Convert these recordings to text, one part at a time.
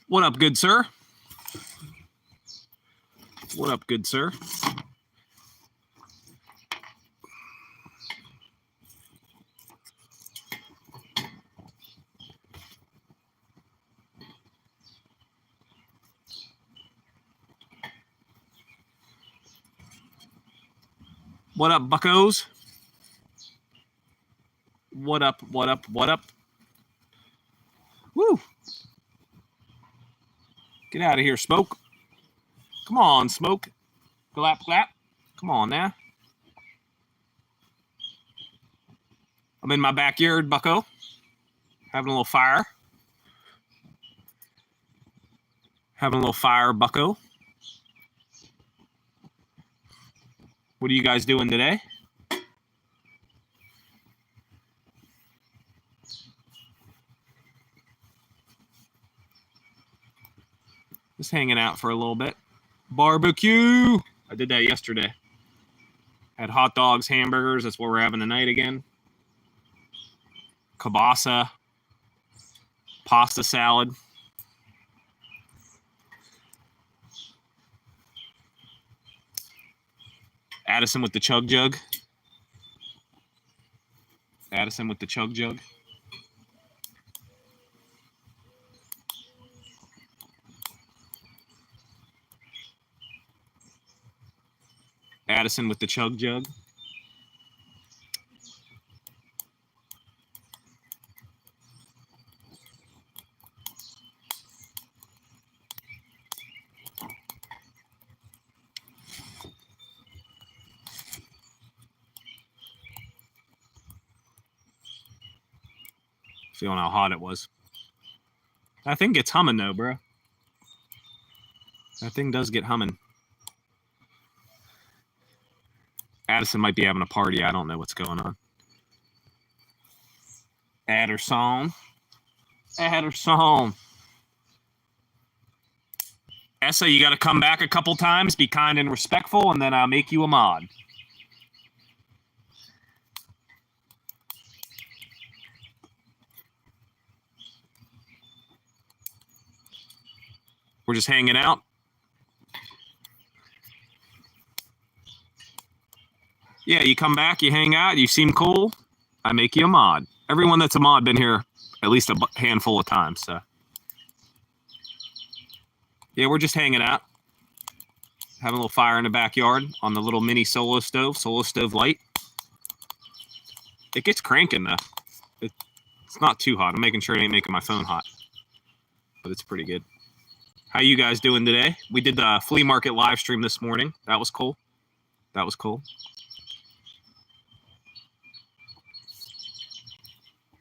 What up, good sir? What up, good sir? What up, buckos? What up, what up, what up? Woo! Get out of here, Smoke. Come on, Smoke. Clap, clap. Come on now. I'm in my backyard, bucko. Having a little fire. Having a little fire, bucko. What are you guys doing today? Just hanging out for a little bit. Barbecue! I did that yesterday. Had hot dogs, hamburgers. That's what we're having tonight again. Kielbasa. Pasta salad. Addison with the chug jug. Addison with the chug jug. Addison with the chug jug. Feeling how hot it was. That thing gets humming though, bro. That thing does get humming. Addison might be having a party. I don't know what's going on. Addison. Addison. Essa, you got to come back a couple times. Be kind and respectful, and then I'll make you a mod. We're just hanging out. Yeah, you come back, you hang out, you seem cool, I make you a mod. Everyone that's a mod been here at least a handful of times, so. Yeah, we're just hanging out. Having a little fire in the backyard on the little mini Solo Stove Light. It gets cranking, though. It's not too hot. I'm making sure it ain't making my phone hot. But it's pretty good. How you guys doing today? We did the flea market live stream this morning. That was cool. That was cool.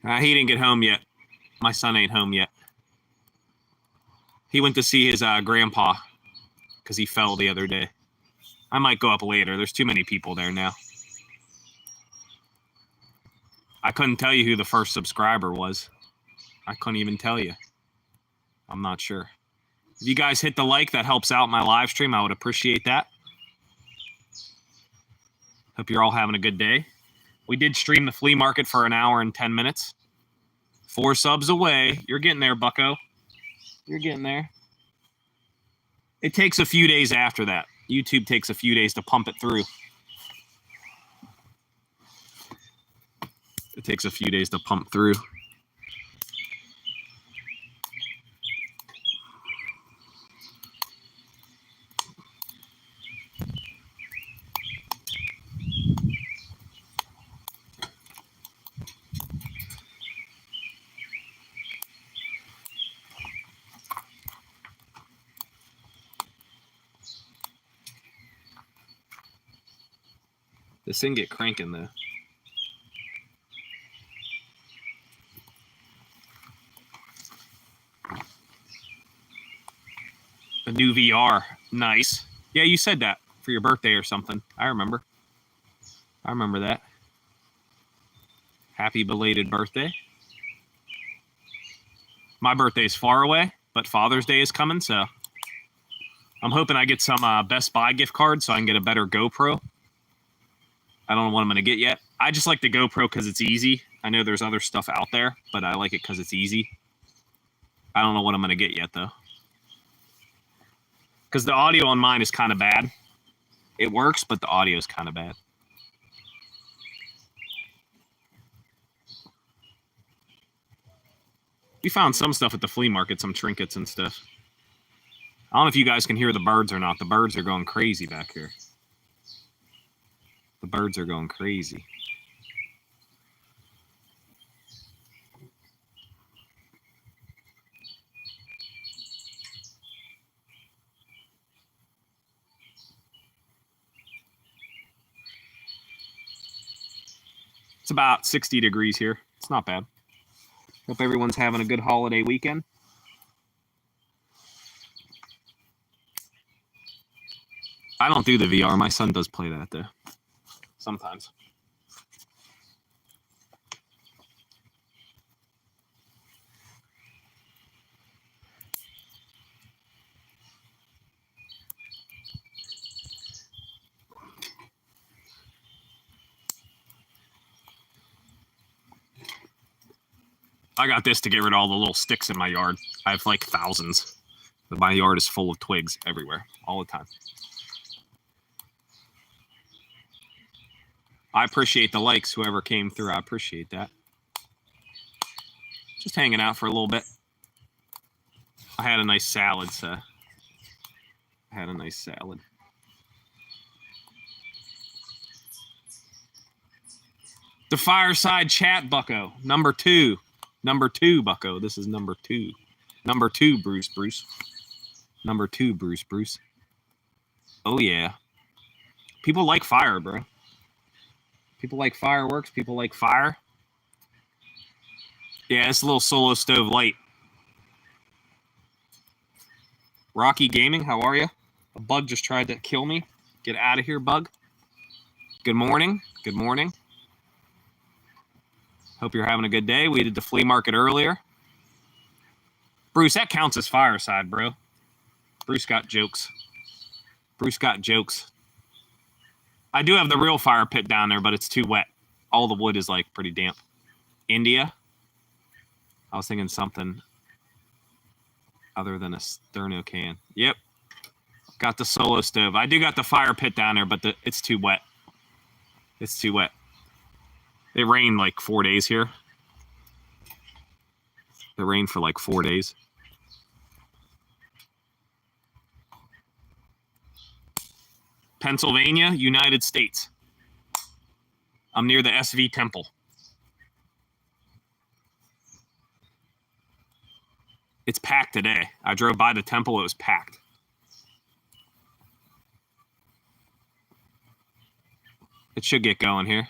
He didn't get home yet. My son ain't home yet. He went to see his grandpa because he fell the other day. I might go up later. There's too many people there now. I couldn't tell you who the first subscriber was. I couldn't even tell you. I'm not sure. If you guys hit the like, that helps out my live stream. I would appreciate that. Hope you're all having a good day. We did stream the flea market for an hour and 10 minutes. 4 subs away. You're getting there, bucko. You're getting there. It takes a few days after that. YouTube takes a few days to pump it through. It takes a few days to pump through. This thing get cranking though. A new VR. Nice. Yeah, you said that for your birthday or something. I remember. I remember that. Happy belated birthday. My birthday's far away, but Father's Day is coming, so I'm hoping I get some Best Buy gift cards so I can get a better GoPro. I don't know what I'm going to get yet. I just like the GoPro because it's easy. I know there's other stuff out there, but I like it because it's easy. I don't know what I'm going to get yet, though. Because the audio on mine is kind of bad. It works, but the audio is kind of bad. We found some stuff at the flea market, some trinkets and stuff. I don't know if you guys can hear the birds or not. The birds are going crazy back here. The birds are going crazy. It's about 60 degrees here. It's not bad. Hope everyone's having a good holiday weekend. I don't do the VR. My son does play that, though. Sometimes. I got this to get rid of all the little sticks in my yard. I have like thousands. But my yard is full of twigs everywhere, all the time. I appreciate the likes, whoever came through. I appreciate that. Just hanging out for a little bit. I had a nice salad, so I had a nice salad. The Fireside chat, Bucko. Number 2. Number 2, Bucko. This is number 2. Number 2, Bruce. Number 2, Bruce. Oh, yeah. People like fire, bro. People like fireworks. People like fire. Yeah, it's a little Solo Stove light. Rocky Gaming, how are you? A bug just tried to kill me. Get out of here, bug. Good morning. Good morning. Hope you're having a good day. We did the flea market earlier. Bruce, that counts as Fireside, bro. Bruce got jokes. Bruce got jokes. I do have the real fire pit down there, but it's too wet. All the wood is like pretty damp. India. I was thinking something other than a sterno can. Yep. Got the Solo Stove. I do got the fire pit down there, but it's too wet. It's too wet. It rained like 4 days here. It rained for like 4 days. Pennsylvania, United States. I'm near the SV Temple. It's packed today. I drove by the temple. It was packed. It should get going here.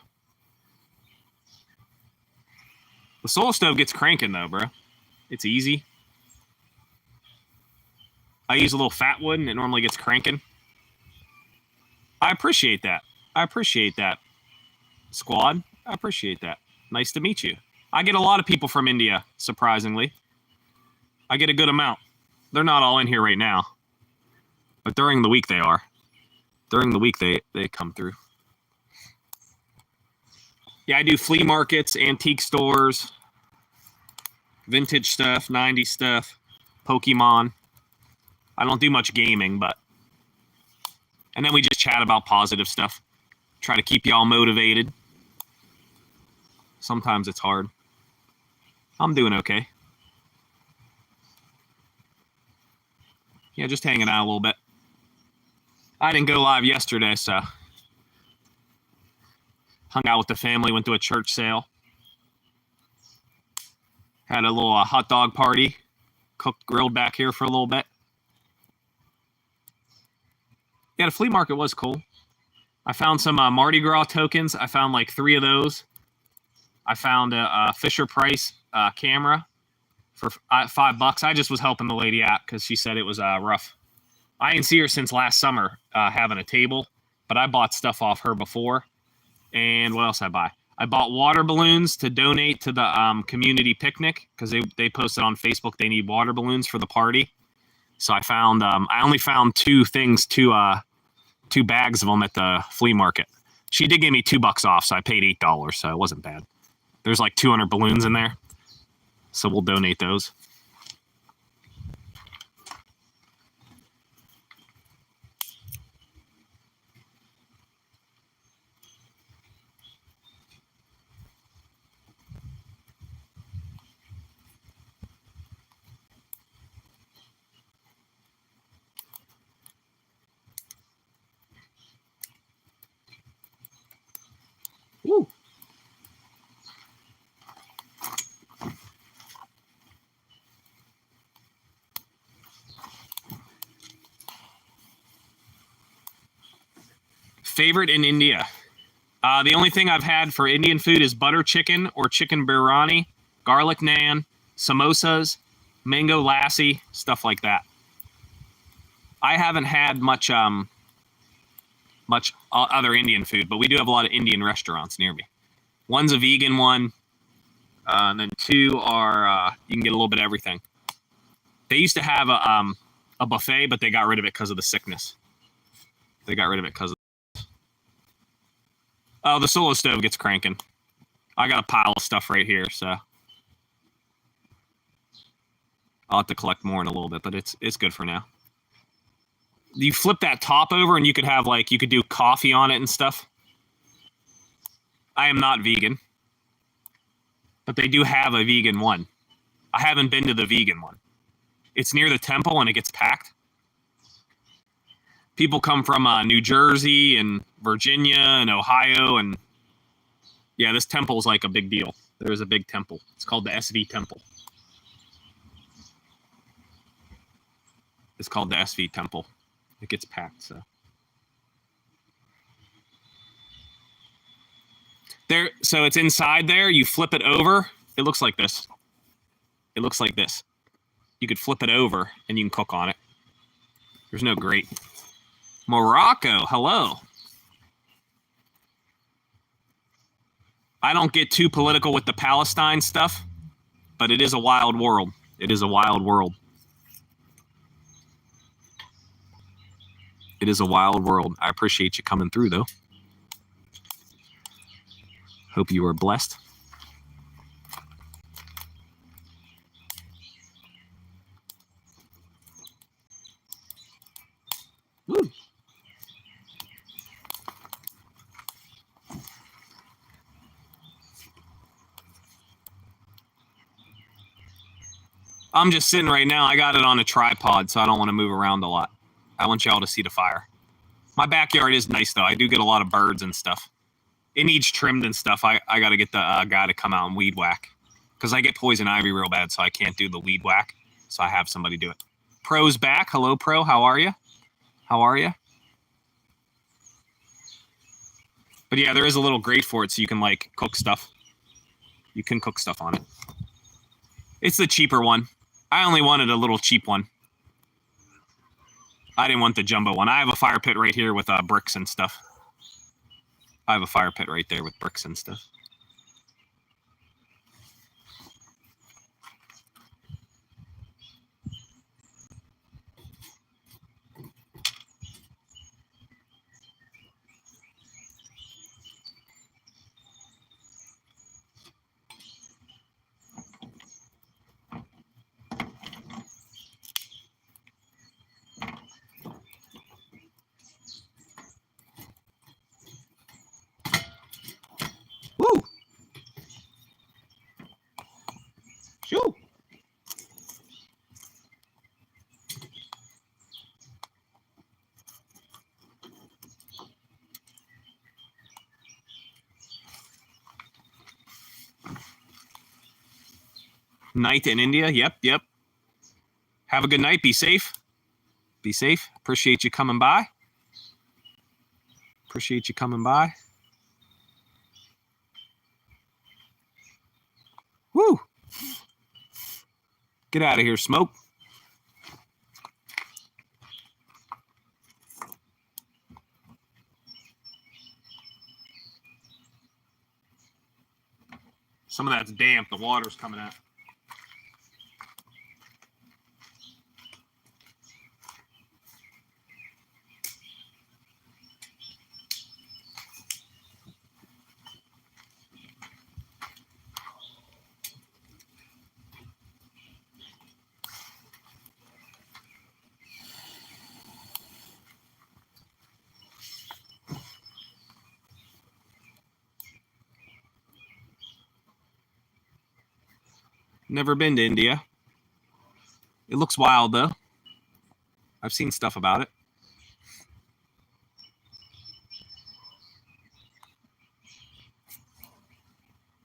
The Solo Stove gets cranking, though, bro. It's easy. I use a little fat wood, and it normally gets cranking. I appreciate that. I appreciate that, squad. I appreciate that. Nice to meet you. I get a lot of people from India, surprisingly. I get a good amount. They're not all in here right now. But during the week, they are. During the week, they come through. Yeah, I do flea markets, antique stores, vintage stuff, 90s stuff, Pokemon. I don't do much gaming, but... And then we just chat about positive stuff. Try to keep y'all motivated. Sometimes it's hard. I'm doing okay. Yeah, just hanging out a little bit. I didn't go live yesterday, so... Hung out with the family, went to a church sale. Had a little hot dog party. Cooked, grilled back here for a little bit. Yeah, the flea market was cool. I found some Mardi Gras tokens. I found like 3 of those. I found a Fisher-Price camera for $5. I just was helping the lady out because she said it was rough. I didn't see her since last summer having a table, but I bought stuff off her before. And what else I buy? I bought water balloons to donate to the community picnic because they posted on Facebook they need water balloons for the party. So I found I only found two bags of them at the flea market. She did give me $2 off, so I paid $8, so it wasn't bad. There's like 200 balloons in there, so we'll donate those. Woo. Favorite in India? The only thing I've had for Indian food is butter chicken or chicken biryani, garlic naan, samosas, mango lassi, stuff like that. I haven't had much other Indian food, but we do have a lot of Indian restaurants near me. One's a vegan one, and then two are you can get a little bit of everything. They used to have a buffet, but they got rid of it because of the sickness. They got rid of it because of. Oh, the solo stove gets cranking. I got a pile of stuff right here, so I'll have to collect more in a little bit, but it's good for now. You flip that top over, and you could have you could do coffee on it and stuff. I am not vegan, but they do have a vegan one. I haven't been to the vegan one. It's near the temple, and it gets packed. People come from New Jersey and Virginia and Ohio, and yeah, this temple is like a big deal. There's a big temple. It's called the SV Temple. It's called the SV Temple. It gets packed, so. So it's inside there. You flip it over. It looks like this. It looks like this. You could flip it over, and you can cook on it. There's no grate. Morocco, hello. I don't get too political with the Palestine stuff, but it is a wild world. It is a wild world. It is a wild world. I appreciate you coming through, though. Hope you are blessed. Woo. I'm just sitting right now. I got it on a tripod, so I don't want to move around a lot. I want y'all to see the fire. My backyard is nice, though. I do get a lot of birds and stuff. It needs trimmed and stuff. I got to get the guy to come out and weed whack. Because I get poison ivy real bad, so I can't do the weed whack. So I have somebody do it. Pro's back. Hello, Pro. How are you? How are you? But yeah, there is a little grate for it, so you can cook stuff. You can cook stuff on it. It's the cheaper one. I only wanted a little cheap one. I didn't want the jumbo one. I have a fire pit right here with bricks and stuff. I have a fire pit right there with bricks and stuff. Woo! Shoo! Night in India. Yep. Have a good night. Be safe. Be safe. Appreciate you coming by. Appreciate you coming by. Woo! Get out of here, smoke. Some of that's damp. The water's coming out. Never been to India. It looks wild, though. I've seen stuff about it.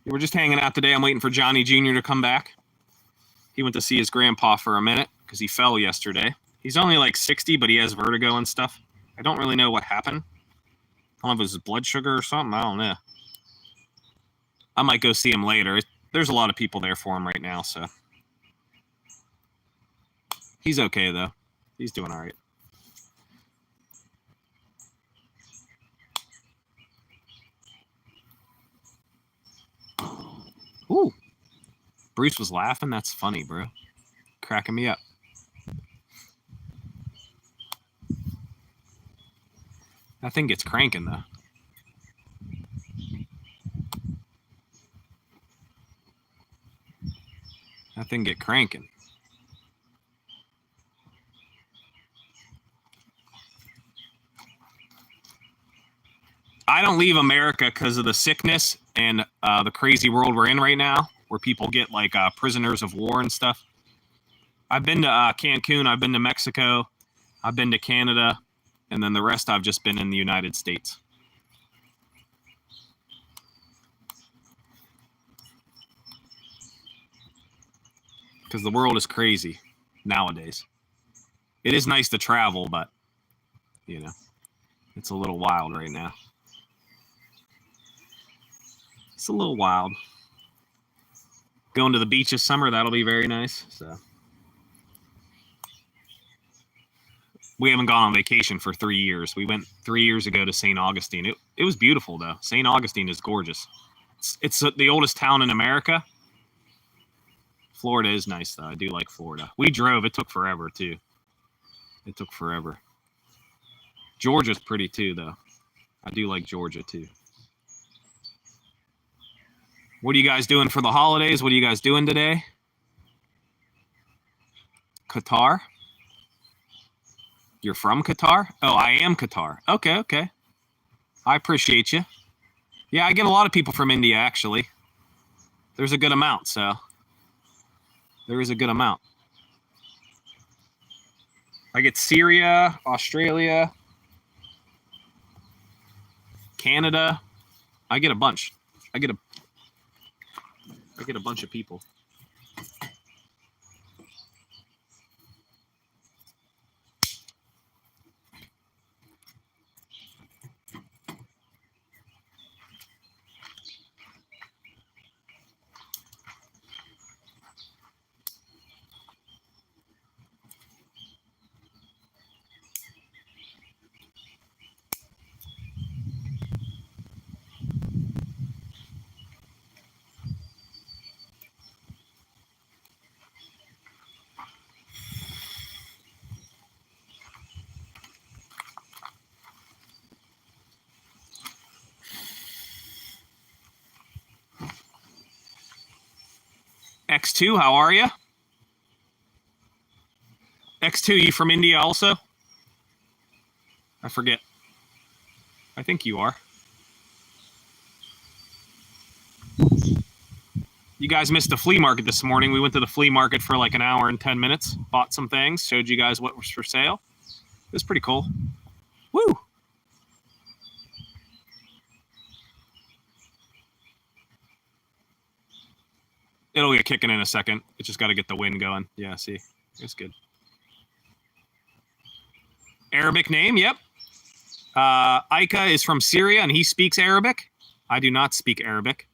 We're just hanging out today. I'm waiting for Johnny Jr. to come back. He went to see his grandpa for a minute because he fell yesterday. He's only like 60, but he has vertigo and stuff. I don't really know what happened. I don't know if it was his blood sugar or something. I don't know. I might go see him later. There's a lot of people there for him right now, so. He's okay, though. He's doing all right. Ooh. Bruce was laughing. That's funny, bro. Cracking me up. That thing gets cranking, though. That thing get cranking. I don't leave America because of the sickness and the crazy world we're in right now, where people get like prisoners of war and stuff. I've been to Cancun. I've been to Mexico. I've been to Canada. And then the rest I've just been in the United States. Because the world is crazy nowadays. It is nice to travel, but, you know, it's a little wild right now. It's a little wild. Going to the beach this summer, that'll be very nice. So we haven't gone on vacation for 3 years. We went 3 years ago to St. Augustine. It was beautiful, though. St. Augustine is gorgeous. It's the oldest town in America. Florida is nice, though. I do like Florida. We drove. It took forever, too. It took forever. Georgia's pretty, too, though. I do like Georgia, too. What are you guys doing for the holidays? What are you guys doing today? Qatar? You're from Qatar? Oh, I am Qatar. Okay. I appreciate you. Yeah, I get a lot of people from India, actually. There's a good amount, so. There is a good amount. I get Syria, Australia, Canada. I get a bunch. I get a bunch of people. X2, how are you? X2, you from India also? I forget. I think you are. You guys missed the flea market this morning. We went to the flea market for like an hour and 10 minutes, bought some things, showed you guys what was for sale. It was pretty cool. Woo! It'll get kicking in a second. It just got to get the wind going. Yeah, see? It's good. Arabic name, yep. Aika is from Syria, and he speaks Arabic. I do not speak Arabic.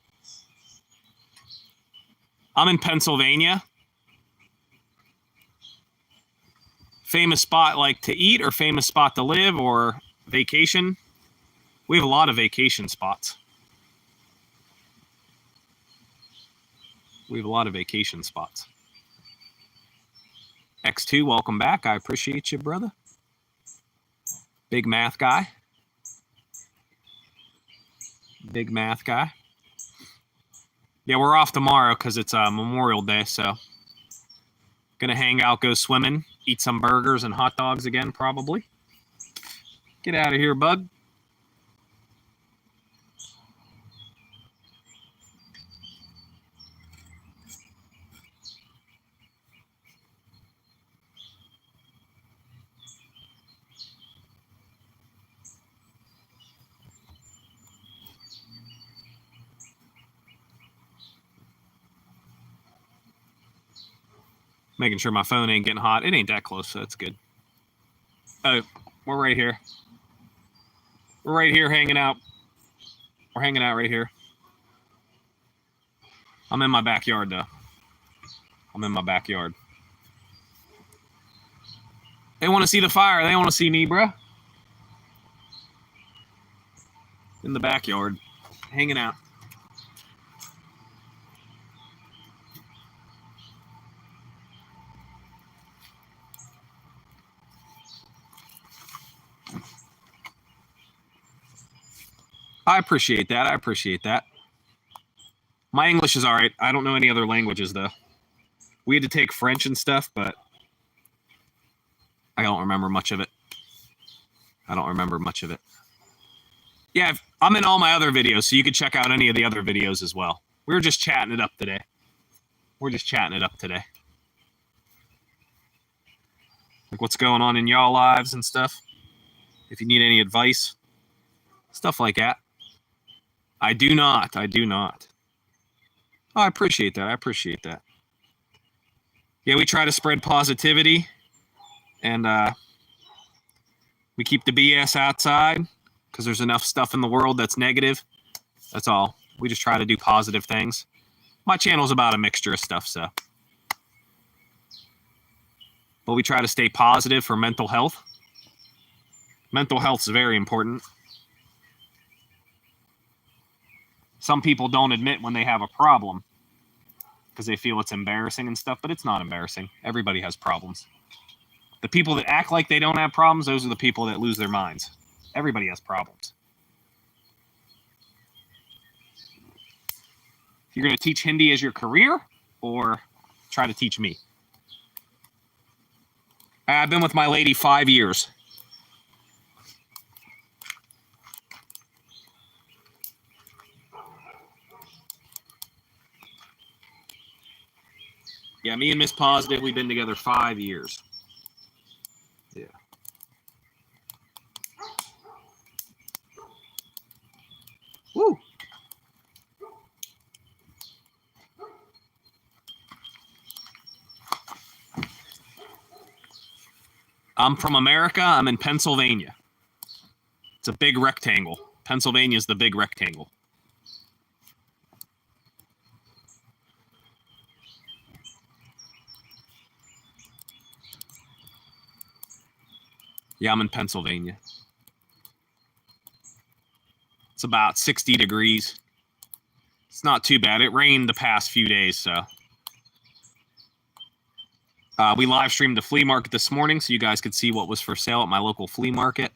I'm in Pennsylvania. Famous spot like to eat or famous spot to live or vacation? We have a lot of vacation spots. We have a lot of vacation spots. X2, welcome back. I appreciate you, brother. Big math guy. Big math guy. Yeah, we're off tomorrow because it's Memorial Day, so gonna hang out, go swimming, eat some burgers and hot dogs again, probably. Get out of here, bud. Making sure my phone ain't getting hot. It ain't that close, so that's good. Oh, we're right here. We're right here hanging out. We're hanging out right here. I'm in my backyard, though. I'm in my backyard. They want to see the fire. They want to see me, bruh. In the backyard. Hanging out. I appreciate that. I appreciate that. My English is all right. I don't know any other languages, though. We had to take French and stuff, but I don't remember much of it. I don't remember much of it. Yeah, I'm in all my other videos, so you can check out any of the other videos as well. We were just chatting it up today. We're just chatting it up today. Like what's going on in y'all lives and stuff. If you need any advice, stuff like that. I do not. I do not. Oh, I appreciate that. I appreciate that. Yeah, we try to spread positivity, and we keep the BS outside because there's enough stuff in the world that's negative. That's all. We just try to do positive things. My channel's about a mixture of stuff, so. But we try to stay positive for mental health. Mental health is very important. Some people don't admit when they have a problem because they feel it's embarrassing and stuff, but it's not embarrassing. Everybody has problems. The people that act like they don't have problems, those are the people that lose their minds. Everybody has problems. You're going to teach Hindi as your career or try to teach me? I've been with my lady 5 years. Yeah, me and Miss Positive, we've been together 5 years. Yeah. Woo. I'm from America. I'm in Pennsylvania. It's a big rectangle. Pennsylvania is the big rectangle. Yeah, I'm in Pennsylvania. It's about 60 degrees. It's not too bad. It rained the past few days, so. We live streamed the flea market this morning so you guys could see what was for sale at my local flea market.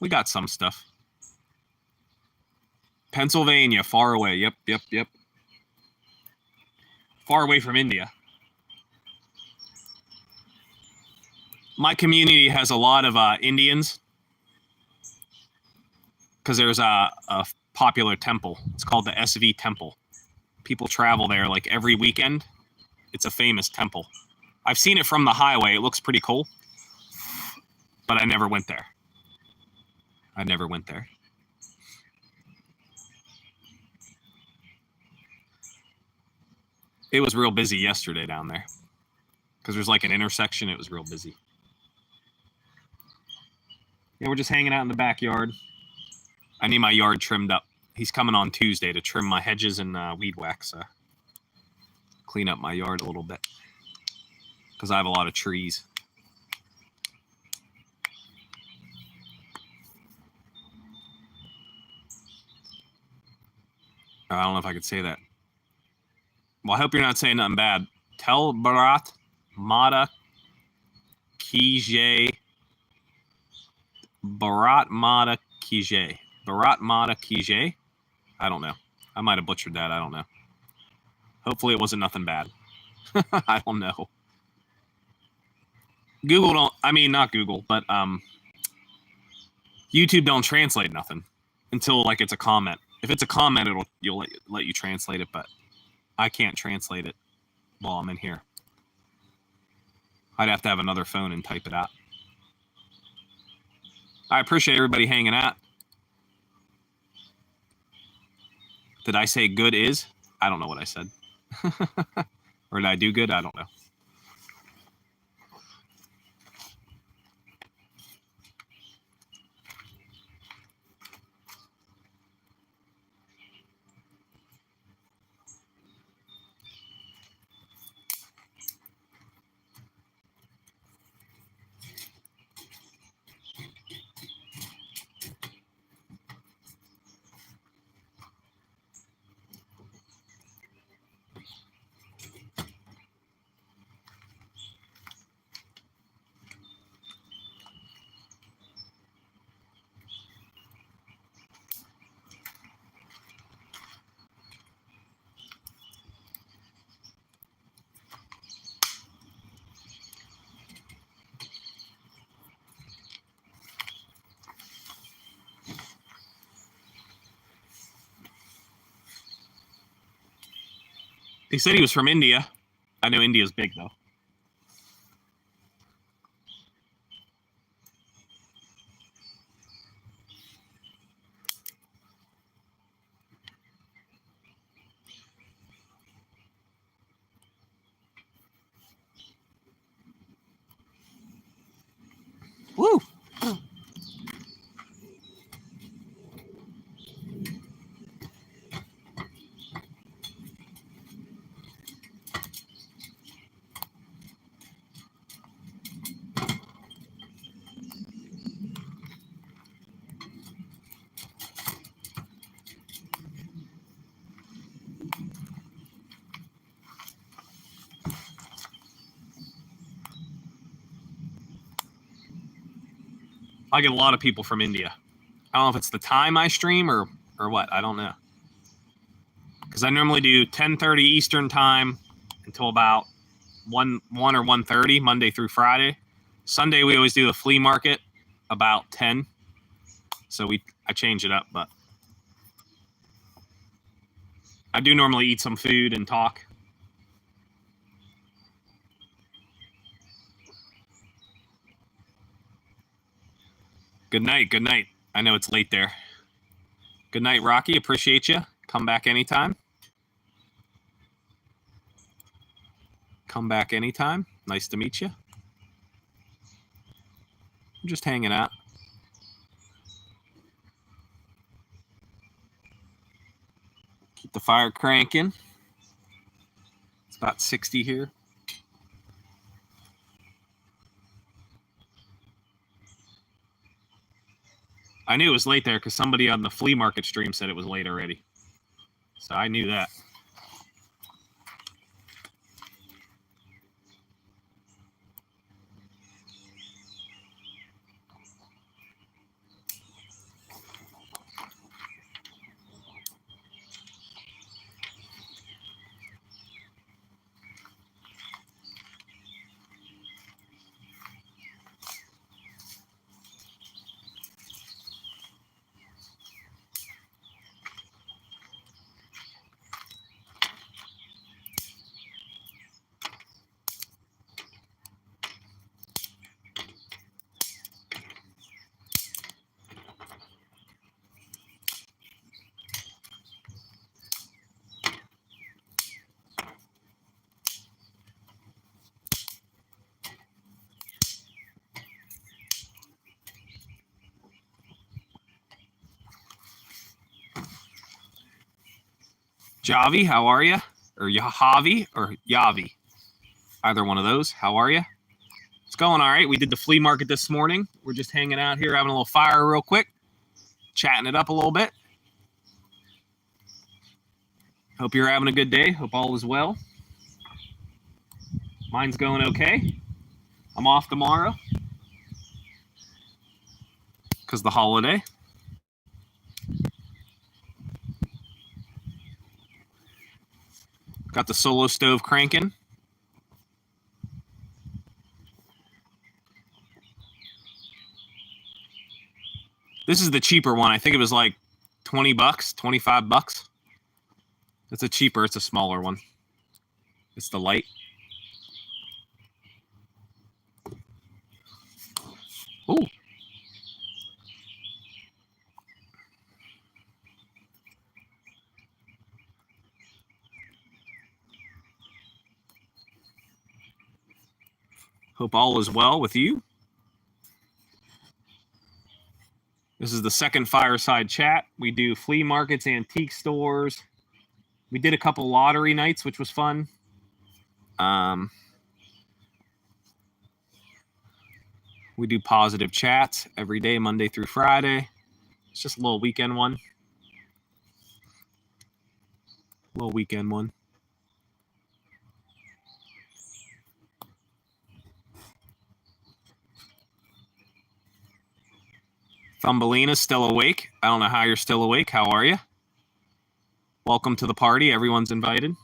We got some stuff. Pennsylvania, far away. Yep. Far away from India. My community has a lot of Indians because there's a popular temple. It's called the SV Temple. People travel there like every weekend. It's a famous temple. I've seen it from the highway. It looks pretty cool. But I never went there. It was real busy yesterday down there. Because there's like an intersection. It was real busy. Yeah, we're just hanging out in the backyard. I need my yard trimmed up. He's coming on Tuesday to trim my hedges and weed whack. So clean up my yard a little bit. Because I have a lot of trees. I don't know if I could say that. Well, I hope you're not saying nothing bad. Tel Barat Mata Kije. Barat Mata Kije. Barat Mata Kije? I don't know. I might have butchered that. I don't know. Hopefully it wasn't nothing bad. I don't know. Google don't, I mean, not Google, but YouTube don't translate nothing until like it's a comment. If it's a comment, you'll let you translate it, but I can't translate it while I'm in here. I'd have to have another phone and type it out. I appreciate everybody hanging out. Did I say good is? I don't know what I said. Or did I do good? I don't know. He said he was from India. I know India's big, though. Woo! I get a lot of people from India. I don't know if it's the time I stream or what. I don't know. Because I normally do 10:30 Eastern time until about 1 or 1:30 Monday through Friday. Sunday we always do the flea market about 10. So I change it up, but I do normally eat some food and talk. Good night. Good night. I know it's late there. Good night, Rocky. Appreciate you. Come back anytime. Come back anytime. Nice to meet you. I'm just hanging out. Keep the fire cranking. It's about 60 here. I knew it was late there because somebody on the flea market stream said it was late already. So I knew that. Javi, how are you? Or Yahavi or Yavi? Either one of those. How are you? It's going all right. We did the flea market this morning. We're just hanging out here, having a little fire real quick, chatting it up a little bit. Hope you're having a good day. Hope all is well. Mine's going okay. I'm off tomorrow because the holiday. Got the solo stove cranking. This is the cheaper one. I think it was like 20 bucks, 25 bucks. It's a cheaper, it's a smaller one. It's the light. Ooh. Hope all is well with you. This is the second Fireside chat. We do flea markets, antique stores. We did a couple lottery nights, which was fun. We do positive chats every day, Monday through Friday. It's just a little weekend one. Little weekend one. Thumbelina's still awake. I don't know how you're still awake. How are you? Welcome to the party. Everyone's invited.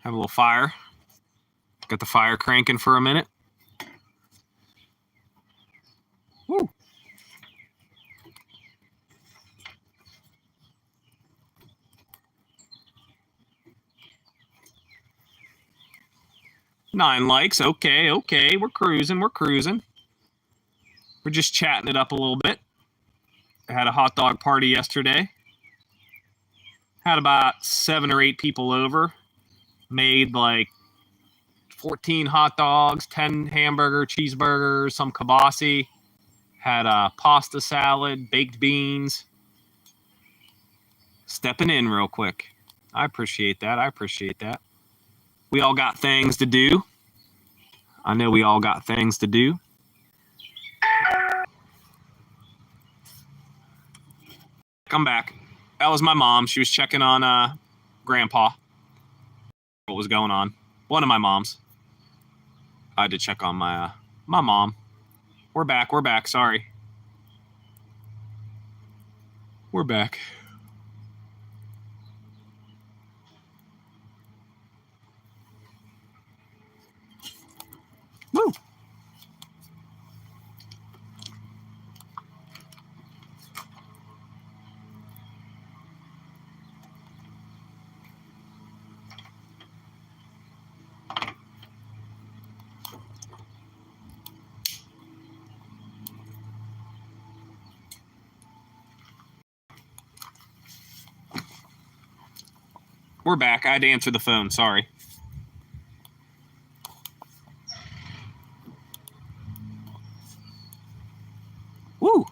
Have a little fire. Got the fire cranking for a minute. Woo. Nine likes. Okay. We're cruising. We're just chatting it up a little bit. I had a hot dog party yesterday. Had about 7 or 8 people over. Made like 14 hot dogs, 10 hamburger, cheeseburgers, some kibasi. Had a pasta salad, baked beans. Stepping in real quick. I appreciate that. We all got things to do. I know we all got things to do. Come back. That was my mom. She was checking on Grandpa. What was going on? One of my moms. I had to check on my mom. We're back. Sorry. We're back. Woo. We're back. I had to answer the phone. Sorry. Woo.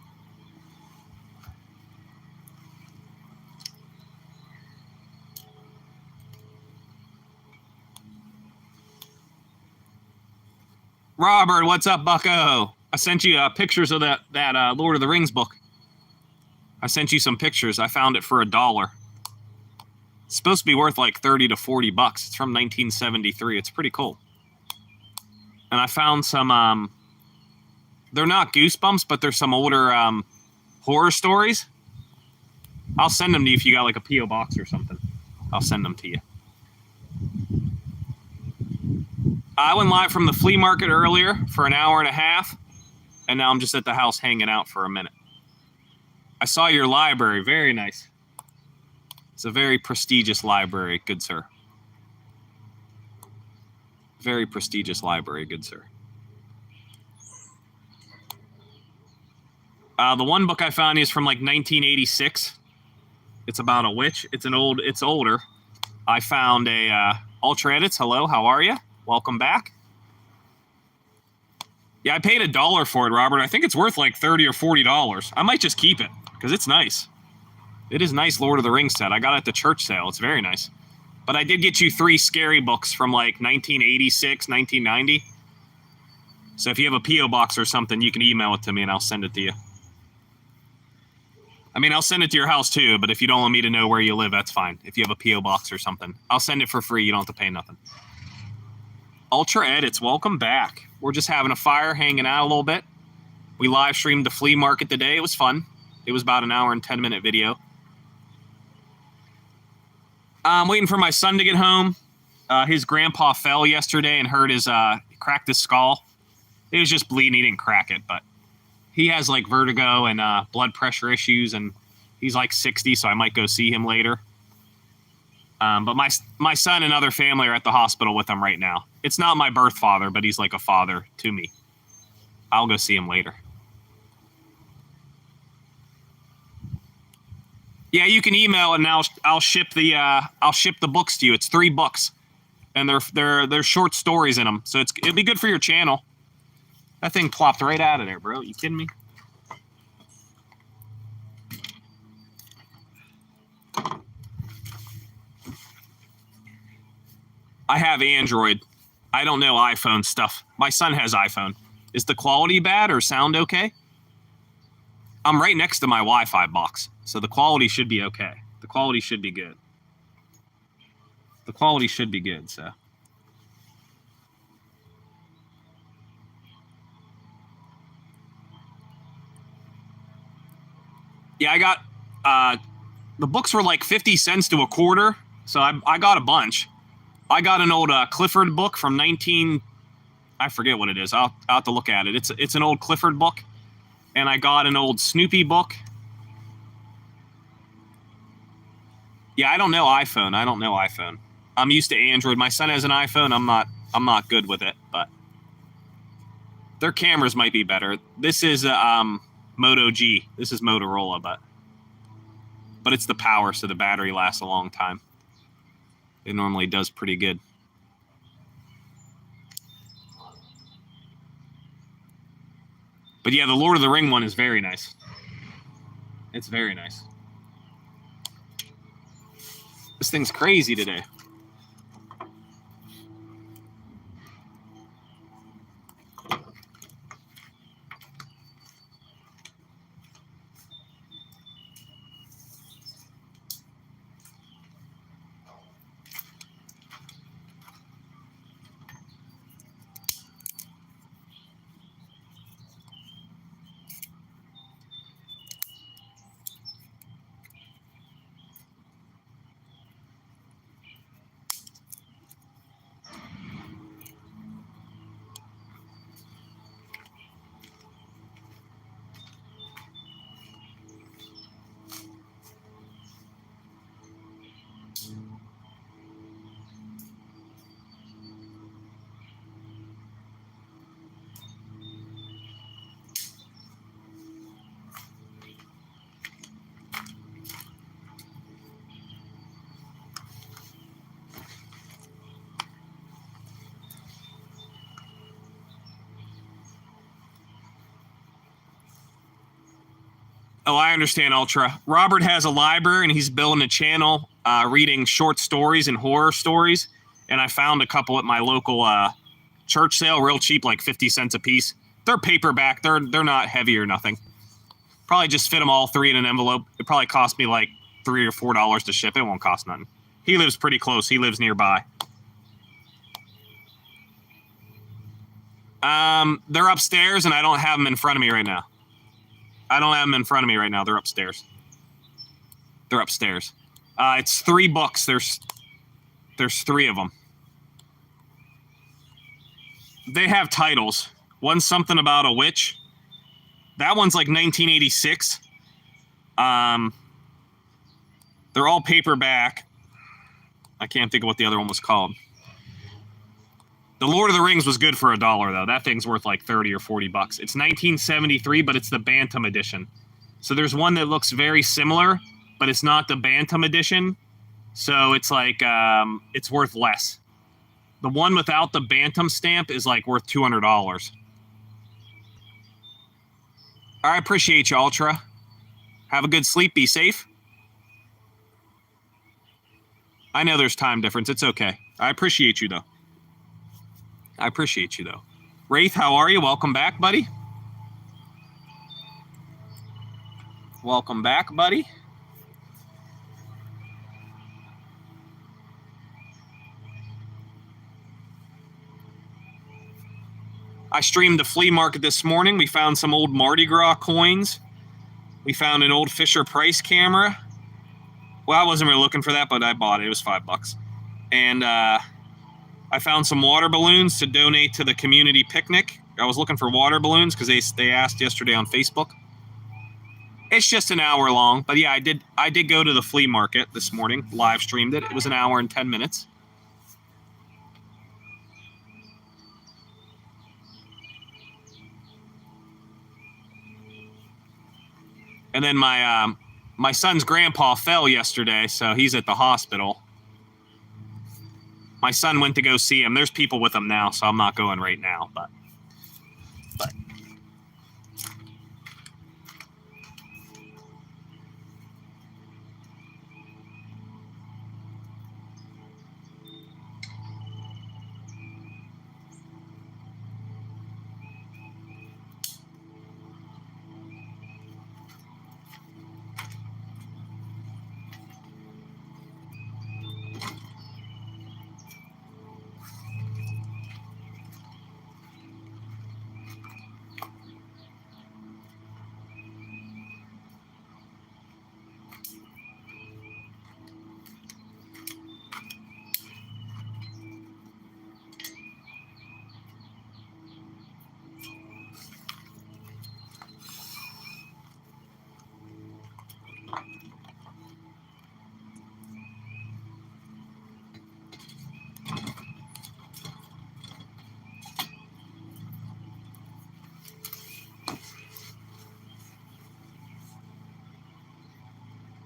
Robert, what's up, bucko? I sent you pictures of that Lord of the Rings book. I sent you some pictures. I found it for $1. It's supposed to be worth like 30 to 40 bucks. It's from 1973. It's pretty cool. And I found some, they're not Goosebumps, but they're some older horror stories. I'll send them to you if you got like a P.O. box or something. I'll send them to you. I went live from the flea market earlier for an hour and a half, and now I'm just at the house hanging out for a minute. I saw your library. Very nice. It's a very prestigious library, good sir. Very prestigious library, good sir. The one book I found is from like 1986. It's about a witch. It's older. I found a Ultra Edits. Hello, how are you? Welcome back. Yeah, I paid $1 for it, Robert. I think it's worth like $30 or $40. I might just keep it because it's nice. It is nice Lord of the Rings set. I got it at the church sale. It's very nice. But I did get you 3 scary books from like 1986, 1990. So if you have a P.O. box or something, you can email it to me and I'll send it to you. I mean, I'll send it to your house too, but if you don't want me to know where you live, that's fine. If you have a P.O. box or something, I'll send it for free. You don't have to pay nothing. Ultra Edits, welcome back. We're just having a fire, hanging out a little bit. We live streamed the flea market today. It was fun. It was about an hour and 10-minute video. I'm waiting for my son to get home. His grandpa fell yesterday and hurt his, cracked his skull. It was just bleeding. He didn't crack it, but he has like vertigo and blood pressure issues, and he's like 60, so I might go see him later. But my son and other family are at the hospital with him right now. It's not my birth father, but he's like a father to me. I'll go see him later. Yeah, you can email and I'll ship the books to you. It's 3 books, and they're short stories in them, so it'll be good for your channel. That thing plopped right out of there, bro. You kidding me? I have Android. I don't know iPhone stuff. My son has iPhone. Is the quality bad or sound okay? I'm right next to my Wi-Fi box, so the quality should be okay. The quality should be good. The quality should be good, so. Yeah, I got, the books were like 50 cents to a quarter, so I got a bunch. I got an old Clifford book from I forget what it is. I'll have to look at it. It's an old Clifford book. And I got an old Snoopy book. Yeah, I don't know iPhone. I'm used to Android. My son has an iPhone. I'm not good with it, but their cameras might be better. This is Moto G. This is Motorola, but it's the power, so the battery lasts a long time. It normally does pretty good. But yeah, the Lord of the Ring one is very nice. It's very nice. This thing's crazy today. Oh, I understand, Ultra. Robert has a library, and he's building a channel reading short stories and horror stories. And I found a couple at my local church sale, real cheap, like 50 cents a piece. They're paperback. They're not heavy or nothing. Probably just fit them all 3 in an envelope. It probably cost me like $3 or $4 to ship. It won't cost nothing. He lives pretty close. He lives nearby. They're upstairs, and I don't have them in front of me right now. They're upstairs. It's 3 books. There's 3 of them. They have titles. One's something about a witch. That one's like 1986. They're all paperback. I can't think of what the other one was called. The Lord of the Rings was good for $1, though. That thing's worth like 30 or 40 bucks. It's 1973, but it's the Bantam edition. So there's one that looks very similar, but it's not the Bantam edition. So it's like, it's worth less. The one without the Bantam stamp is like worth $200. I appreciate you, Ultra. Have a good sleep. Be safe. I know there's time difference. It's okay. I appreciate you, though. Wraith, how are you? Welcome back, buddy. welcome back, buddy. I streamed the flea market this morning. We found some old Mardi Gras coins. We found an old Fisher-Price camera. Well, I wasn't really looking for that, but I bought it. It was $5. And I found some water balloons to donate to the community picnic. I was looking for water balloons because they asked yesterday on Facebook. It's just an hour long, but yeah, I did go to the flea market this morning. Live streamed it. It was an hour and 10 minutes. And then my son's grandpa fell yesterday, so he's at the hospital. My son went to go see him. There's people with him now, so I'm not going right now, but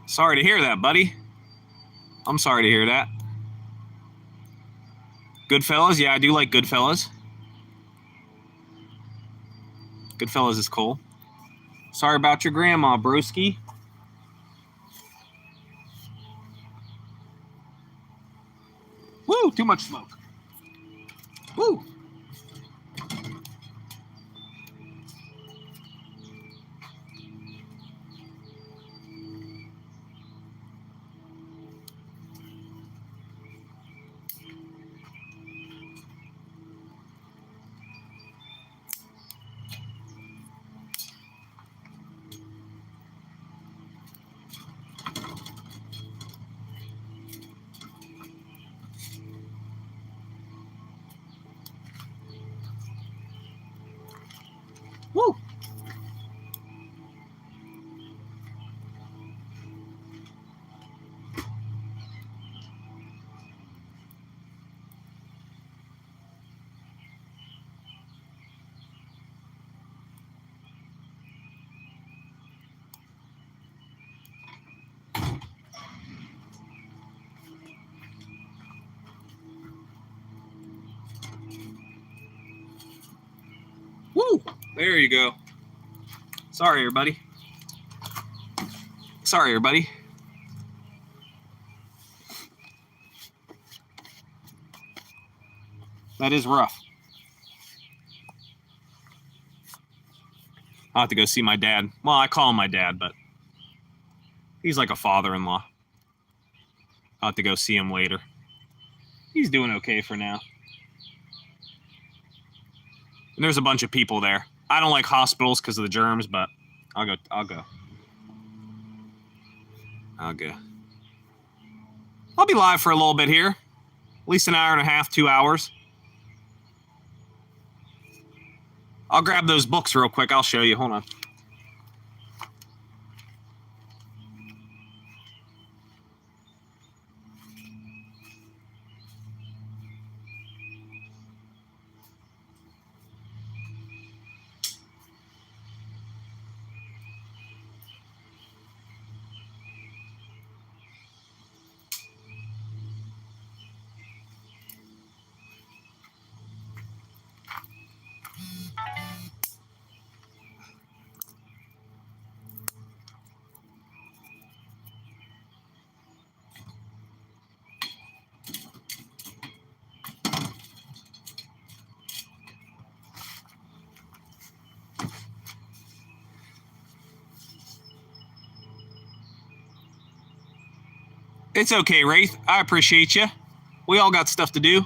sorry to hear that, buddy. I'm sorry to hear that. Goodfellas? Yeah, I do like Goodfellas. Goodfellas is cool. Sorry about your grandma, broski. Woo, too much smoke. Woo. Woo. Woo. There you go. Sorry, everybody. Sorry, everybody. That is rough. I'll have to go see my dad. Well, I call him my dad, but he's like a father-in-law. I'll have to go see him later. He's doing okay for now. And there's a bunch of people there. I don't like hospitals because of the germs, but I'll go. I'll be live for a little bit here. At least an hour and a half, 2 hours. I'll grab those books real quick. I'll show you. Hold on. It's okay, Wraith. I appreciate you. We all got stuff to do.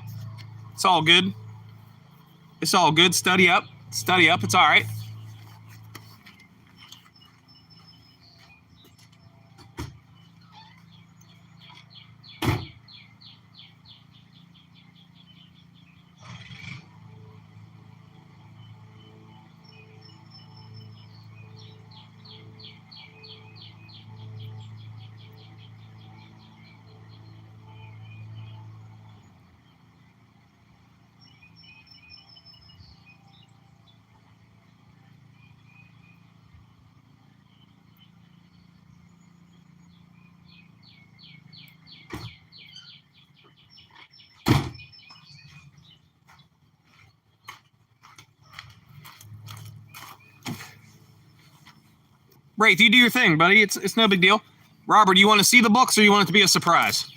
It's all good. It's all good. Study up. Study up. It's all right. Wraith, you do your thing, buddy. It's no big deal. Robert, you want to see the books or you want it to be a surprise?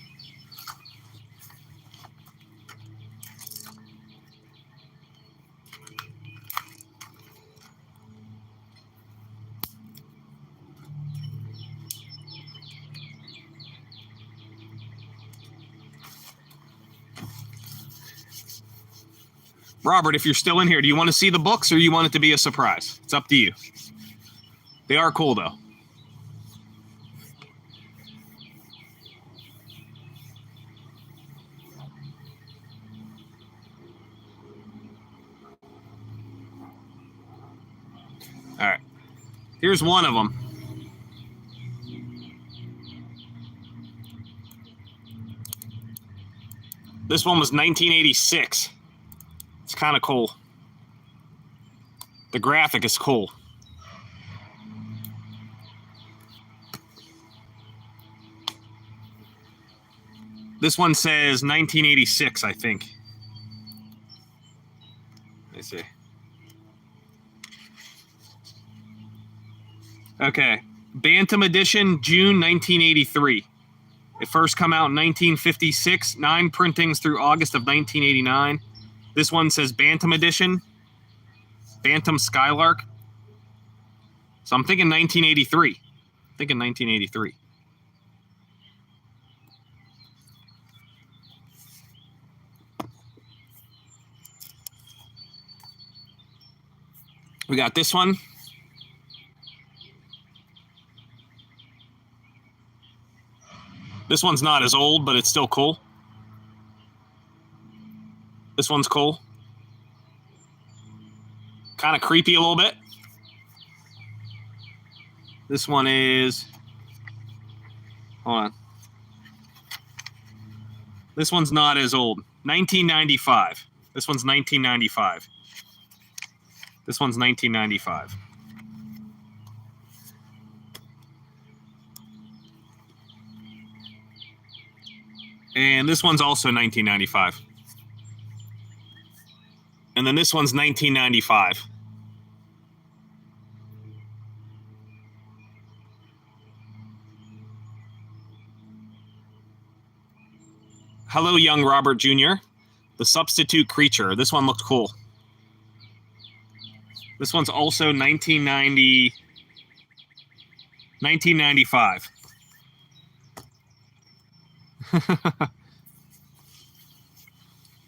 Robert, if you're still in here, do you want to see the books or you want it to be a surprise? It's up to you. They are cool, though. All right. Here's one of them. This one was 1986. It's kind of cool. The graphic is cool. This one says 1986, I think. Let me see. Okay. Bantam Edition, June 1983. It first come out in 1956. 9 printings through August of 1989. This one says Bantam Edition. Bantam Skylark. So I'm thinking 1983. Thinking 1983. We got this one. This one's not as old, but it's still cool. This one's cool. Kind of creepy a little bit. This one is... Hold on. This one's not as old. 1995. This one's 1995. This one's 1995. And this one's also 1995. And then this one's 1995. Hello, young Robert Jr. The Substitute Creature. This one looked cool. This one's also 1995.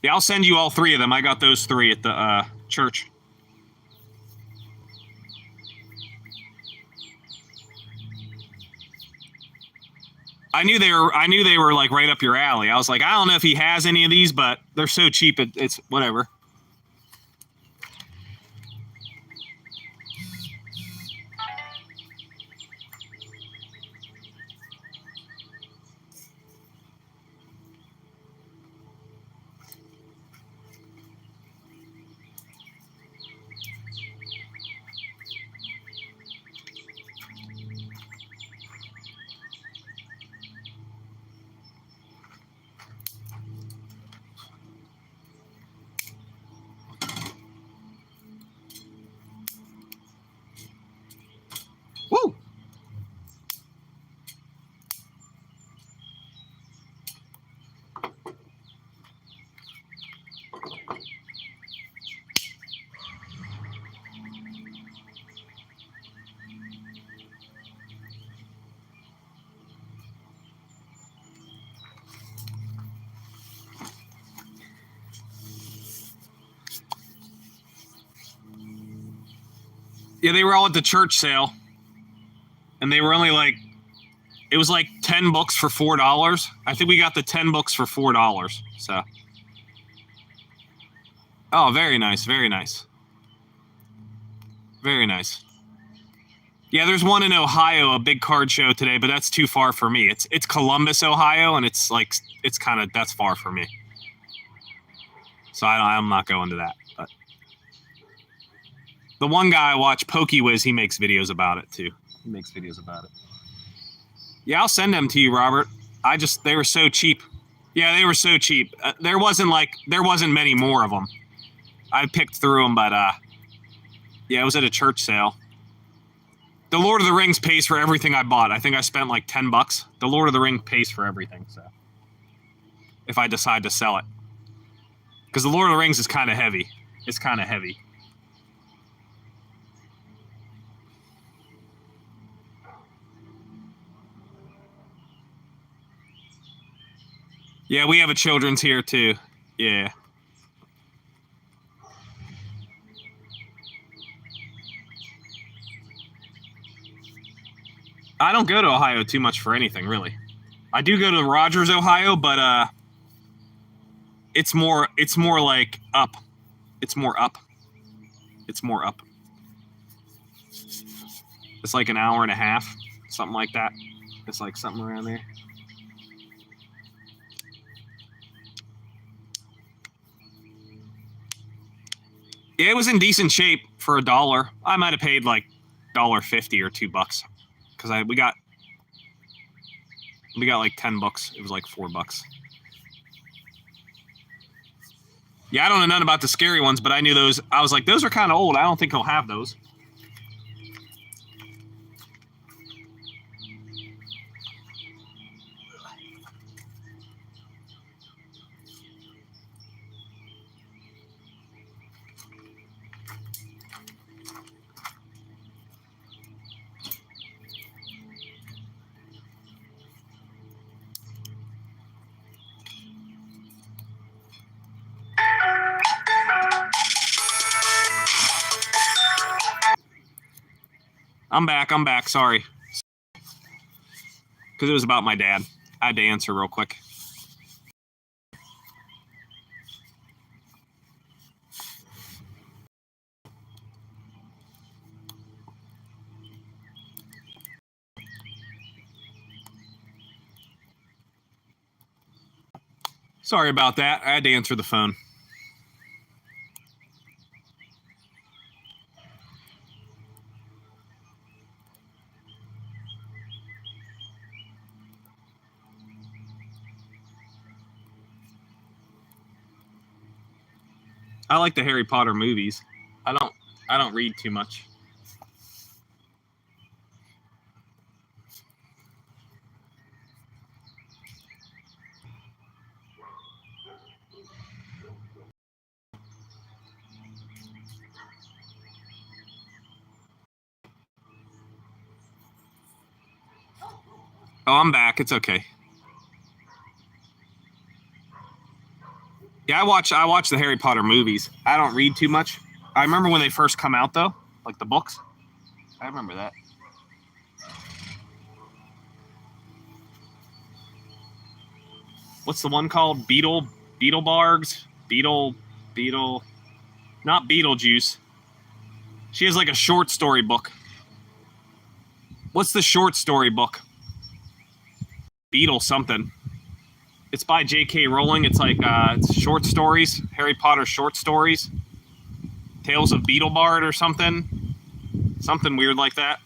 Yeah, I'll send you all 3 of them. I got those 3 at the church. I knew they were like right up your alley. I was like, I don't know if he has any of these, but they're so cheap it's whatever. Yeah, they were all at the church sale, and they were only like, it was like 10 books for $4. I think we got the 10 books for $4. So, oh, very nice, very nice, very nice. Yeah, there's one in Ohio, a big card show today, but that's too far for me. It's Columbus, Ohio, and it's like that's far for me. So I'm not going to that. But the one guy I watch, PokeWiz, he makes videos about it too. He makes videos about it. Yeah, I'll send them to you, Robert. They were so cheap. Yeah, they were so cheap. There wasn't many more of them. I picked through them, but yeah, it was at a church sale. The Lord of the Rings pays for everything I bought. I think I spent like $10. The Lord of the Rings pays for everything. So if I decide to sell it, because the Lord of the Rings is kind of heavy. It's kind of heavy. Yeah, we have a children's here too. Yeah. I don't go to Ohio too much for anything, really. I do go to Rogers, Ohio, but it's more like up. It's more up. It's more up. It's like an hour and a half, something like that. It's like something around there. Yeah, it was in decent shape for $1. I might have paid like $1.50 or $2 because we got like 10 books. It was like $4. Yeah, I don't know nothing about the scary ones, but I knew those. I was like, those are kind of old. I don't think he'll have those. I'm back. Sorry. Because it was about my dad. I had to answer real quick. Sorry about that. I had to answer the phone. I like the Harry Potter movies. I don't read too much. Oh, I'm back. It's okay. Yeah, I watch the Harry Potter movies. I don't read too much. I remember when they first come out though, like the books. I remember that. What's the one called? Beetlebargs? Beetle, not Beetlejuice. She has like a short story book. What's the short story book? Beetle something. It's by J.K. Rowling. It's like it's short stories, Harry Potter short stories. Tales of Beetlebard or something. Something weird like that.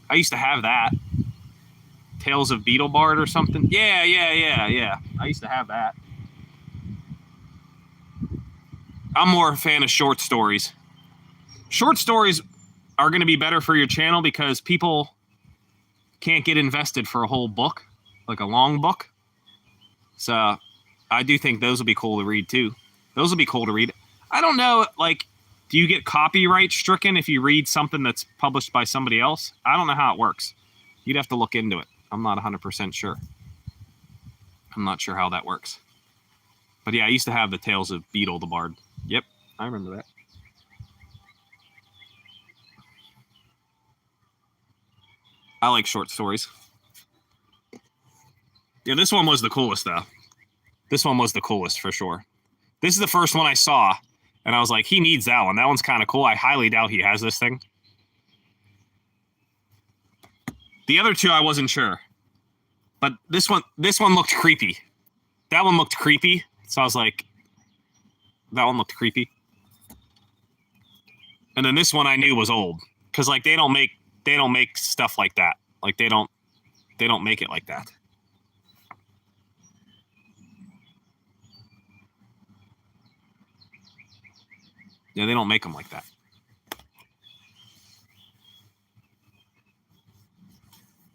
I used to have that. Tales of Beetlebard or something. Yeah. I used to have that. I'm more a fan of short stories. Short stories are going to be better for your channel because people can't get invested for a whole book, like a long book. So I do think those will be cool to read too. Those will be cool to read. I don't know, like, do you get copyright stricken if you read something that's published by somebody else? I don't know how it works. You'd have to look into it. I'm not 100% sure. I'm not sure how that works. But yeah, I used to have the Tales of Beetle the Bard. Yep, I remember that. I like short stories. Yeah, this one was the coolest, though. This one was the coolest for sure. This is the first one I saw, and I was like, he needs that one. That one's kind of cool. I highly doubt he has this thing. The other two, I wasn't sure. But this one looked creepy. That one looked creepy. So I was like, that one looked creepy. And then this one I knew was old. Because like they don't make stuff like that. Like they don't make it like that. Yeah, they don't make them like that.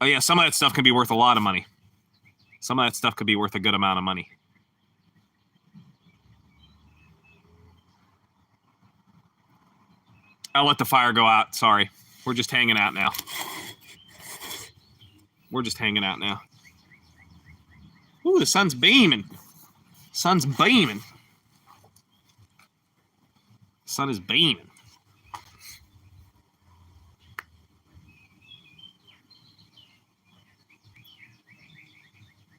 Oh yeah, some of that stuff can be worth a lot of money. Some of that stuff could be worth a good amount of money. I'll let the fire go out. Sorry. We're just hanging out now. We're just hanging out now. Ooh, the sun's beaming. Sun's beaming. Sun is beaming.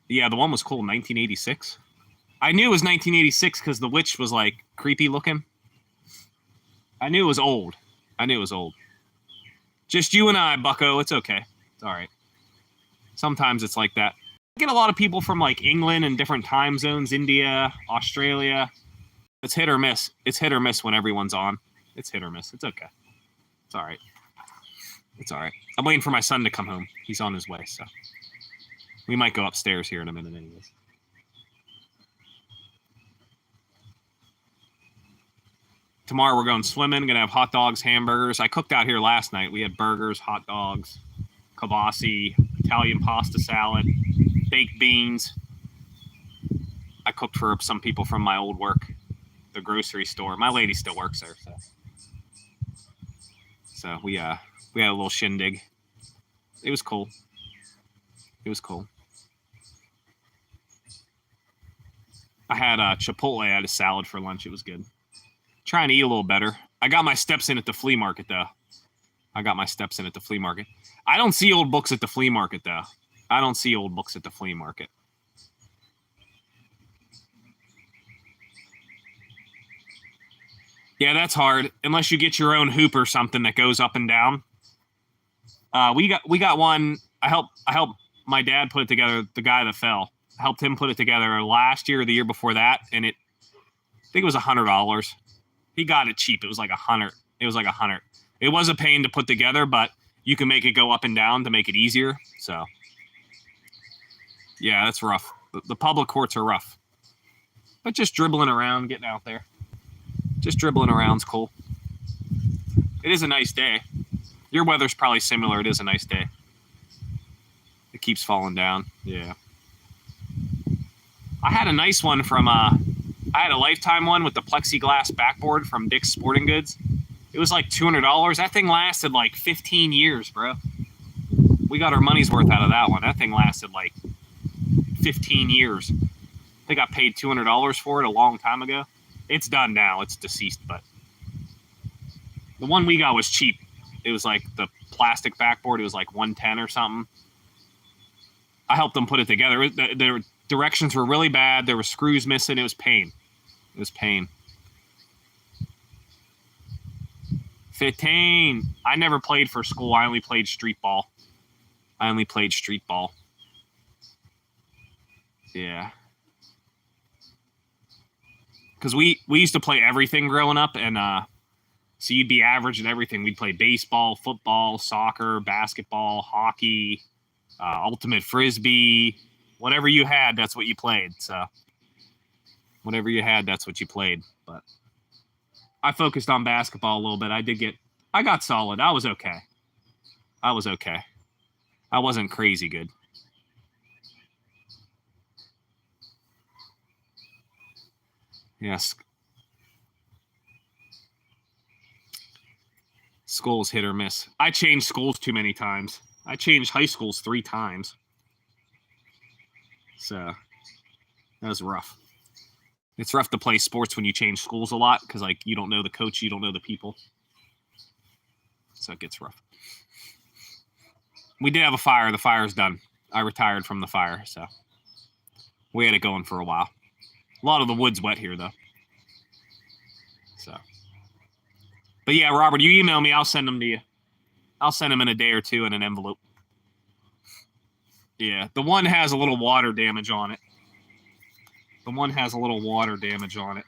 Yeah, the one was cool. 1986. I knew it was 1986 because the witch was like creepy looking. I knew it was old. Just you and I, Bucko. It's okay. It's all right. Sometimes it's like that. I get a lot of people from like England and different time zones, India, Australia. It's hit or miss. It's hit or miss when everyone's on. It's hit or miss. It's okay. It's all right. It's all right. I'm waiting for my son to come home. He's on his way, so we might go upstairs here in a minute anyways. Tomorrow we're going swimming. Going to have hot dogs, hamburgers. I cooked out here last night. We had burgers, hot dogs, kibasi, Italian pasta salad, baked beans. I cooked for some people from my old work, the grocery store. My lady still works there, so we had a little shindig. It was cool. It was cool. I had Chipotle. I had a salad for lunch. It was good. Trying to eat a little better. I got my steps in at the flea market, though. I don't see old books at the flea market, though. Yeah, that's hard. Unless you get your own hoop or something that goes up and down. We got one. I helped my dad put it together. The guy that fell, I helped him put it together last year or the year before that, and I think it was $100. He got it cheap. It was like $100. It was a pain to put together, but you can make it go up and down to make it easier. So, yeah, that's rough. The public courts are rough. But just dribbling around, getting out there. Just dribbling around's cool. It is a nice day. Your weather's probably similar. It is a nice day. It keeps falling down. Yeah. I had a nice one from I had a Lifetime one with the plexiglass backboard from Dick's Sporting Goods. It was like $200. That thing lasted like 15 years, bro. We got our money's worth out of that one. That thing lasted like 15 years. I think I paid $200 for it a long time ago. It's done now. It's deceased, but the one we got was cheap. It was like the plastic backboard. It was like $110 or something. I helped them put it together. Their directions were really bad. There were screws missing. It was pain. 15. I never played for school. I only played street ball. Yeah. Because we used to play everything growing up, and so you'd be average at everything. We'd play baseball, football, soccer, basketball, hockey, ultimate frisbee. Whatever you had, that's what you played. So whatever you had, that's what you played. But I focused on basketball a little bit. I got solid. I was okay. I wasn't crazy good. Yes. School's hit or miss. I changed schools too many times. I changed high schools 3 times. So that was rough. It's rough to play sports when you change schools a lot because, like, you don't know the coach, you don't know the people. So it gets rough. We did have a fire. The fire's done. I retired from the fire, so we had it going for a while. A lot of the wood's wet here, though. So, but yeah, Robert, you email me. I'll send them to you. I'll send them in a day or two in an envelope. Yeah, the one has a little water damage on it. The one has a little water damage on it.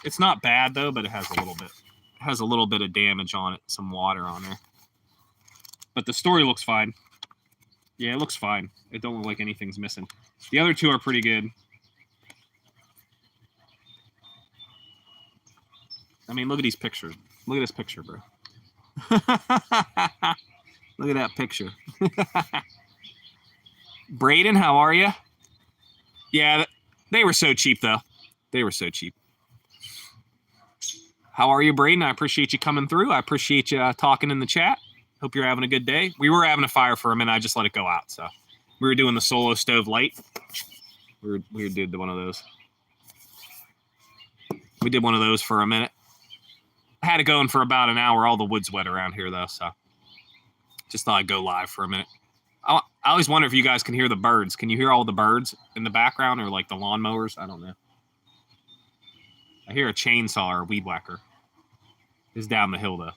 It's not bad, though, but it has a little bit. It has a little bit of damage on it, some water on there. But the story looks fine. Yeah, it looks fine. It don't look like anything's missing. The other two are pretty good. I mean, look at these pictures. Look at this picture, bro. Look at that picture. Braden, how are you? Yeah, they were so cheap, though. They were so cheap. How are you, Braden? I appreciate you coming through. I appreciate you talking in the chat. Hope you're having a good day. We were having a fire for a minute. I just let it go out. So we were doing the solo stove light. We did one of those. We did one of those for a minute. I had it going for about an hour. All the wood's wet around here, though, so just thought I'd go live for a minute. I always wonder if you guys can hear the birds. Can you hear all the birds in the background or like the lawnmowers? I don't know. I hear a chainsaw or a weed whacker. It's down the hill, though.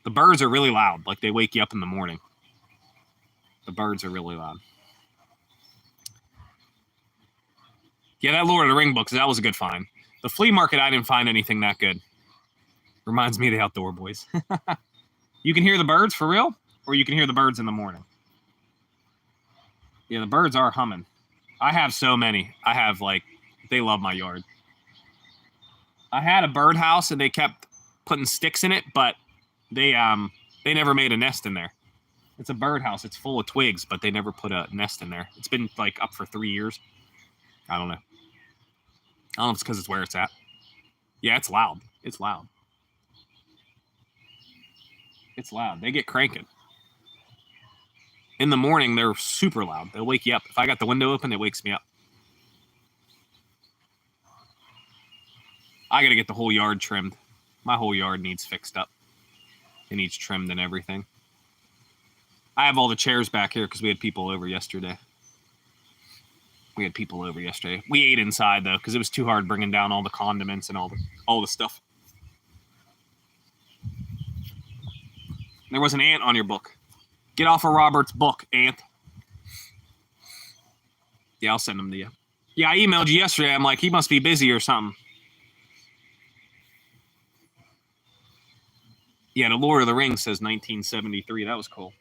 The birds are really loud. Like they wake you up in the morning. The birds are really loud. Yeah, that Lord of the Ring book, that was a good find. The flea market, I didn't find anything that good. Reminds me of the Outdoor Boys. You can hear the birds for real? Or you can hear the birds in the morning? Yeah, the birds are humming. I have so many. I have, like, they love my yard. I had a birdhouse, and they kept putting sticks in it, but they never made a nest in there. It's a birdhouse. It's full of twigs, but they never put a nest in there. It's been, like, up for 3 years. I don't know. I don't know if it's because it's where it's at. Yeah, it's loud. It's loud. It's loud. They get cranking. In the morning, they're super loud. They'll wake you up. If I got the window open, it wakes me up. I got to get the whole yard trimmed. My whole yard needs fixed up. It needs trimmed and everything. I have all the chairs back here because we had people over yesterday. We ate inside, though, because it was too hard bringing down all the condiments and all the stuff. There was an ant on your book. Get off of Robert's book, ant. Yeah, I'll send them to you. Yeah, I emailed you yesterday. I'm like, he must be busy or something. Yeah, the Lord of the Rings says 1973. That was cool.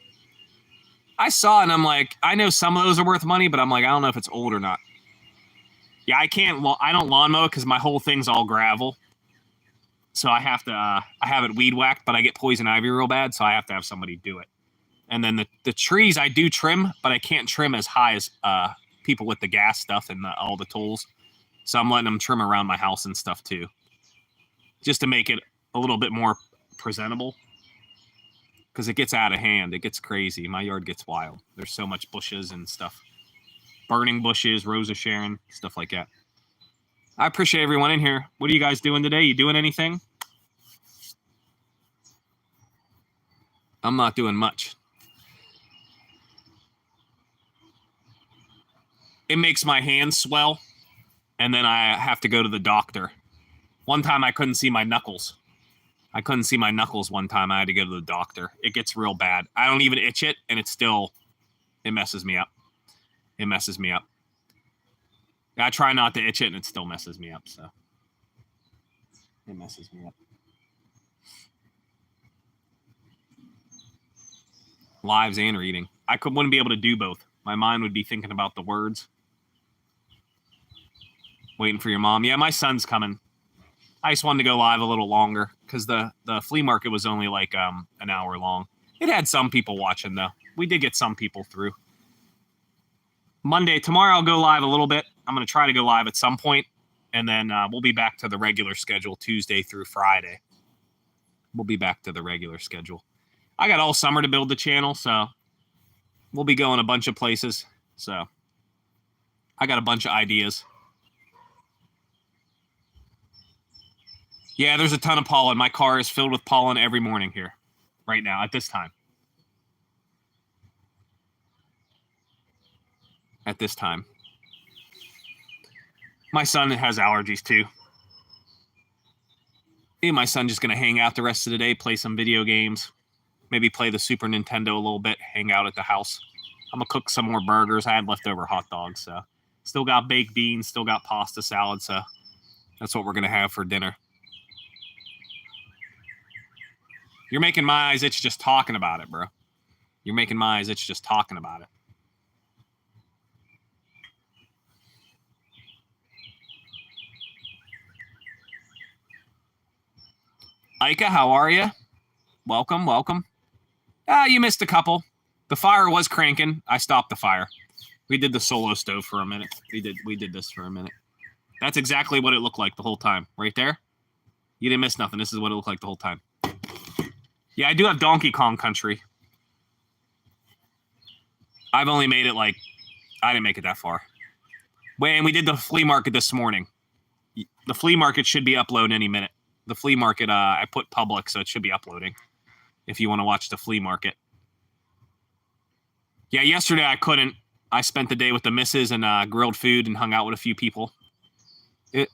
I saw it, and I'm like, I know some of those are worth money, but I'm like, I don't know if it's old or not. Yeah, I don't lawn mow because my whole thing's all gravel. So I have to, I have it weed whacked, but I get poison ivy real bad, so I have to have somebody do it. And then the trees I do trim, but I can't trim as high as people with the gas stuff and all the tools. So I'm letting them trim around my house and stuff too. Just to make it a little bit more presentable. Because it gets out of hand. It gets crazy. My yard gets wild. There's so much bushes and stuff. Burning bushes, Rosa Sharon, stuff like that. I appreciate everyone in here. What are you guys doing today? You doing anything? I'm not doing much. It makes my hands swell, and then I have to go to the doctor. One time I couldn't see my knuckles. One time. I had to go to the doctor. It gets real bad. I don't even itch it, and it messes me up. I try not to itch it, and it still messes me up, so. It messes me up. Lives and reading. I wouldn't be able to do both. My mind would be thinking about the words. Waiting for your mom. Yeah, my son's coming. I just wanted to go live a little longer because the flea market was only like an hour long. It had some people watching, though. We did get some people through. Tomorrow I'll go live a little bit. I'm going to try to go live at some point, and then we'll be back to the regular schedule Tuesday through Friday. We'll be back to the regular schedule. I got all summer to build the channel, so we'll be going a bunch of places. So I got a bunch of ideas. Yeah, there's a ton of pollen. My car is filled with pollen every morning here, right now, at this time. at this time. My son has allergies too. Me and my son just going to hang out the rest of the day, play some video games, maybe play the Super Nintendo a little bit, hang out at the house. I'm going to cook some more burgers. I had leftover hot dogs, so still got baked beans, still got pasta salad, so that's what we're going to have for dinner. You're making my eyes itch just talking about it, bro. You're making my eyes itch just talking about it. Ika, how are you? Welcome, welcome. You missed a couple. The fire was cranking. I stopped the fire. We did the solo stove for a minute. We did this for a minute. That's exactly what it looked like the whole time. Right there. You didn't miss nothing. This is what it looked like the whole time. Yeah, I do have Donkey Kong Country. I've only made it like, I didn't make it that far. And we did the flea market this morning. The flea market should be uploading any minute. The flea market, I put public, so it should be uploading if you want to watch the flea market. Yeah, yesterday I couldn't. I spent the day with the missus and grilled food and hung out with a few people.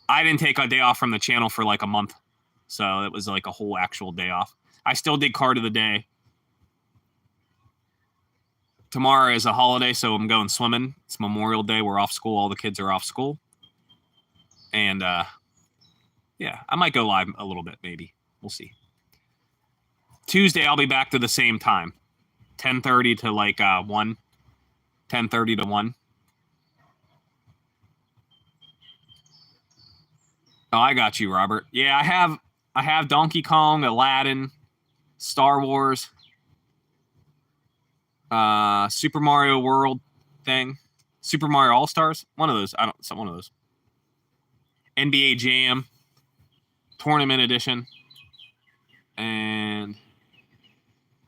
I didn't take a day off from the channel for like a month, so it was like a whole actual day off. I still did card of the day. Tomorrow is a holiday, so I'm going swimming. It's Memorial Day. We're off school. All the kids are off school. And, yeah, I might go live a little bit, maybe. We'll see. Tuesday, I'll be back to the same time. 10:30 to like 1. 10:30 to 1. Oh, I got you, Robert. Yeah, I have Donkey Kong, Aladdin, Star Wars, Super Mario World thing, Super Mario All Stars. One of those. One of those. NBA Jam, Tournament Edition, and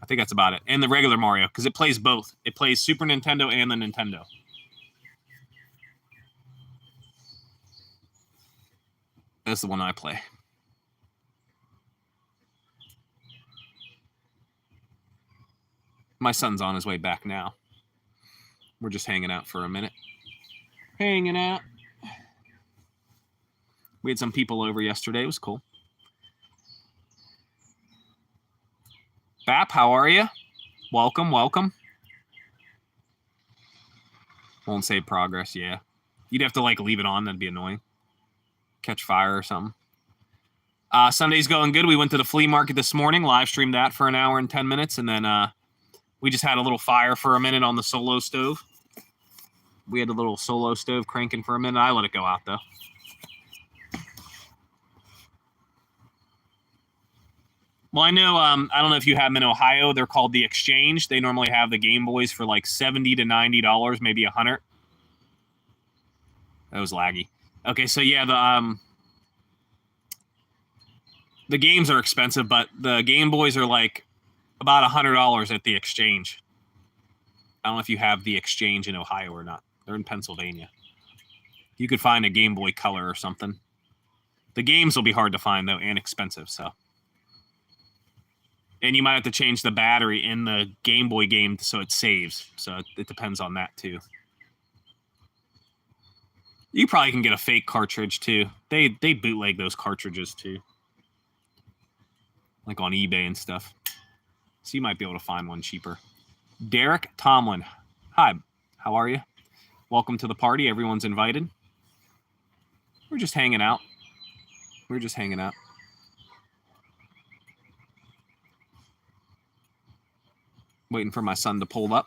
I think that's about it. And the regular Mario, because it plays both. It plays Super Nintendo and the Nintendo. That's the one I play. My son's on his way back now. We're just hanging out for a minute. Hanging out. We had some people over yesterday. It was cool. Bap, how are you? Welcome, welcome. Won't save progress, yeah. You'd have to like leave it on. That'd be annoying. Catch fire or something. Sunday's going good. We went to the flea market this morning, live streamed that for an hour and 10 minutes, and then we just had a little fire for a minute on the solo stove. We had a little solo stove cranking for a minute. I let it go out, though. Well, I know, I don't know if you have them in Ohio. They're called the Exchange. They normally have the Game Boys for like $70 to $90, maybe $100. That was laggy. Okay, so yeah, the games are expensive, but the Game Boys are like about $100 at the Exchange. I don't know if you have the Exchange in Ohio or not. They're in Pennsylvania. You could find a Game Boy Color or something. The games will be hard to find, though, and expensive, so. And you might have to change the battery in the Game Boy game so it saves. So it depends on that, too. You probably can get a fake cartridge, too. They bootleg those cartridges, too. Like on eBay and stuff. So you might be able to find one cheaper. Derek Tomlin. Hi, how are you? Welcome to the party. Everyone's invited. We're just hanging out. We're just hanging out. Waiting for my son to pull up.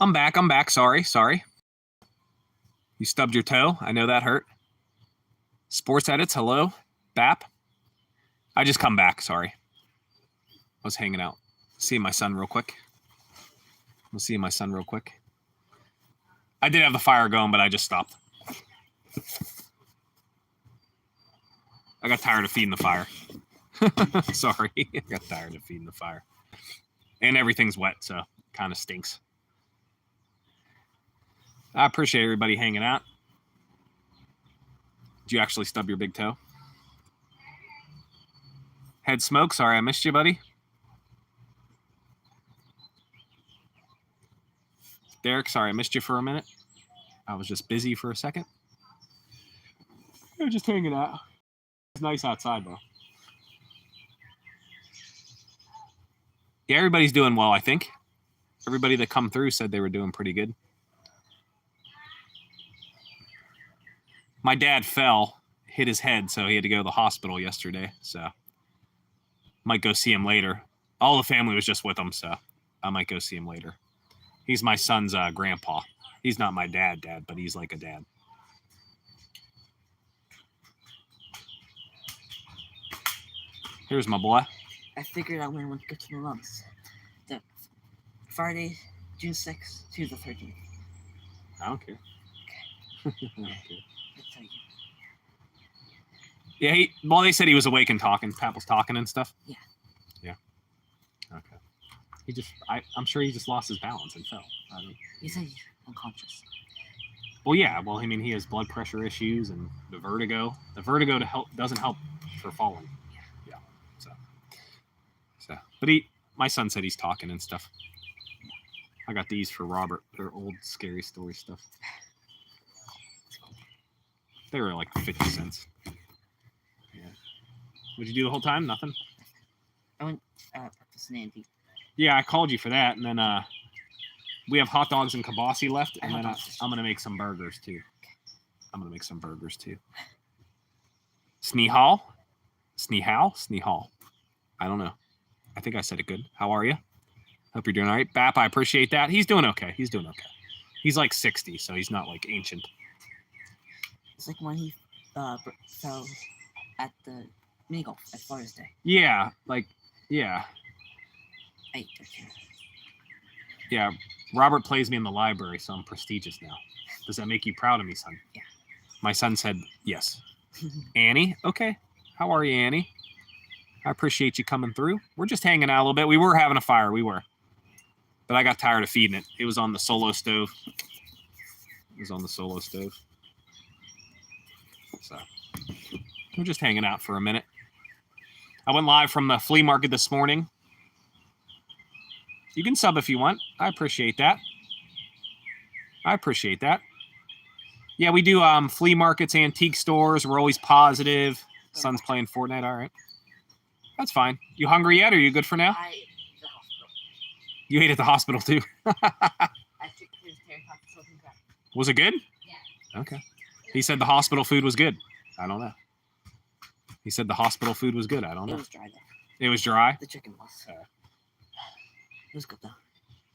I'm back. Sorry. You stubbed your toe. I know that hurt. Sports Edits, hello. Bap. I just come back. Sorry. I was hanging out. Seeing my son real quick. I did have the fire going, but I just stopped. I got tired of feeding the fire. Sorry. I got tired of feeding the fire. And everything's wet, so it kind of stinks. I appreciate everybody hanging out. Did you actually stub your big toe? Head Smoke, sorry I missed you, buddy. Derek, sorry I missed you for a minute. I was just busy for a second. You're just hanging out. It's nice outside, though. Yeah, everybody's doing well, I think. Everybody that come through said they were doing pretty good. My dad fell, hit his head, so he had to go to the hospital yesterday. So might go see him later. All the family was just with him, so I might go see him later. He's my son's grandpa. He's not my dad, but he's like a dad. Here's my boy. I figured out when I went to go to my mom's. The Friday, June 6th to the 13th. I don't care. Okay. I don't care. I'll tell you. Yeah, well, they said he was awake and talking. Pat was talking and stuff. Yeah. Yeah. Okay. I'm sure he just lost his balance and fell. He said he's unconscious. Well, yeah. Well, I mean, he has blood pressure issues and the vertigo. The vertigo doesn't help for falling. Yeah. So, but my son said he's talking and stuff. I got these for Robert. They're old scary story stuff. They were like 50 cents. Yeah. What'd you do the whole time? Nothing? I went breakfast and Andy. Yeah, I called you for that, and then we have hot dogs and kibasi left, and then I'm gonna make some burgers too. Sneehal? I don't know. I think I said it good. How are you? Hope you're doing all right. Bap, I appreciate that. He's doing okay. He's like 60, so he's not like ancient. It's like when he fell at the mini golf at Father's Day. Yeah. Yeah, Robert plays me in the library, so I'm prestigious now. Does that make you proud of me, son? Yeah. My son said yes. Annie? Okay. How are you, Annie? I appreciate you coming through. We're just hanging out a little bit. We were having a fire. But I got tired of feeding it. It was on the solo stove. So we're just hanging out for a minute. I went live from the flea market this morning. You can sub if you want. I appreciate that. Yeah, we do flea markets, antique stores. We're always positive. Son's playing Fortnite. All right. That's fine. You hungry yet, or are you good for now? I ate at the hospital. You ate at the hospital, too? I took his teriyaki sauce and crab. Was it good? Yeah. Okay. He said the hospital food was good. I don't know. He said the hospital food was good. I don't know. It was dry though. It was dry? The chicken was. It was good though.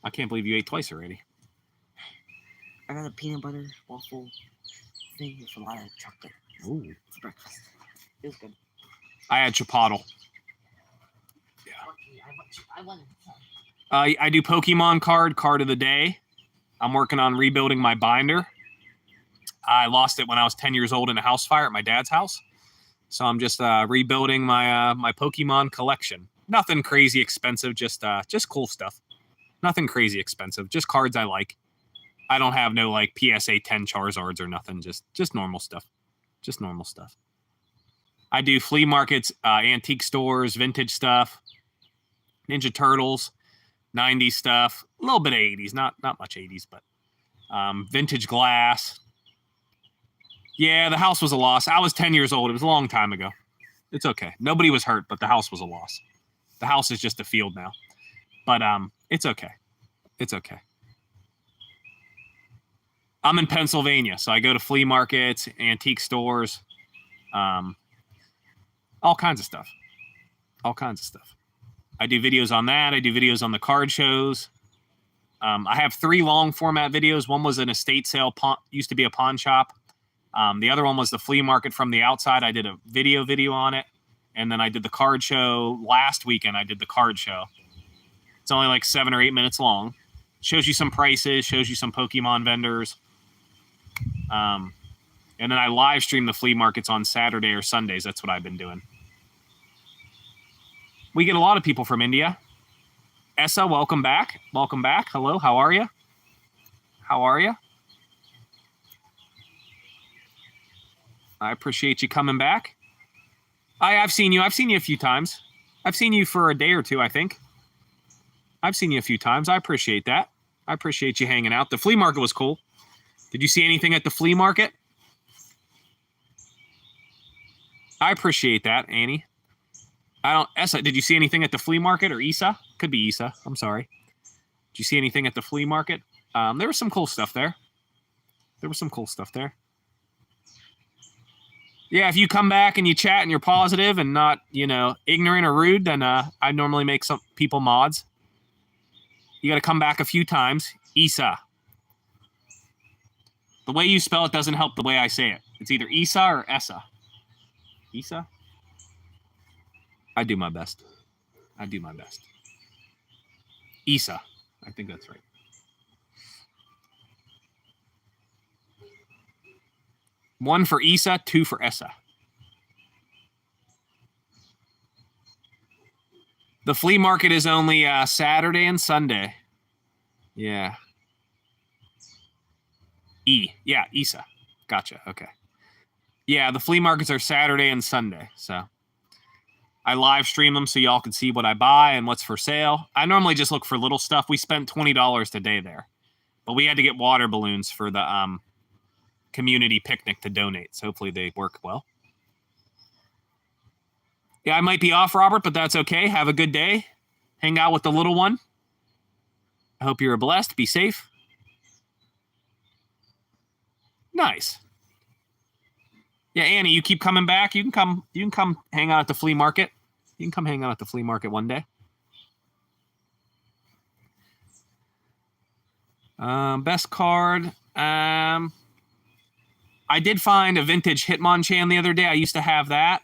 I can't believe you ate twice already. I got a peanut butter waffle thing with a lot of chocolate. Ooh. For breakfast. It was good. I had chipotle. Yeah. I wanted I do Pokemon card of the day. I'm working on rebuilding my binder. I lost it when I was 10 years old in a house fire at my dad's house. So I'm just rebuilding my my Pokemon collection. Nothing crazy expensive, just cool stuff. Nothing crazy expensive, just cards I like. I don't have no like PSA 10 Charizards or nothing, just normal stuff. Just normal stuff. I do flea markets, antique stores, vintage stuff, Ninja Turtles, 90s stuff, a little bit of 80s, not much 80s, but vintage glass. Yeah, the house was a loss. I was 10 years old. It was a long time ago. It's okay. Nobody was hurt, but the house was a loss. The house is just a field now. But it's okay. It's okay. I'm in Pennsylvania, so I go to flea markets, antique stores, all kinds of stuff. All kinds of stuff. I do videos on that. I do videos on the card shows. I have 3 long format videos. One was an estate sale, used to be a pawn shop. The other one was the flea market from the outside. I did a video on it. And then I did the card show last weekend. I did the card show. It's only like 7 or 8 minutes long. Shows you some prices, shows you some Pokemon vendors. And then I live stream the flea markets on Saturday or Sundays. That's what I've been doing. We get a lot of people from India. Essa, welcome back. Welcome back. Hello, how are you? How are you? I appreciate you coming back. I've seen you. I've seen you a few times. I've seen you for a day or two, I think. I've seen you a few times. I appreciate that. I appreciate you hanging out. The flea market was cool. Did you see anything at the flea market? I appreciate that, Annie. Essa, did you see anything at the flea market, or Isa? Could be Isa. I'm sorry. Did you see anything at the flea market? There was some cool stuff there. Yeah, if you come back and you chat and you're positive and not, ignorant or rude, then I normally make some people mods. You got to come back a few times. Isa. The way you spell it doesn't help the way I say it. It's either Isa or Essa. Isa? I do my best. Isa. I think that's right. One for Isa, 2 for Essa. The flea market is only Saturday and Sunday. Yeah. Yeah, Isa. Gotcha. Okay. Yeah, the flea markets are Saturday and Sunday. So I live stream them so y'all can see what I buy and what's for sale. I normally just look for little stuff. We spent $20 today there. But we had to get water balloons for the community picnic to donate. So hopefully they work well. Yeah, I might be off, Robert, but that's okay. Have a good day. Hang out with the little one. I hope you're blessed. Be safe. Nice. Yeah, Annie, you keep coming back. You can come hang out at the flea market. You can come hang out at the flea market one day. Best card. I did find a vintage Hitmonchan the other day. I used to have that.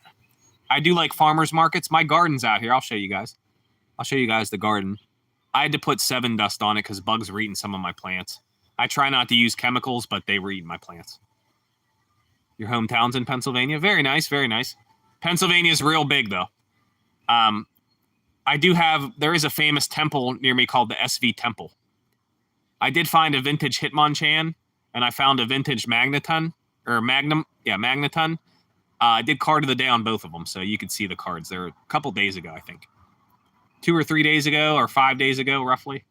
I do like farmers markets. My garden's out here. I'll show you guys. I'll show you guys the garden. I had to put 7 dust on it because bugs were eating some of my plants. I try not to use chemicals, but they were eating my plants. Your hometown's in Pennsylvania? Very nice, very nice. Pennsylvania's real big, though. There is a famous temple near me called the SV Temple. I did find a vintage Hitmonchan, and I found a vintage Magneton. I did card of the day on both of them, so you could see the cards. They're a couple days ago, I think. 2 or 3 days ago, or 5 days ago, roughly.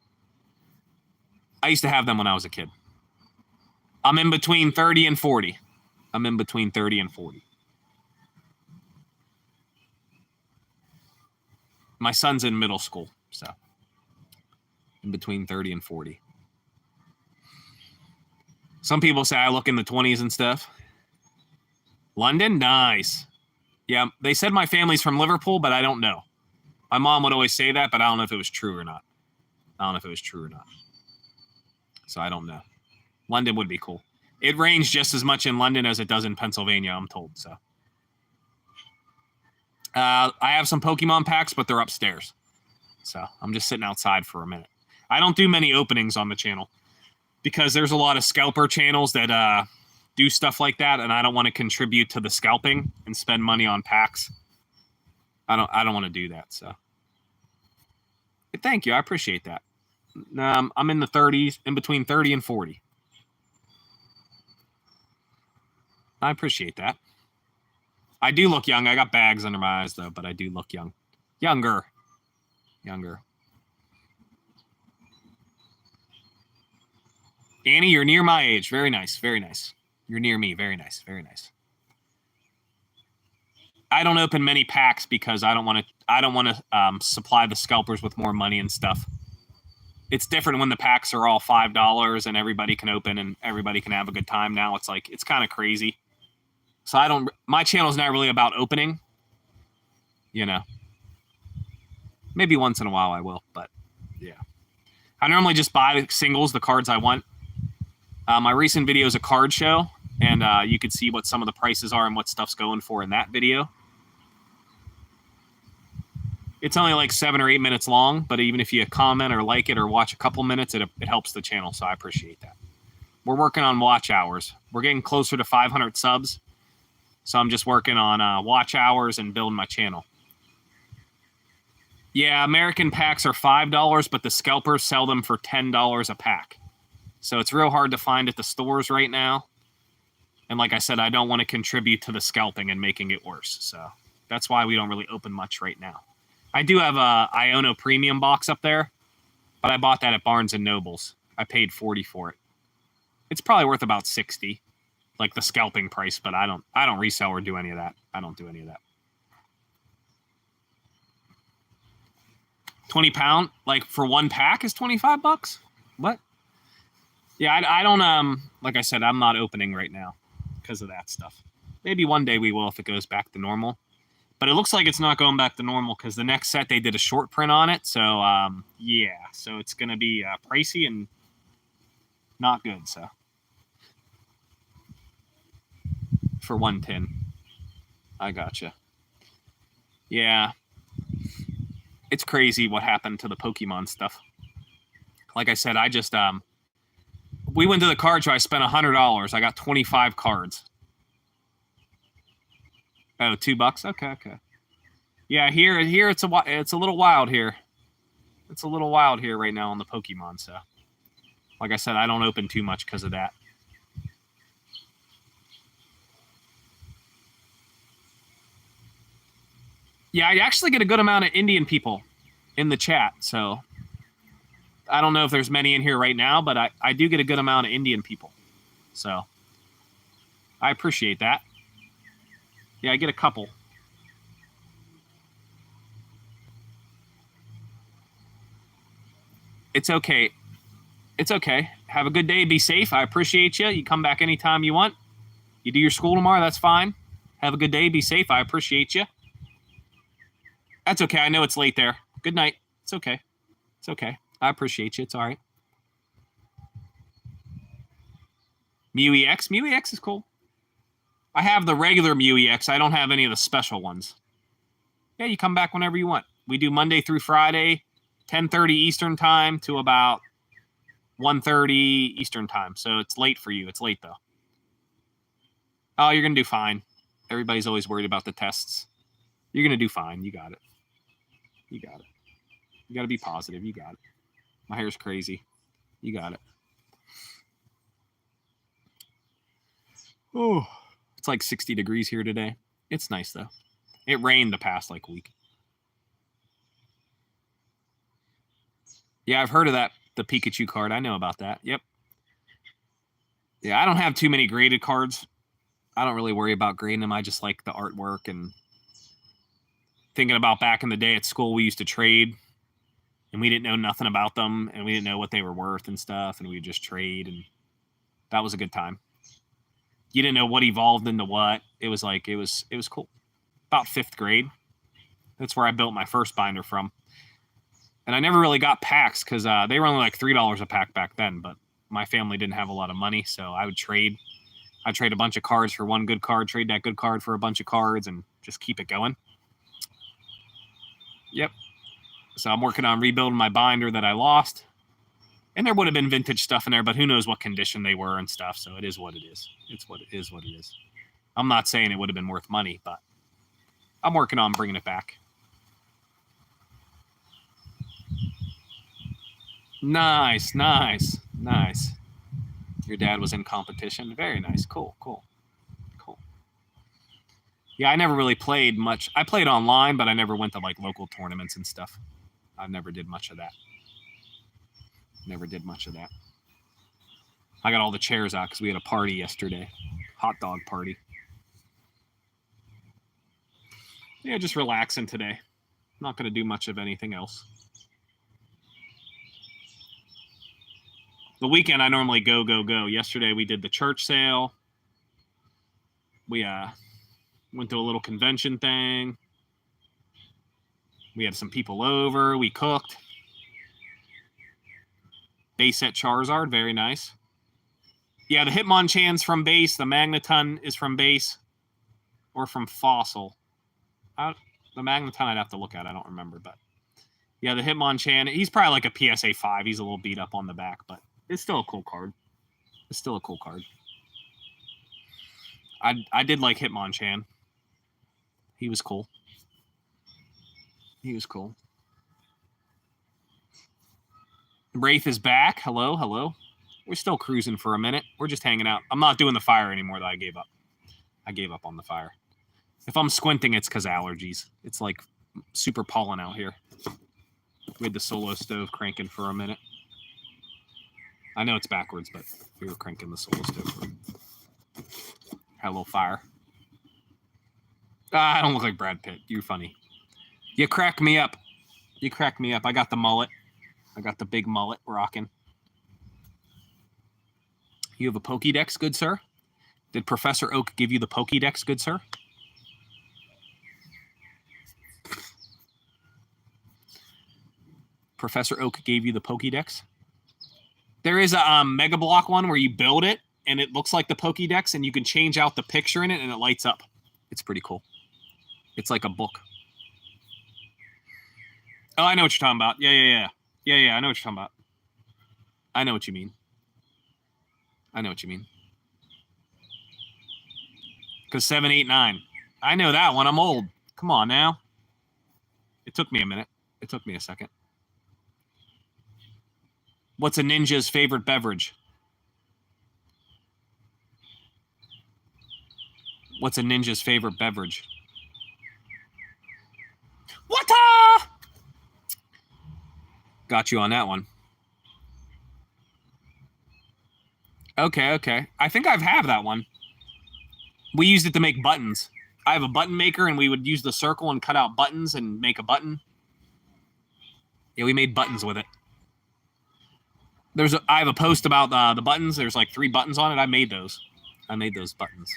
I used to have them when I was a kid. I'm in between 30 and 40. My son's in middle school, so in between 30 and 40. Some people say I look in the 20s and stuff. London? Nice. Yeah, they said my family's from Liverpool, but I don't know. My mom would always say that, but I don't know if it was true or not. So I don't know. London would be cool. It rains just as much in London as it does in Pennsylvania, I'm told. So I have some Pokemon packs, but they're upstairs. So I'm just sitting outside for a minute. I don't do many openings on the channel because there's a lot of scalper channels that do stuff like that, and I don't want to contribute to the scalping and spend money on packs. I don't want to do that. So thank you. I appreciate that. I'm in the 30s, in between 30 and 40. I appreciate that. I do look young. I got bags under my eyes, though, but I do look young. Younger. Annie, you're near my age. Very nice. You're near me. Very nice. I don't open many packs because I don't want to supply the scalpers with more money and stuff. It's different when the packs are all $5 and everybody can open and everybody can have a good time. Now it's kind of crazy. So my channel's not really about opening, Maybe once in a while I will, but yeah. I normally just buy singles, the cards I want. My recent video is a card show, and you can see what some of the prices are and what stuff's going for in that video. It's only like 7 or 8 minutes long, but even if you comment or like it or watch a couple minutes, it helps the channel, so I appreciate that. We're working on watch hours. We're getting closer to 500 subs, so I'm just working on watch hours and building my channel. Yeah, American packs are $5, but the scalpers sell them for $10 a pack. So it's real hard to find at the stores right now. And like I said, I don't want to contribute to the scalping and making it worse. So that's why we don't really open much right now. I do have a Iono premium box up there, but I bought that at Barnes & Noble's. I paid $40 for it. It's probably worth about $60, like the scalping price, but I don't resell or do any of that. I don't do any of that. 20 pound, like for one pack is $25? What? Yeah, I don't, like I said, I'm not opening right now because of that stuff. Maybe one day we will if it goes back to normal. But it looks like it's not going back to normal because the next set they did a short print on it. So, yeah. So it's going to be pricey and not good. So for 110. I gotcha. Yeah. It's crazy what happened to the Pokemon stuff. Like I said, I just, we went to the card show. I spent $100. I got 25 cards. Oh, $2? Okay. Yeah, here it's a little wild here. It's a little wild here right now on the Pokemon, so. Like I said, I don't open too much because of that. Yeah, I actually get a good amount of Indian people in the chat, so. I don't know if there's many in here right now, but I do get a good amount of Indian people. So. I appreciate that. Yeah, I get a couple. It's okay. It's okay. Have a good day. Be safe. I appreciate you. You come back anytime you want. You do your school tomorrow. That's fine. Have a good day. Be safe. I appreciate you. That's okay. I know it's late there. Good night. It's okay. It's okay. I appreciate you. It's all right. Mew EX. Mew EX is cool. I have the regular Mew EX. I don't have any of the special ones. Yeah, you come back whenever you want. We do Monday through Friday, 10:30 Eastern time to about 1:30 Eastern time. So it's late for you. It's late, though. Oh, you're going to do fine. Everybody's always worried about the tests. You're going to do fine. You got it. You got it. You got to be positive. You got it. My hair's crazy. You got it. Oh, it's like 60 degrees here today. It's nice, though. It rained the past, like, week. Yeah, I've heard of that, the Pikachu card. I know about that. Yep. Yeah, I don't have too many graded cards. I don't really worry about grading them. I just like the artwork and thinking about back in the day at school, we used to trade, and we didn't know nothing about them, and we didn't know what they were worth and stuff, and we would just trade, and that was a good time. You didn't know what evolved into what. It was like, it was cool. About 5th grade. That's where I built my first binder from. And I never really got packs because they were only like $3 a pack back then, but my family didn't have a lot of money, so I would trade. I'd trade a bunch of cards for one good card, trade that good card for a bunch of cards, and just keep it going. Yep. So I'm working on rebuilding my binder that I lost. And there would have been vintage stuff in there, but who knows what condition they were and stuff, so it is what it is. It's what it is what it is. I'm not saying it would have been worth money, but I'm working on bringing it back. Nice, nice, nice. Your dad was in competition. Very nice. Cool, cool, cool. Yeah, I never really played much. I played online, but I never went to like local tournaments and stuff. I never did much of that. Never did much of that. I got all the chairs out because we had a party yesterday. Hot dog party. Yeah, just relaxing today. Not going to do much of anything else. The weekend, I normally go. Yesterday, we did the church sale. We went to a little convention thing. We had some people over. We cooked. Base set Charizard, very nice. Yeah, the Hitmonchan's from base. The Magneton is from base. Or from Fossil. The Magneton I'd have to look at. I don't remember, but... Yeah, the Hitmonchan, he's probably like a PSA 5. He's a little beat up on the back, but it's still a cool card. It's still a cool card. I did like Hitmonchan. He was cool. He was cool. Wraith is back. Hello, hello. We're still cruising for a minute. We're just hanging out. I'm not doing the fire anymore, though. I gave up. I gave up on the fire. If I'm squinting, it's because allergies. It's like super pollen out here. We had the solo stove cranking for a minute. I know it's backwards, but we were cranking the solo stove. Had a little fire. I don't look like Brad Pitt. You're funny. You crack me up. You crack me up. I got the mullet. I got the big mullet rocking. You have a Pokédex, good sir? Did Professor Oak give you the Pokédex, good sir? Professor Oak gave you the Pokédex? There is a Mega Block one where you build it, and it looks like the Pokédex, and you can change out the picture in it, and it lights up. It's pretty cool. It's like a book. Oh, I know what you're talking about. Yeah, I know what you're talking about. I know what you mean. I know what you mean. Because 7, 8, 9. I know that one. I'm old. Come on now. It took me a minute. It took me a second. What's a ninja's favorite beverage? What's a ninja's favorite beverage? Water! Got you on that one. Okay. I think I've had that one. We used it to make buttons. I have a button maker, and we would use the circle and cut out buttons and make a button. Yeah, we made buttons with it. I have a post about the buttons. There's like 3 buttons on it. I made those. I made those buttons.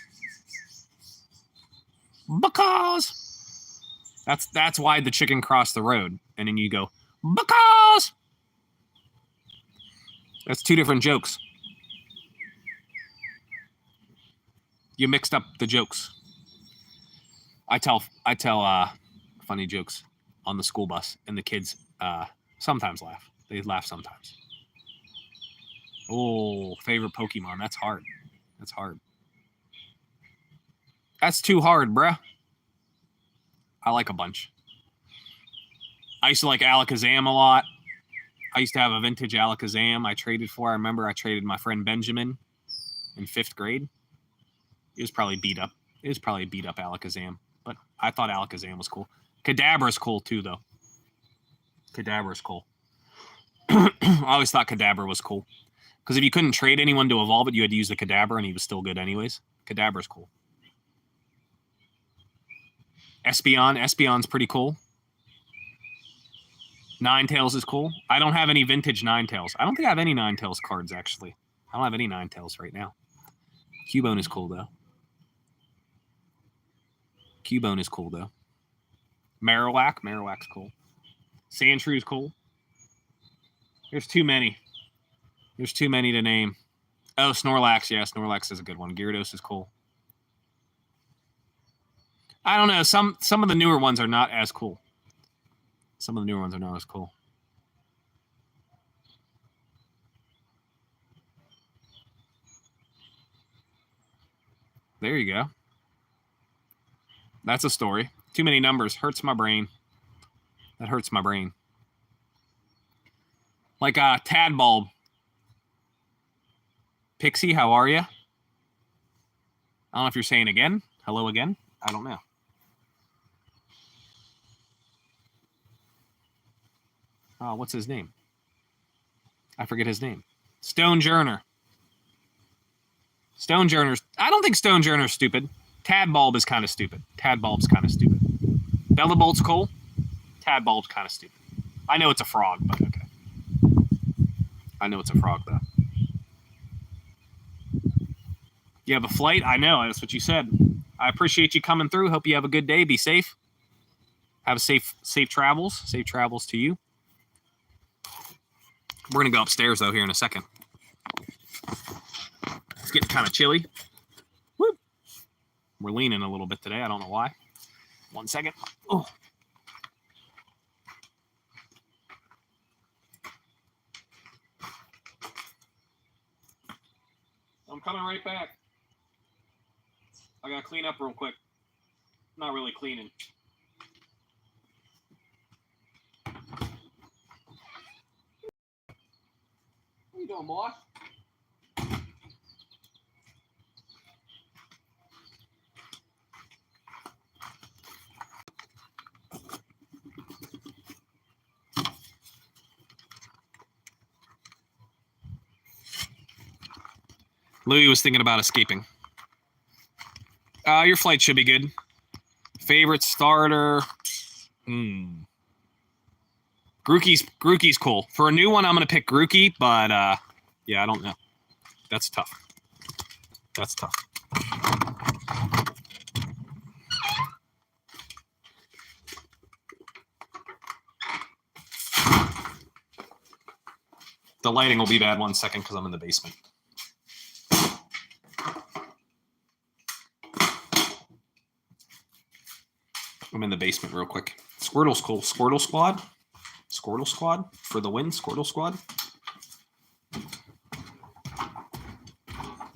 Because that's why the chicken crossed the road. And then you go, because. That's 2 different jokes. You mixed up the jokes. I tell funny jokes on the school bus, and the kids sometimes laugh. They laugh sometimes. Oh, favorite Pokemon. That's hard. That's hard. That's too hard, bruh. I like a bunch. I used to like Alakazam a lot. I used to have a vintage Alakazam I traded for. I remember I traded my friend Benjamin in 5th grade. It was probably beat up. It was probably beat up Alakazam. But I thought Alakazam was cool. Kadabra's cool too, though. Kadabra's cool. I always thought Kadabra was cool. Because if you couldn't trade anyone to evolve it, you had to use the Kadabra, and he was still good anyways. Kadabra's cool. Espeon's pretty cool. Ninetales is cool. I don't have any vintage Ninetales. I don't think I have any Ninetales cards, actually. I don't have any Ninetales right now. Cubone is cool, though. Marowak's cool. Sandshrew is cool. There's too many. There's too many to name. Oh, Snorlax. Yeah, Snorlax is a good one. Gyarados is cool. I don't know. Some of the newer ones are not as cool. Some of the newer ones are not as cool. There you go. That's a story. Too many numbers. Hurts my brain. That hurts my brain. Like Tadbulb. Pixie, how are you? I don't know if you're saying again. Hello again. I don't know. What's his name? I forget his name. Stonejourner. I don't think Stonejourner's stupid. Tadbulb is kind of stupid. Bellabolt's cool. Tadbulb's kind of stupid. I know it's a frog, but okay. I know it's a frog, though. You have a flight? I know. That's what you said. I appreciate you coming through. Hope you have a good day. Be safe. Have safe travels. Safe travels to you. We're going to go upstairs, though, here in a second. It's getting kind of chilly. Woo. We're leaning a little bit today. I don't know why. 1 second. Oh. I'm coming right back. I got to clean up real quick. Not really cleaning. What are you doing, boy? Louis was thinking about escaping. Your flight should be good. Favorite starter? Grookey's cool. For a new one, I'm going to pick Grookey, but yeah, I don't know. That's tough. That's tough. The lighting will be bad 1 second because I'm in the basement. I'm in the basement real quick. Squirtle's cool. Squirtle Squad. Squirtle Squad for the win. Squirtle Squad.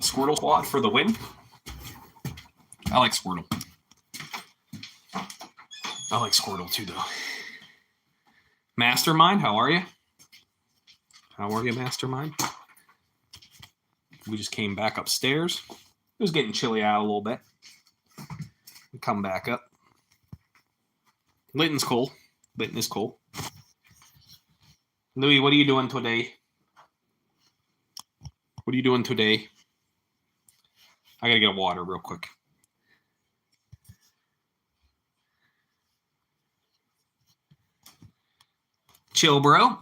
Squirtle Squad for the win. I like Squirtle. I like Squirtle too, though. Mastermind, how are you? How are you, Mastermind? We just came back upstairs. It was getting chilly out a little bit. We come back up. Linton's cool. Linton is cool. Louis, what are you doing today? What are you doing today? I gotta get water real quick. Chill, bro.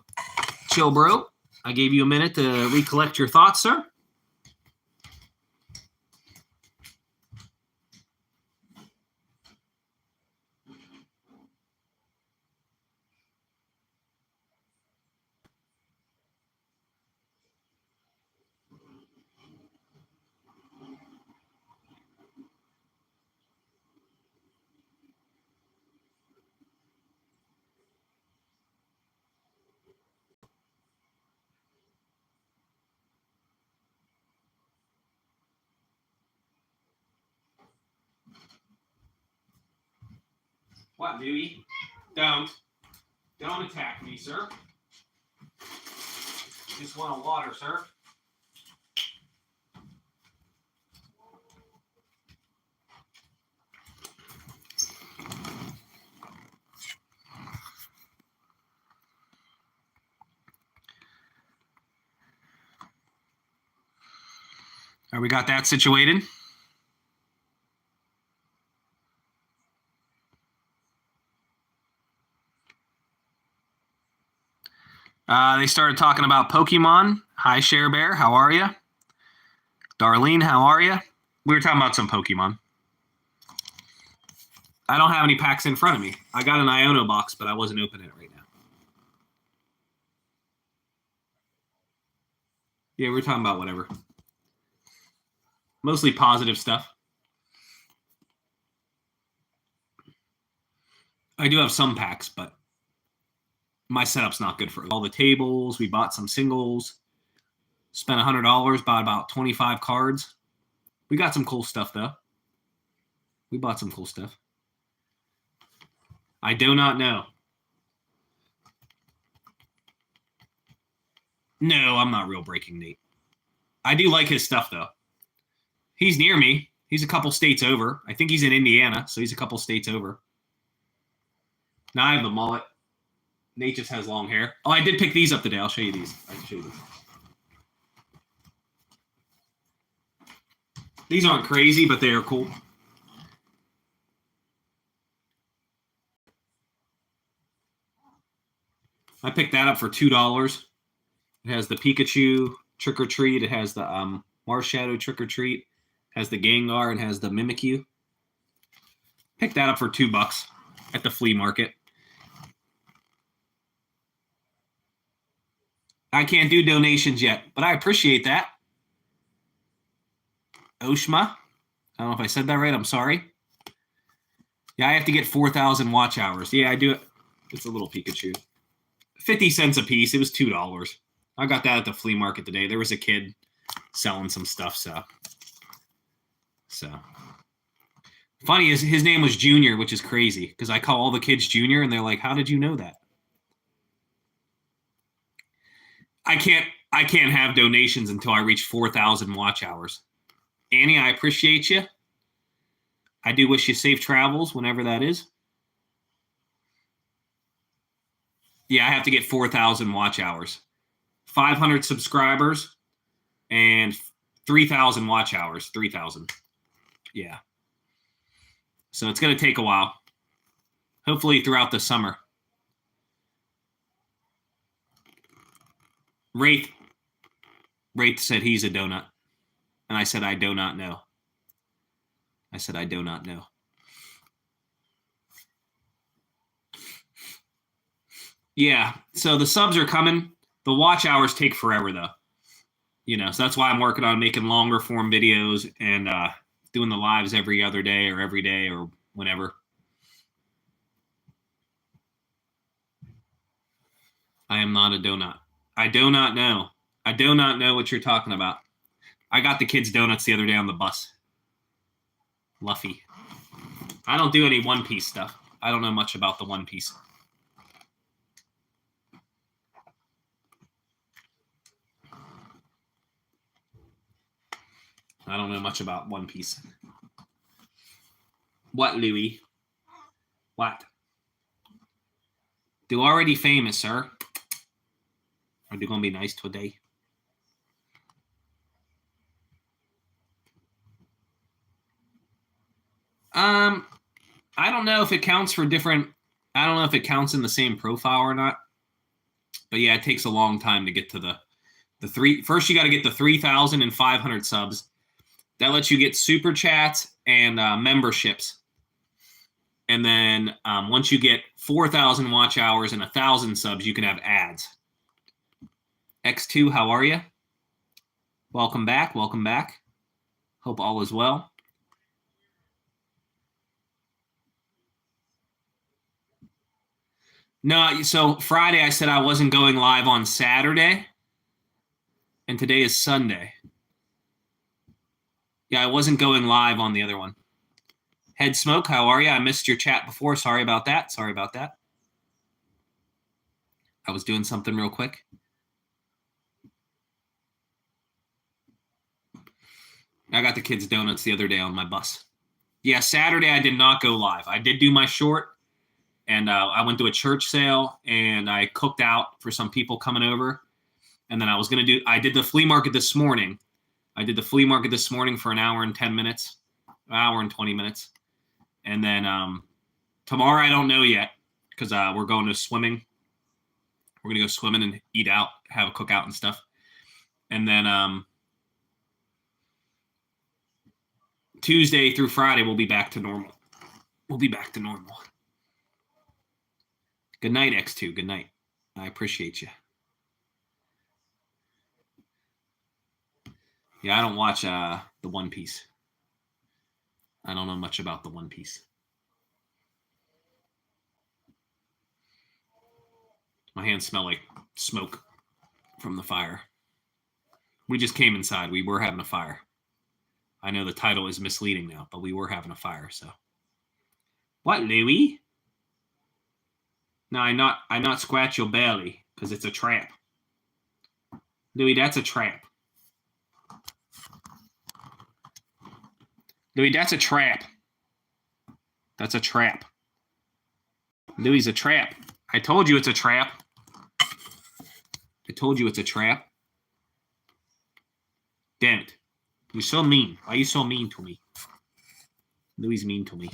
Chill, bro. I gave you a minute to recollect your thoughts, sir. What, Louie? Don't attack me, sir. Just want a water, sir. All right, we got that situated. They started talking about Pokemon. Hi, Share Bear. How are you? Darlene, how are you? We were talking about some Pokemon. I don't have any packs in front of me. I got an Iono box, but I wasn't opening it right now. Yeah, we were talking about whatever. Mostly positive stuff. I do have some packs, but my setup's not good for all the tables. We bought some singles. Spent $100, bought about 25 cards. We got some cool stuff, though. We bought some cool stuff. I do not know. No, I'm not real breaking Nate. I do like his stuff, though. He's near me. He's a couple states over. I think he's in Indiana, so he's a couple states over. Now I have the mullet. Nate just has long hair. Oh, I did pick these up today. I'll show you these. I can show you these. These aren't crazy, but they are cool. I picked that up for $2. It has the Pikachu Trick or Treat. It has the Marshadow Trick or Treat. It has the Gengar and has the Mimikyu. Picked that up for $2 at the flea market. I can't do donations yet, but I appreciate that. Oshma. I don't know if I said that right. I'm sorry. Yeah, I have to get 4,000 watch hours. Yeah, I do it. It's a little Pikachu. 50 cents a piece. It was $2. I got that at the flea market today. There was a kid selling some stuff, so. Funny is his name was Junior, which is crazy because I call all the kids Junior and they're like, "How did you know that?" I can't have donations until I reach 4,000 watch hours. Annie, I appreciate you. I do wish you safe travels whenever that is. Yeah, I have to get 4,000 watch hours. 500 subscribers and 3,000 watch hours. 3,000. Yeah. So it's going to take a while. Hopefully throughout the summer. Wraith said he's a donut. And I said, I do not know. I said, I do not know. Yeah, so the subs are coming. The watch hours take forever, though. So that's why I'm working on making longer form videos and doing the lives every other day or every day or whenever. I am not a donut. I do not know. I do not know what you're talking about. I got the kids donuts the other day on the bus. Luffy. I don't do any One Piece stuff. I don't know much about the One Piece. I don't know much about One Piece. What, Louis? What? They're already famous, sir. Are they going to be nice today? I don't know if it counts for different. I don't know if it counts in the same profile or not. But yeah, it takes a long time to get to the three. First, you got to get the 3,500 subs. That lets you get super chats and memberships. And then once you get 4,000 watch hours and 1,000 subs, you can have ads. X2, how are you? Welcome back. Welcome back. Hope all is well. No, so Friday I said I wasn't going live on Saturday. And today is Sunday. Yeah, I wasn't going live on the other one. Head Smoke, how are you? I missed your chat before. Sorry about that. I was doing something real quick. I got the kids donuts the other day on my bus. Yeah, Saturday I did not go live. I did do my short, and I went to a church sale, and I cooked out for some people coming over. And then I did the flea market this morning. For an hour and 10 minutes, an hour and 20 minutes. And then tomorrow I don't know yet because we're going to swimming. We're going to go swimming and eat out, have a cookout and stuff. And then Tuesday through Friday, we'll be back to normal. Good night, X2. Good night. I appreciate you. Yeah, I don't watch the One Piece. I don't know much about the One Piece. My hands smell like smoke from the fire. We just came inside. We were having a fire. I know the title is misleading now, but we were having a fire, so. What, Louie? No, I not scratch your belly, because it's a trap. Louie, that's a trap. Louie, that's a trap. That's a trap. Louie's a trap. I told you it's a trap. Damn it. You're so mean. Why are you so mean to me? Louie's mean to me.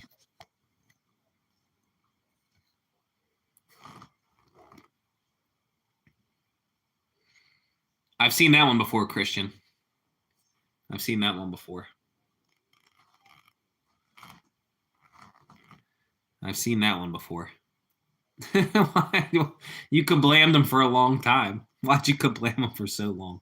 I've seen that one before, Christian. I've seen that one before. You can blame them for a long time. Why'd you kablam him for so long?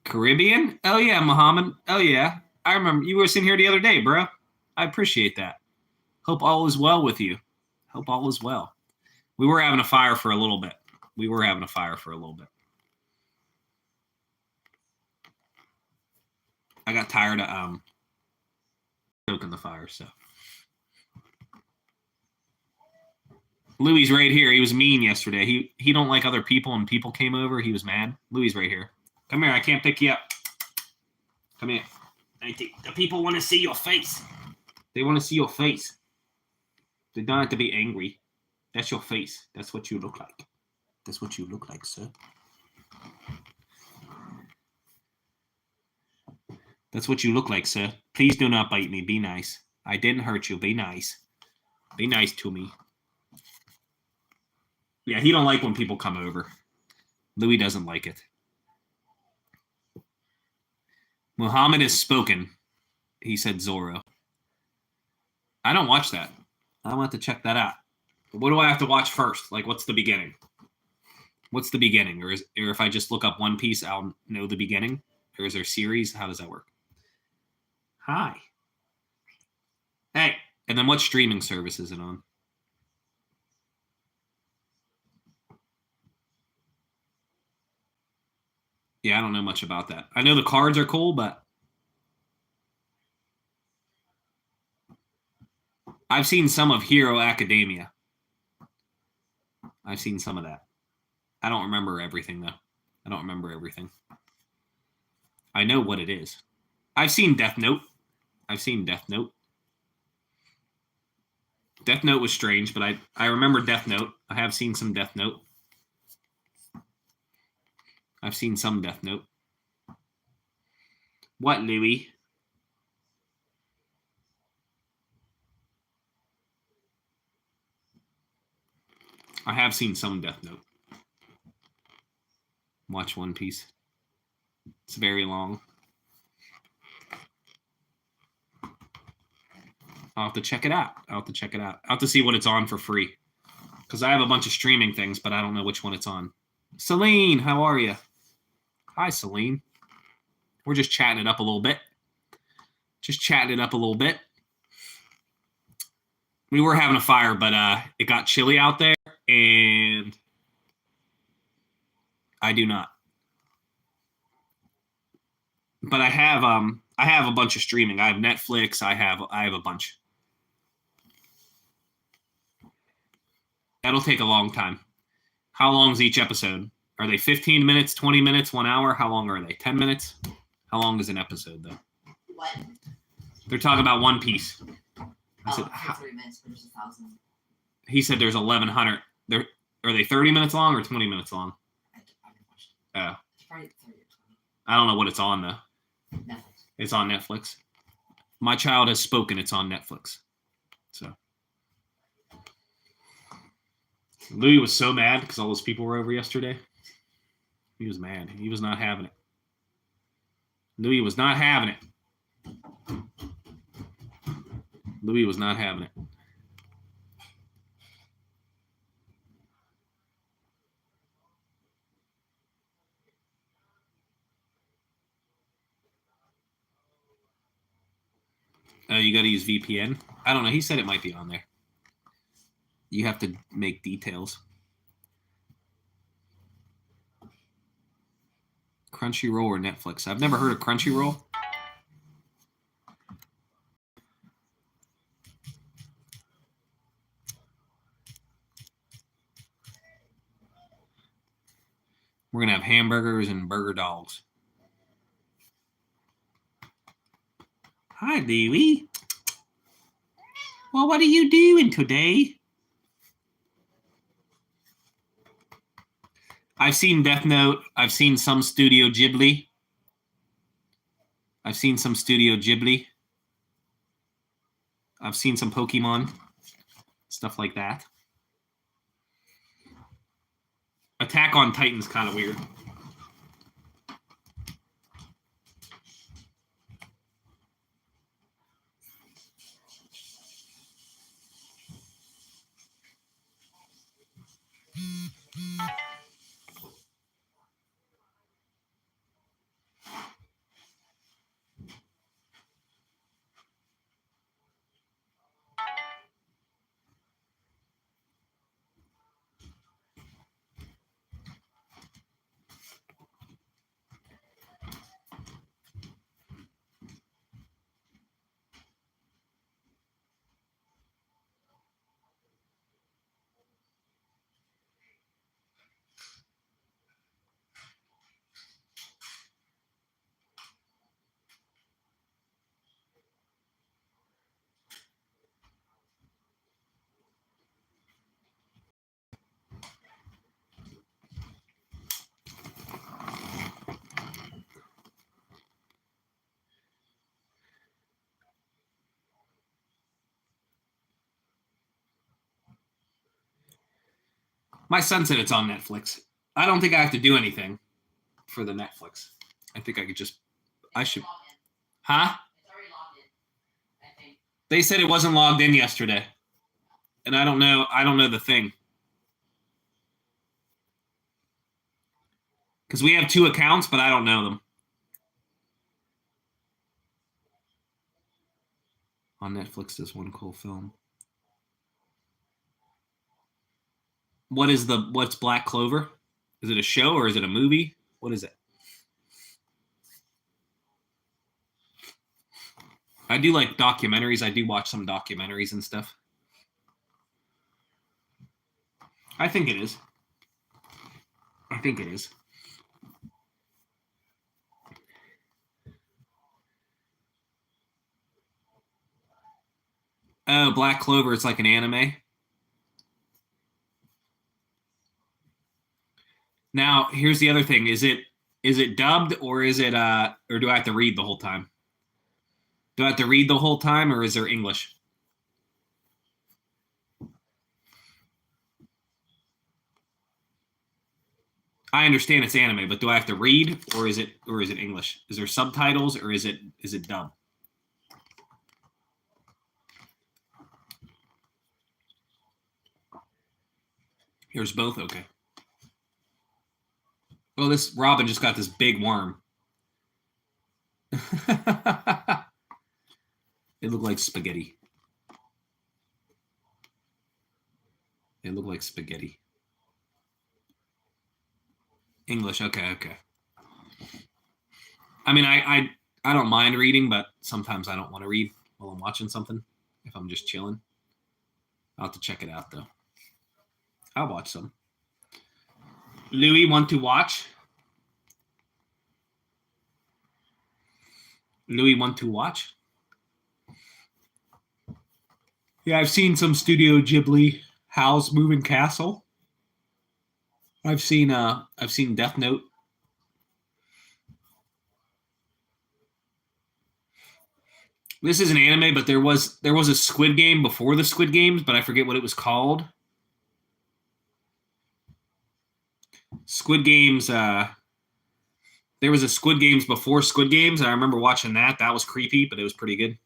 Caribbean? Oh, yeah, Muhammad. Oh, yeah. I remember you were sitting here the other day, bro. I appreciate that. Hope all is well with you. Hope all is well. We were having a fire for a little bit. I got tired of stoking the fire, so. Louis right here. He was mean yesterday. He don't like other people, and people came over. He was mad. Louis right here. Come here. I can't pick you up. Come here. The people want to see your face. They want to see your face. They don't have to be angry. That's your face. That's what you look like. That's what you look like, sir. That's what you look like, sir. Please do not bite me. Be nice. I didn't hurt you. Be nice. Be nice to me. Yeah, he don't like when people come over. Louis doesn't like it. Muhammad has spoken. He said Zorro. I don't watch that. I'll have to check that out. But what do I have to watch first? Like, what's the beginning? What's the beginning? Or if I just look up One Piece, I'll know the beginning? Or is there a series? How does that work? Hi. Hey. And then what streaming service is it on? Yeah, I don't know much about that. I know the cards are cool, but I've seen some of Hero Academia. I've seen some of that. I don't remember everything, though. I don't remember everything. I know what it is. I've seen Death Note. Death Note was strange, but I remember Death Note. I have seen some Death Note. I've seen some Death Note. What, Louis? I have seen some Death Note. Watch One Piece. It's very long. I'll have to check it out. I'll have to see what it's on for free. Because I have a bunch of streaming things, but I don't know which one it's on. Celine, how are you? Hi, Celine. We're just chatting it up a little bit. We were having a fire, but it got chilly out there, and I do not. But I have a bunch of streaming. I have Netflix. I have a bunch. That'll take a long time. How long is each episode? Are they 15 minutes, 20 minutes, 1 hour? How long are they? 10 minutes? How long is an episode, though? What? They're talking about One Piece. I said, 3 minutes, but there's 1,000. He said there's 1,100. Are they 30 minutes long or 20 minutes long? Oh. It's probably 30 or 20. I don't know what it's on, though. Netflix. It's on Netflix. My Child Has Spoken. It's on Netflix. So. Louis was so mad because all those people were over yesterday. He was mad. He was not having it. Louis was not having it. Louis was not having it. You got to use VPN. I don't know. He said it might be on there. You have to make details. Crunchyroll or Netflix? I've never heard of Crunchyroll. We're going to have hamburgers and burger dogs. Hi, Louie. Well, what are you doing today? I've seen Death Note. I've seen some Studio Ghibli. I've seen some Pokemon. Stuff like that. Attack on Titan's kind of weird. My son said it's on Netflix. I don't think I have to do anything for the Netflix. I think I could just. I should. Huh? They said it wasn't logged in yesterday, and I don't know. I don't know the thing because we have 2 accounts, but I don't know them. On Netflix, this one cool film. What's Black Clover? Is it a show or is it a movie? What is it? I do like documentaries. I do watch some documentaries and stuff. I think it is. I think it is. Oh, Black Clover. It's like an anime. Now, here's the other thing. Is it dubbed or is it or do I have to read the whole time? Do I have to read the whole time or is there English? I understand it's anime, but do I have to read or is it English? Is there subtitles or is it dubbed? Here's both. Okay. Oh, this Robin just got this big worm. It looked like spaghetti. It looked like spaghetti. English. Okay. I mean, I don't mind reading, but sometimes I don't want to read while I'm watching something. If I'm just chilling, I'll have to check it out though. I'll watch some. Louis, want to watch? Louis, want to watch? Yeah, I've seen some Studio Ghibli. Howl's Moving Castle. I've seen Death Note. This is an anime, but there was a Squid Game before the Squid Games, but I forget what it was called. Squid Games. There was a Squid Games before Squid Games, and I remember watching that. That was creepy, but it was pretty good.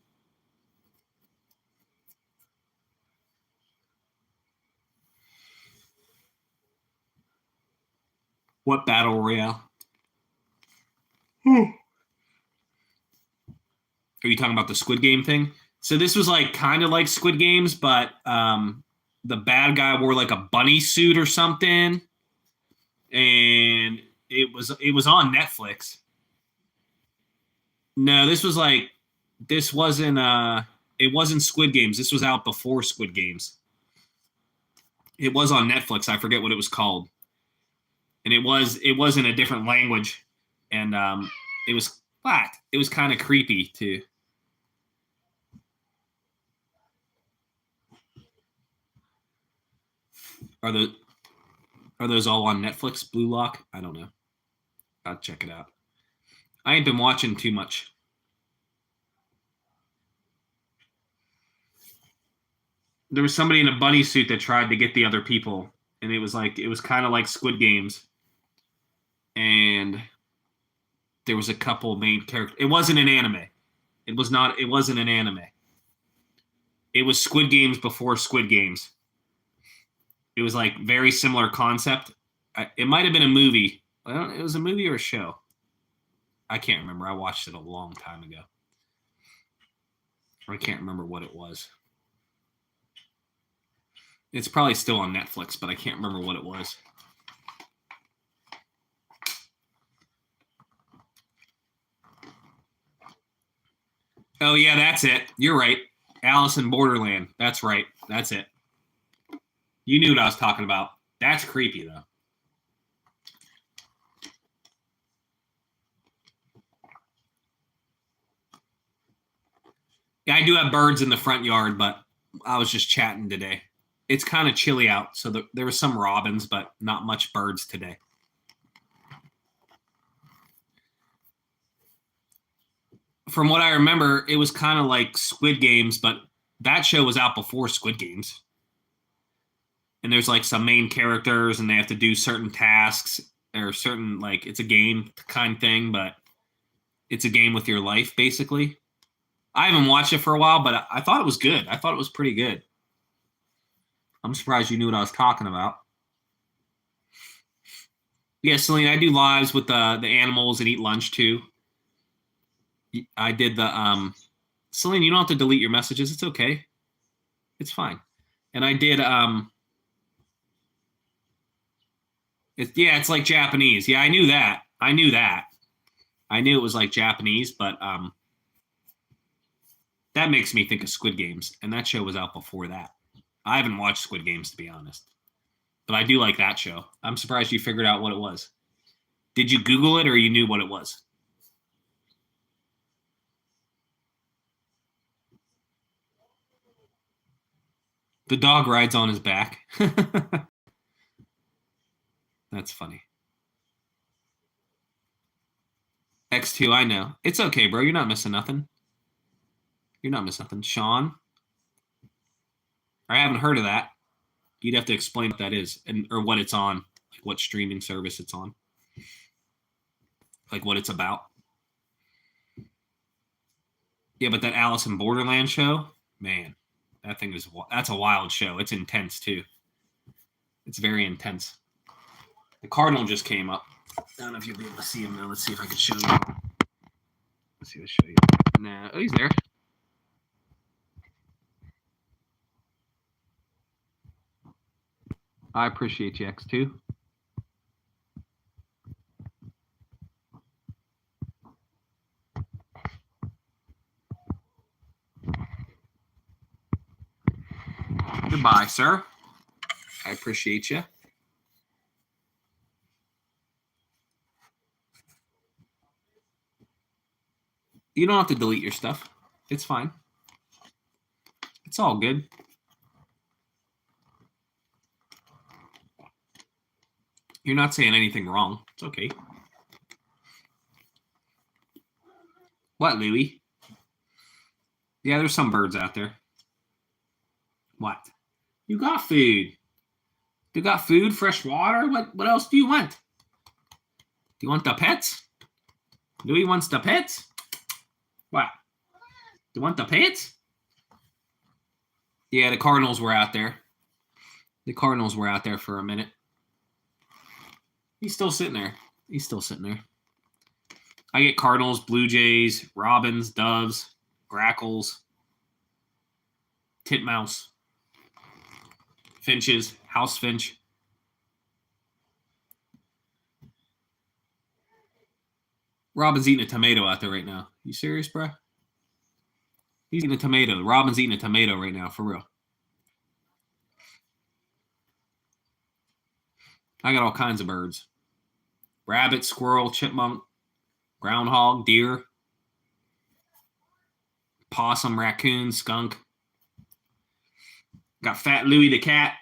What battle royale? Are you talking about the Squid Game thing? So this was like kind of like Squid Games, but the bad guy wore like a bunny suit or something, and it was on Netflix. No, this wasn't it wasn't Squid Games. This was out before Squid Games. It was on Netflix. I forget what it was called. And it was in a different language, and it was flat. It was kind of creepy too. Are those all on Netflix? Blue Lock? I don't know. I'll check it out. I ain't been watching too much. There was somebody in a bunny suit that tried to get the other people, and it was kind of like Squid Games. And there was a couple main characters. It wasn't an anime. It wasn't an anime. It was Squid Games before Squid Games. It was like very similar concept. It might have been a movie. It was a movie or a show. I can't remember. I watched it a long time ago. I can't remember what it was. It's probably still on Netflix, but I can't remember what it was. Oh, yeah, that's it. You're right. Alice in Borderland. That's right. That's it. You knew what I was talking about. That's creepy, though. Yeah, I do have birds in the front yard, but I was just chatting today. It's kind of chilly out, so there were some robins, but not much birds today. From what I remember, it was kind of like Squid Games, but that show was out before Squid Games. And there's like some main characters, and they have to do certain tasks or certain, like, it's a game kind thing, but it's a game with your life, basically. I haven't watched it for a while, but I thought it was good. I thought it was pretty good. I'm surprised you knew what I was talking about. Yeah, Celine, I do lives with the animals and eat lunch too. I did the Celine, you don't have to delete your messages. It's okay. It's fine. And I did it's like Japanese. Yeah, I knew that. I knew it was like Japanese, but that makes me think of Squid Games, and that show was out before that. I haven't watched Squid Games, to be honest. But I do like that show. I'm surprised you figured out what it was. Did you Google it, or you knew what it was? The dog rides on his back. That's funny. X2, I know. It's okay, bro. You're not missing nothing. You're not missing nothing. Sean? I haven't heard of that. You'd have to explain what that is or what it's on, like what streaming service it's on, like what it's about. Yeah, but that Alice in Borderland show, man, that's a wild show. It's intense too. It's very intense. The Cardinal just came up. I don't know if you'll be able to see him now. Let's see if I can show you. Let's see. Let's show you. Nah, oh, he's there. I appreciate you, X2. Goodbye, sir. I appreciate you. You don't have to delete your stuff. It's fine. It's all good. You're not saying anything wrong. It's okay. What, Louie? Yeah, there's some birds out there. What? You got food. You got food, fresh water? What else do you want? Do you want the pets? Louie wants the pets? What? Do you want the pets? Yeah, the Cardinals were out there. The Cardinals were out there for a minute. He's still sitting there. He's still sitting there. I get Cardinals, Blue Jays, Robins, Doves, Grackles, Titmouse, Finches, House Finch. Robin's eating a tomato out there right now. You serious, bro? He's eating a tomato. Robin's eating a tomato right now, for real. I got all kinds of birds. Rabbit, squirrel, chipmunk, groundhog, deer, possum, raccoon, skunk. Got Fat Louie the cat.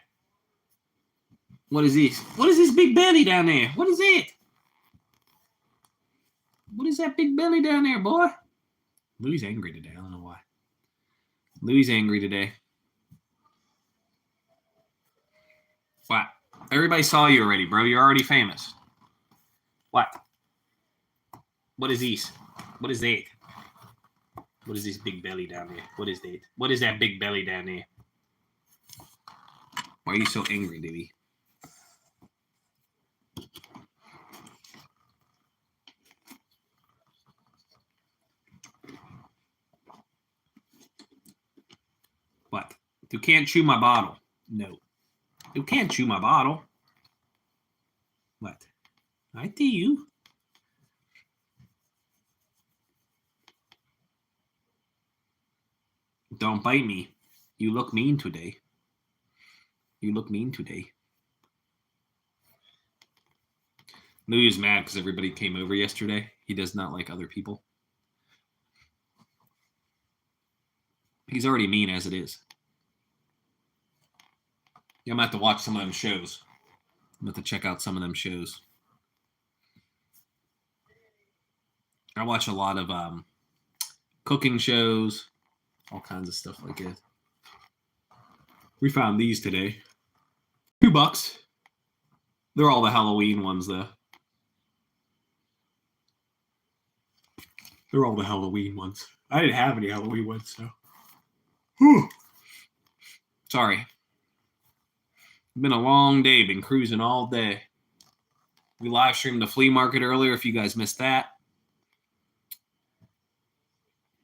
What is this? What is this big belly down there? What is it? What is that big belly down there, boy? Louie's angry today. I don't know why. Louie's angry today. What? Everybody saw you already, bro. You're already famous. What? What is this? What is that? What is this big belly down there? What is that? What is that big belly down there? Why are you so angry, Dewey? What? You can't chew my bottle. No. You can't chew my bottle. What? I do you. Don't bite me. You look mean today. You look mean today. Louis is mad because everybody came over yesterday. He does not like other people. He's already mean as it is. Yeah, I'm going to have to watch some of them shows. I'm going to have to check out some of them shows. I watch a lot of cooking shows, all kinds of stuff like that. We found these today. $2. They're all the Halloween ones, though. They're all the Halloween ones. I didn't have any Halloween ones, so. Whew. Sorry. Been a long day. Been cruising all day. We live streamed the flea market earlier if you guys missed that.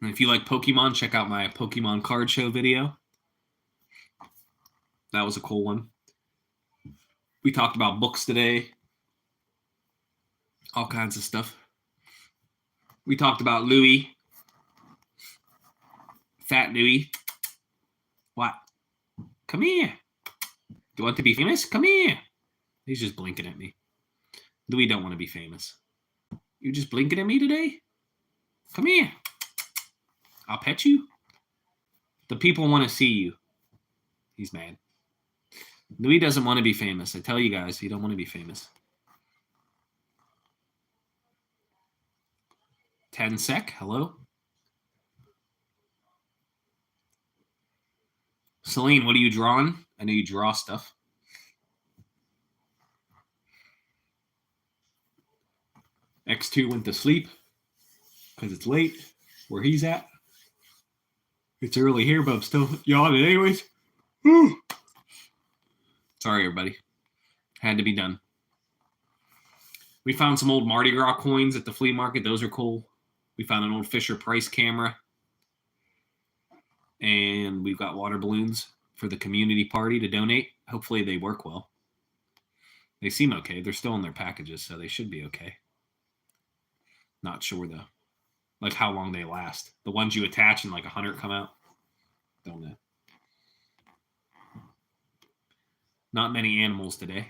And if you like Pokemon, check out my Pokemon card show video. That was a cool one. We talked about books today. All kinds of stuff. We talked about Louis. Fat Louis. What? Come here. Do you want to be famous? Come here. He's just blinking at me. Louis don't want to be famous. You just blinking at me today? Come here. I'll pet you. The people want to see you. He's mad. Louis doesn't want to be famous. I tell you guys, he don't want to be famous. 10 sec. Hello? Celine, what are you drawing? I know you draw stuff. X2 went to sleep because it's late where he's at. It's early here, but I'm still yawning anyways. Whew. Sorry, everybody. Had to be done. We found some old Mardi Gras coins at the flea market. Those are cool. We found an old Fisher-Price camera. And we've got water balloons for the community party to donate. Hopefully they work well. They seem okay. They're still in their packages, so they should be okay. Not sure, though. Like how long they last. The ones you attach and like 100 come out. Don't know. Not many animals today.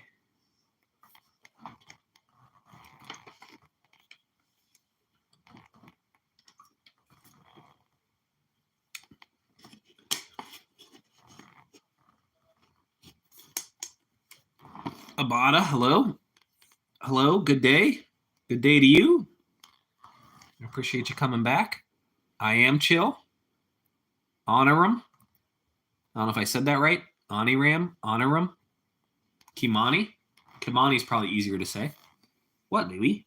Abada, hello. Hello, good day. Good day to you. I appreciate you coming back. I am chill. Honorum. I don't know if I said that right. Oniram. Honorum. Kimani. Kimani's probably easier to say. What, Louie?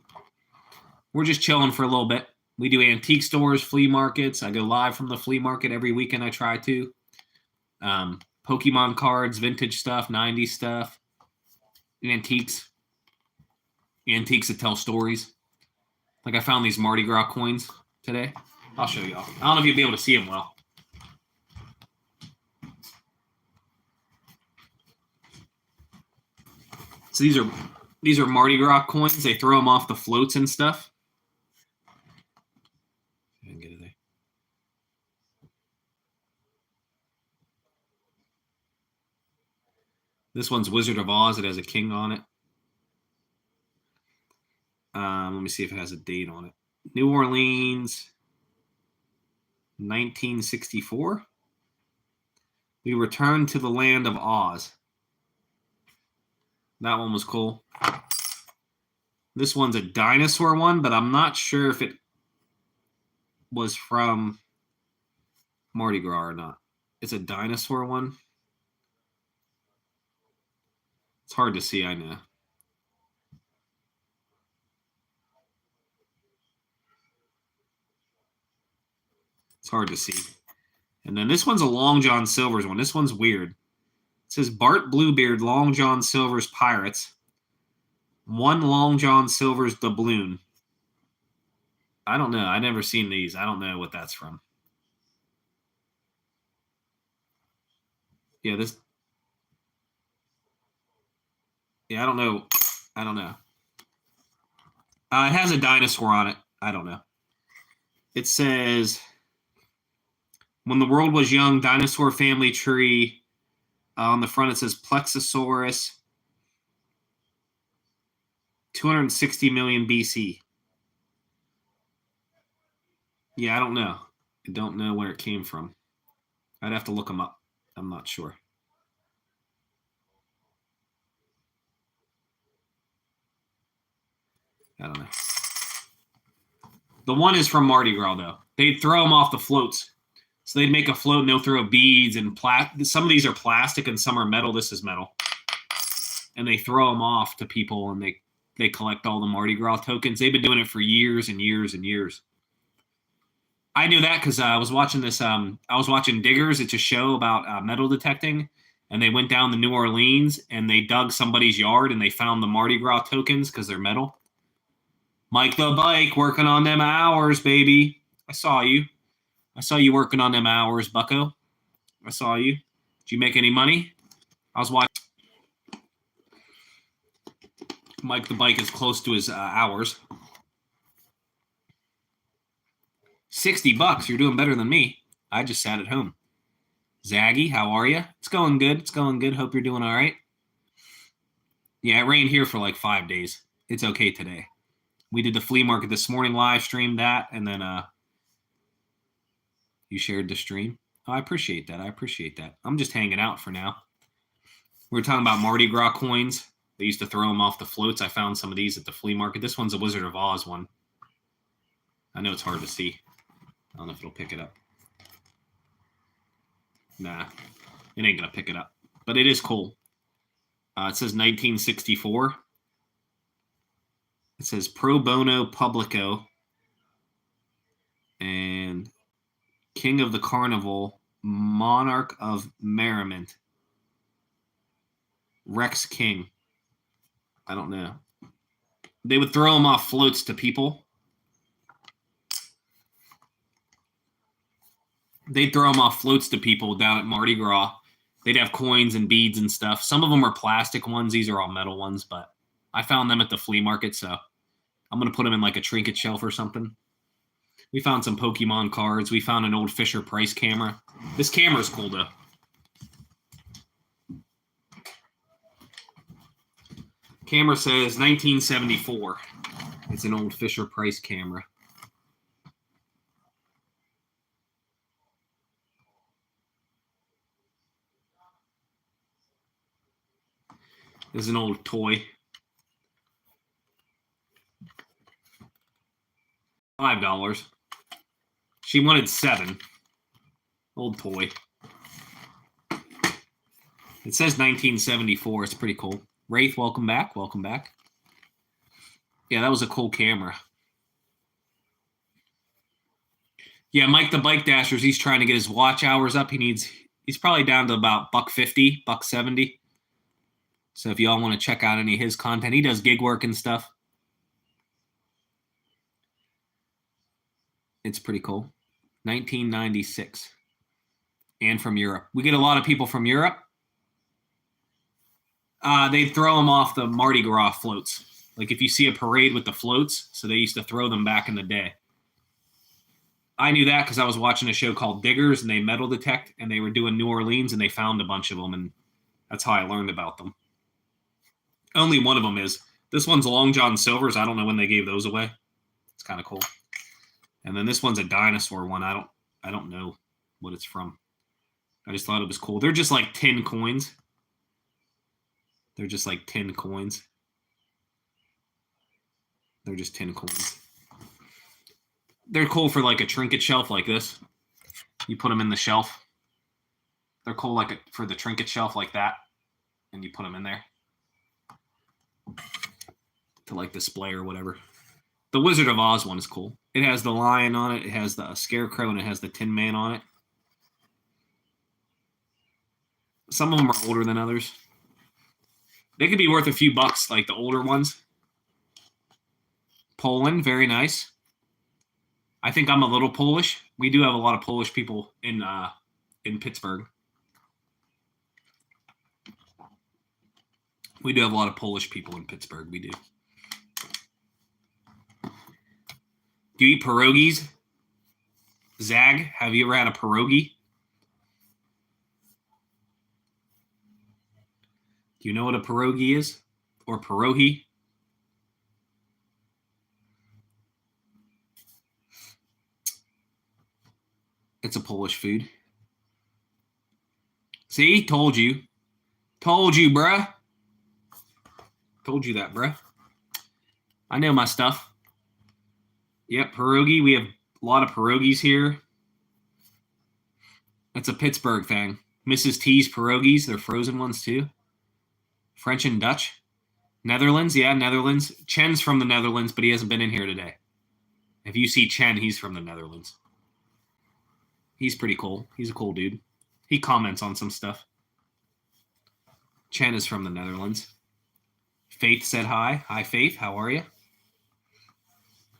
We're just chilling for a little bit. We do antique stores, flea markets. I go live from the flea market every weekend. I try to. Pokemon cards, vintage stuff, 90s stuff. Antiques. Antiques that tell stories. Like I found these Mardi Gras coins today. I'll show y'all. I don't know if you'll be able to see them well. So these are Mardi Gras coins. They throw them off the floats and stuff. I can get it there. This one's Wizard of Oz. It has a king on it. Let me see if it has a date on it. New Orleans, 1964. We returned to the land of Oz. That one was cool. This one's a dinosaur one, but I'm not sure if it was from Mardi Gras or not. It's a dinosaur one. It's hard to see, I know. It's hard to see. And then this one's a Long John Silver's one. This one's weird. It says Bart Bluebeard, Long John Silver's Pirates. 1 Long John Silver's Doubloon. I don't know. I've never seen these. I don't know what that's from. Yeah, this. Yeah, I don't know. I don't know. It has a dinosaur on it. I don't know. It says, when the world was young, dinosaur family tree. On the front, it says Plexisaurus, 260 million BC. Yeah, I don't know. I don't know where it came from. I'd have to look them up. I'm not sure. I don't know. The one is from Mardi Gras, though. They'd throw them off the floats. So they'd make a float and they'll throw beads and some of these are plastic and some are metal. This is metal. And they throw them off to people and they collect all the Mardi Gras tokens. They've been doing it for years and years and years. I knew that because I was watching this. I was watching Diggers. It's a show about metal detecting. And they went down to New Orleans and they dug somebody's yard and they found the Mardi Gras tokens because they're metal. Mike the Bike working on them hours, baby. I saw you. I saw you working on them hours, bucko. I saw you. Did you make any money? I was watching. Mike the Bike is close to his hours. $60. You're doing better than me. I just sat at home. Zaggy, how are you? It's going good. It's going good. Hope you're doing all right. Yeah, it rained here for like 5 days. It's okay today. We did the flea market this morning, live streamed that, and then you shared the stream. Oh, I appreciate that. I appreciate that. I'm just hanging out for now. We were talking about Mardi Gras coins. They used to throw them off the floats. I found some of these at the flea market. This one's a Wizard of Oz one. I know it's hard to see. I don't know if it'll pick it up. Nah, it ain't going to pick it up. But it is cool. It says 1964. It says Pro Bono Publico and King of the Carnival, Monarch of Merriment, Rex King. I don't know. They would throw them off floats to people. They'd throw them off floats to people down at Mardi Gras. They'd have coins and beads and stuff. Some of them are plastic ones. These are all metal ones, but I found them at the flea market, so I'm going to put them in like a trinket shelf or something. We found some Pokemon cards. We found an old Fisher-Price camera. This camera's cool, though. Camera says 1974. It's an old Fisher-Price camera. This is an old toy. $5. She wanted $7. Old toy. It says 1974. It's pretty cool. Wraith, welcome back. Welcome back. Yeah, that was a cool camera. Yeah, Mike the Bike Dashers, he's trying to get his watch hours up. He's probably down to about $150, $170. So if y'all want to check out any of his content, he does gig work and stuff. It's pretty cool. 1996. And from Europe. We get a lot of people from Europe. They throw them off the Mardi Gras floats. Like if you see a parade with the floats, so they used to throw them back in the day. I knew that because I was watching a show called Diggers, and they metal detect, and they were doing New Orleans, and they found a bunch of them, and that's how I learned about them. Only one of them is. This one's Long John Silver's. I don't know when they gave those away. It's kind of cool. And then this one's a dinosaur one. I don't know what it's from. I just thought it was cool. They're just like 10 coins. They're just like 10 coins. They're just 10 coins. They're cool for like a trinket shelf like this. You put them in the shelf. They're cool like for the trinket shelf like that. And you put them in there. To like display or whatever. The Wizard of Oz one is cool. It has the lion on it. It has the scarecrow and it has the Tin Man on it. Some of them are older than others. They could be worth a few bucks, like the older ones. Poland, very nice. I think I'm a little Polish. We do have a lot of Polish people in Pittsburgh. We do have a lot of Polish people in Pittsburgh. We do. Do you eat pierogies? Zag, have you ever had a pierogi? Do you know what a pierogi is? Or pierogi? It's a Polish food. See? Told you. Told you, bruh. Told you that, bruh. I know my stuff. Yep, pierogi. We have a lot of pierogies here. That's a Pittsburgh thing. Mrs. T's pierogies. They're frozen ones, too. French and Dutch. Netherlands. Yeah, Netherlands. Chen's from the Netherlands, but he hasn't been in here today. If you see Chen, he's from the Netherlands. He's pretty cool. He's a cool dude. He comments on some stuff. Chen is from the Netherlands. Faith said hi. Hi, Faith. How are you?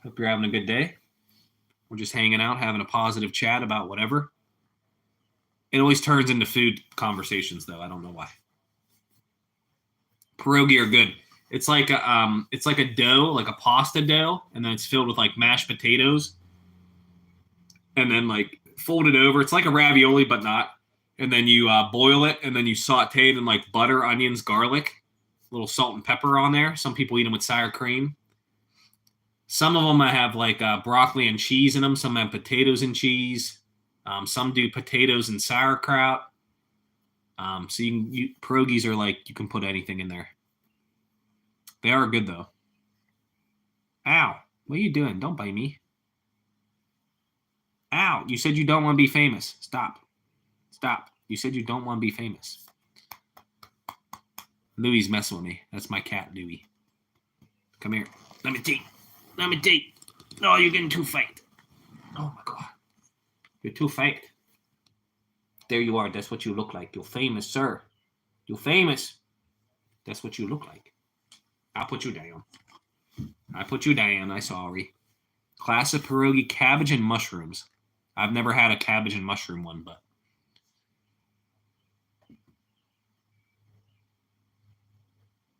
Hope you're having a good day. We're just hanging out, having a positive chat about whatever. It always turns into food conversations, though. I don't know why. Pierogi are good. It's like a dough, like a pasta dough, and then it's filled with like mashed potatoes, and then like fold it over. It's like a ravioli, but not. And then you boil it, and then you saute it in like butter, onions, garlic, a little salt and pepper on there. Some people eat them with sour cream. Some of them have like broccoli and cheese in them. Some have potatoes and cheese. Some do potatoes and sauerkraut. So pierogies are like you can put anything in there. They are good though. Ow! What are you doing? Don't bite me. Ow! You said you don't want to be famous. Stop. Stop. You said you don't want to be famous. Louie's messing with me. That's my cat, Louie. Come here. Let me take. Let me take. Oh, you're getting too fat. Oh my God. You're too fat. There you are. That's what you look like. You're famous, sir. You're famous. That's what you look like. I'll put you down. I put you down. I'm sorry. Classic pierogi, cabbage and mushrooms. I've never had a cabbage and mushroom one, but.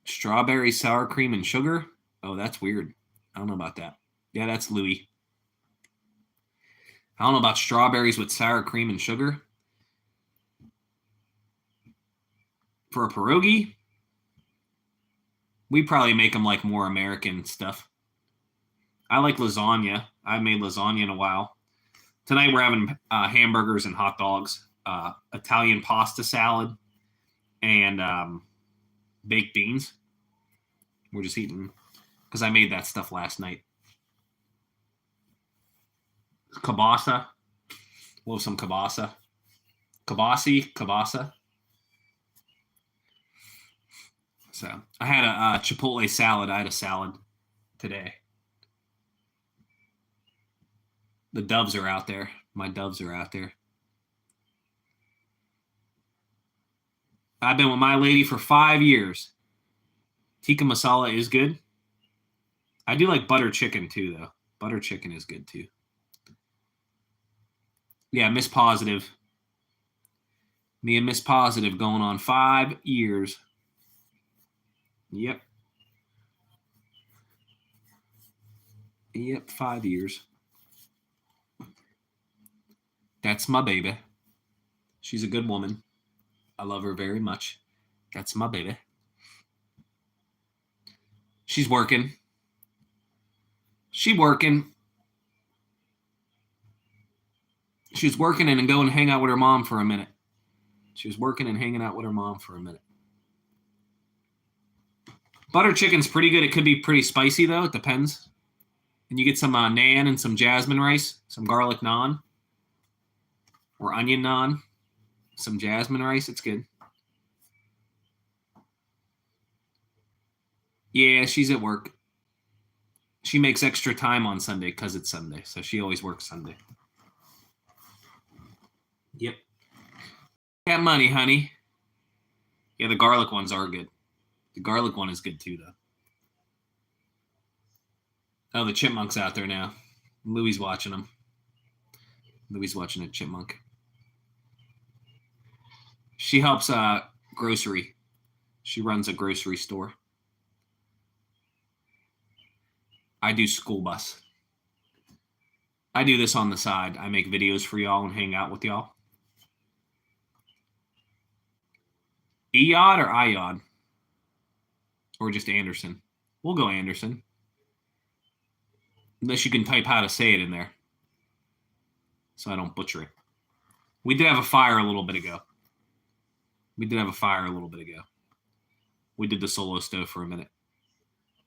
Strawberry, sour cream, and sugar? Oh, that's weird. I don't know about that. Yeah, that's Louis. I don't know about strawberries with sour cream and sugar. For a pierogi, we probably make them like more American stuff. I like lasagna. I haven't made lasagna in a while. Tonight we're having hamburgers and hot dogs, Italian pasta salad, and baked beans. We're just eating because I made that stuff last night. Kielbasa. Love some kielbasa. Kielbasa. So I had a Chipotle salad. I had a salad today. The doves are out there. My doves are out there. I've been with my lady for 5 years. Tikka masala is good. I do like butter chicken too, though. Butter chicken is good too. Yeah, Miss Positive. Me and Miss Positive going on 5 years. Yep. Yep, 5 years. That's my baby. She's a good woman. I love her very much. That's my baby. She's working. She's working and going to hang out with her mom for a minute. She was working and hanging out with her mom for a minute. Butter chicken's pretty good. It could be pretty spicy, though. It depends. And you get some naan and some jasmine rice, some garlic naan, or onion naan, some jasmine rice. It's good. Yeah, she's at work. She makes extra time on Sunday because it's Sunday, so she always works Sunday. Yep. Got money, honey. Yeah, the garlic ones are good. The garlic one is good too, though. Oh, the chipmunk's out there now. Louie's watching them. Louie's watching a chipmunk. She helps grocery. She runs a grocery store. I do school bus. I do this on the side. I make videos for y'all and hang out with y'all. Eyod or Iyod? Or just Anderson? We'll go Anderson. Unless you can type how to say it in there, so I don't butcher it. We did have a fire a little bit ago. We did the solo stove for a minute.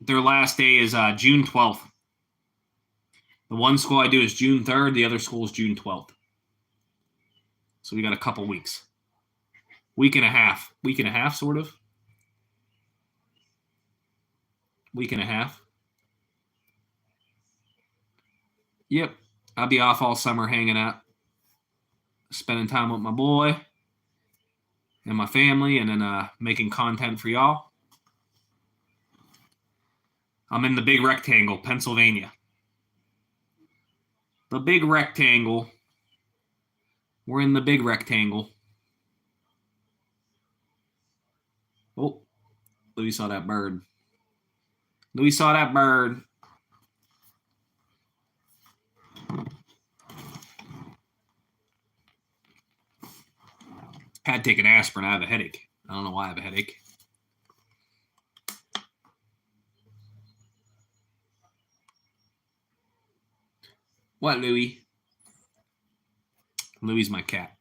Their last day is June 12th. The one school I do is June 3rd. The other school is June 12th. So we got a couple weeks. Week and a half, sort of. Week and a half. Yep. I'll be off all summer hanging out, spending time with my boy and my family, and then making content for y'all. I'm in the big rectangle, Pennsylvania. The big rectangle. We're in the big rectangle. Oh, Louis saw that bird. Had to take an aspirin. I have a headache. I don't know why I have a headache. What, Louis? Louis's my cat.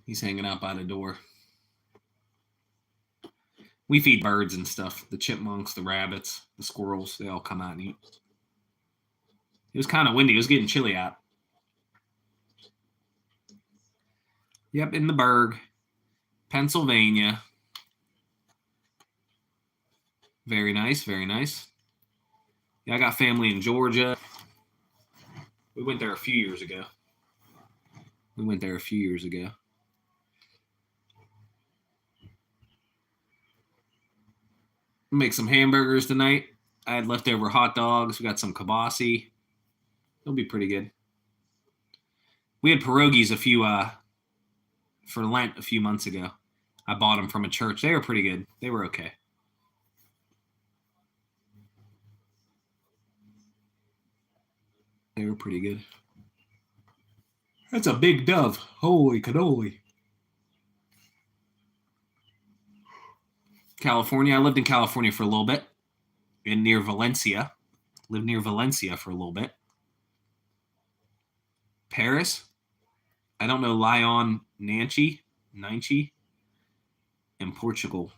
He's hanging out by the door. We feed birds and stuff. The chipmunks, the rabbits, the squirrels, they all come out and eat. It was kind of windy. It was getting chilly out. Yep, in the Berg, Pennsylvania. Very nice, very nice. Yeah, I got family in Georgia. We went there a few years ago. Make some hamburgers tonight. I had leftover hot dogs. We got some kibasi. It'll be pretty good. We had pierogies for Lent a few months ago. I bought them from a church. They were pretty good. They were okay. They were pretty good. That's a big dove. Holy cannoli. California. I lived in California for a little bit. Near Valencia. Lived near Valencia for a little bit. Paris. I don't know Lyon, Nancy, and Portugal.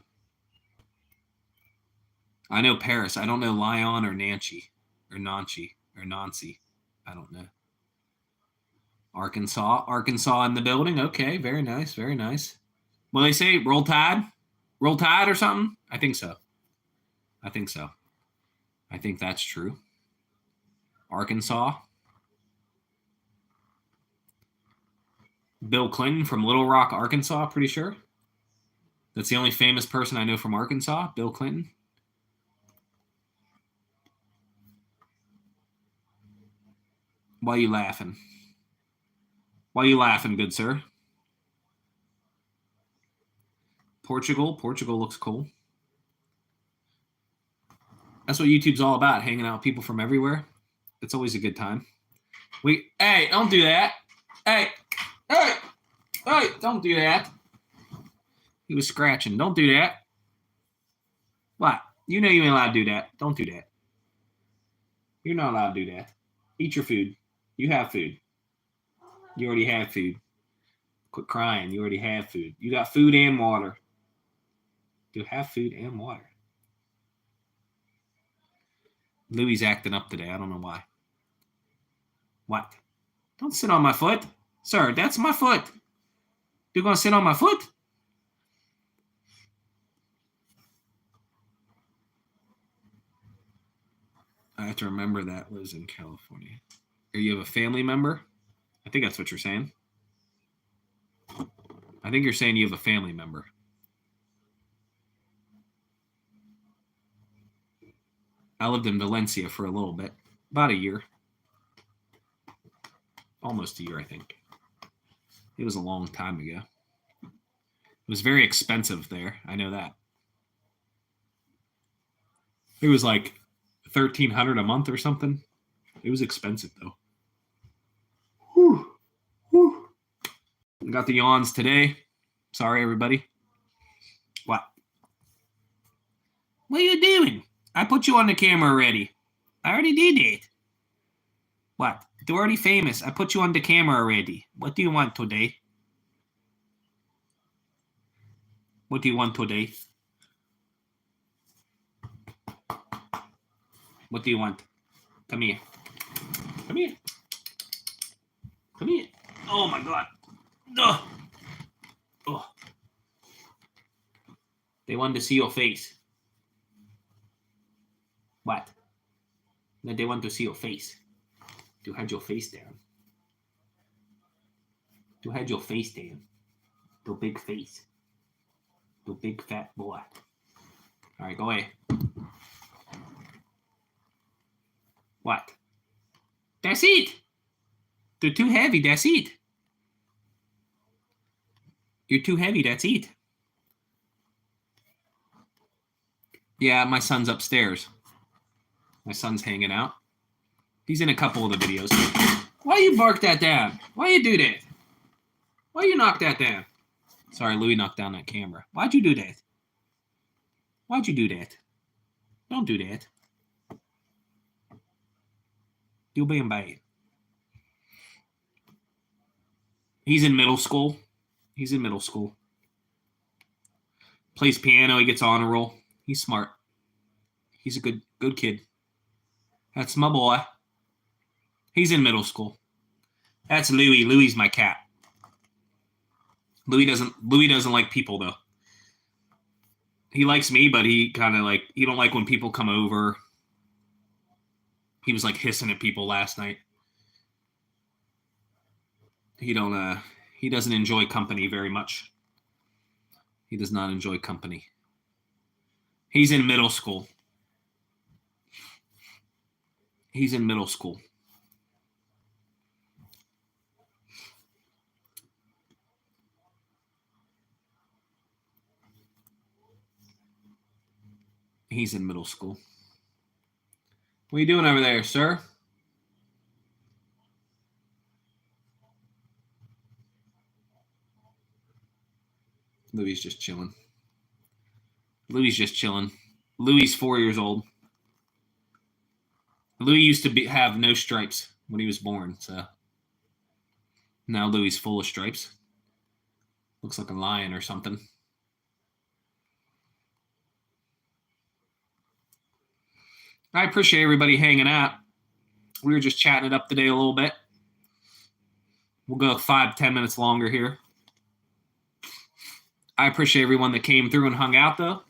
I know Paris. I don't know Lyon or Nancy. I don't know. Arkansas in the building. Okay, very nice, very nice. Well, they say roll tide or something. I think so. I think that's true. Arkansas. Bill Clinton from Little Rock, Arkansas, pretty sure. That's the only famous person I know from Arkansas, Bill Clinton. Why are you laughing? Good sir? Portugal looks cool. That's what YouTube's all about, hanging out with people from everywhere. It's always a good time. Hey, don't do that. Hey, don't do that. He was scratching. Don't do that. What? You know you ain't allowed to do that. Don't do that. You're not allowed to do that. Eat your food. You have food. You already have food. Quit crying. You already have food. You got food and water. You have food and water. Louie's acting up today. I don't know why. What? Don't sit on my foot. Sir, that's my foot. You're going to sit on my foot? I have to remember that lives in California. Or you have a family member? I think that's what you're saying. I think you're saying you have a family member. I lived in Valencia for a little bit, about a year. Almost a year, I think. It was a long time ago. It was very expensive there. I know that. It was like $1,300 a month or something. It was expensive though. Whew. Whew. Got the yawns today. Sorry, everybody. What? What are you doing? I put you on the camera already. I already did it. What? You're already famous. I put you on the camera already. What do you want today? What do you want today? What do you want? Come here. Come here. Come here. Oh my God. Ugh. Oh. They wanted to see your face. What? No, they want to see your face. To hide your face down. To hide your face down. The big face. The big fat boy. All right, go away. What? That's it. They're too heavy. That's it. You're too heavy. That's it. Yeah, my son's upstairs. My son's hanging out. He's in a couple of the videos. Why you bark that down? Why you do that? Why you knock that down? Sorry, Louis knocked down that camera. Why'd you do that? Why'd you do that? Don't do that. You're being bad. He's in middle school. He's in middle school. Plays piano. He gets honor roll. He's smart. He's a good kid. That's my boy. He's in middle school. That's Louis. Louis's my cat. Louis doesn't like people though. He likes me, but he kind of like he don't like when people come over. He was like hissing at people last night. He doesn't enjoy company very much. He does not enjoy company. He's in middle school. He's in middle school. He's in middle school. What are you doing over there, sir? Louis just chilling. Louis just chilling. Louis 4 years old. Louis used to have no stripes when he was born, so now Louis full of stripes. Looks like a lion or something. I appreciate everybody hanging out. We were just chatting it up today a little bit. We'll go 5-10 minutes longer here. I appreciate everyone that came through and hung out, though.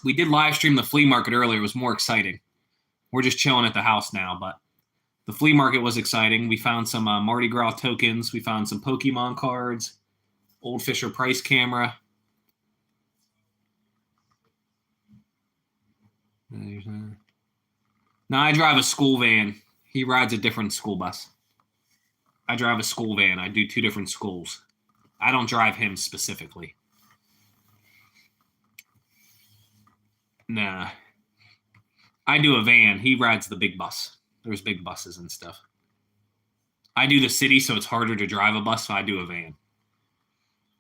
We did live stream the flea market earlier. It was more exciting. We're just chilling at the house now, but the flea market was exciting. We found some Mardi Gras tokens. We found some Pokemon cards, old Fisher Price camera. Now I drive a school van. He rides a different school bus. I drive a school van. I do 2 different schools. I don't drive him specifically. Nah. I do a van. He rides the big bus. There's big buses and stuff. I do the city, so it's harder to drive a bus, so I do a van.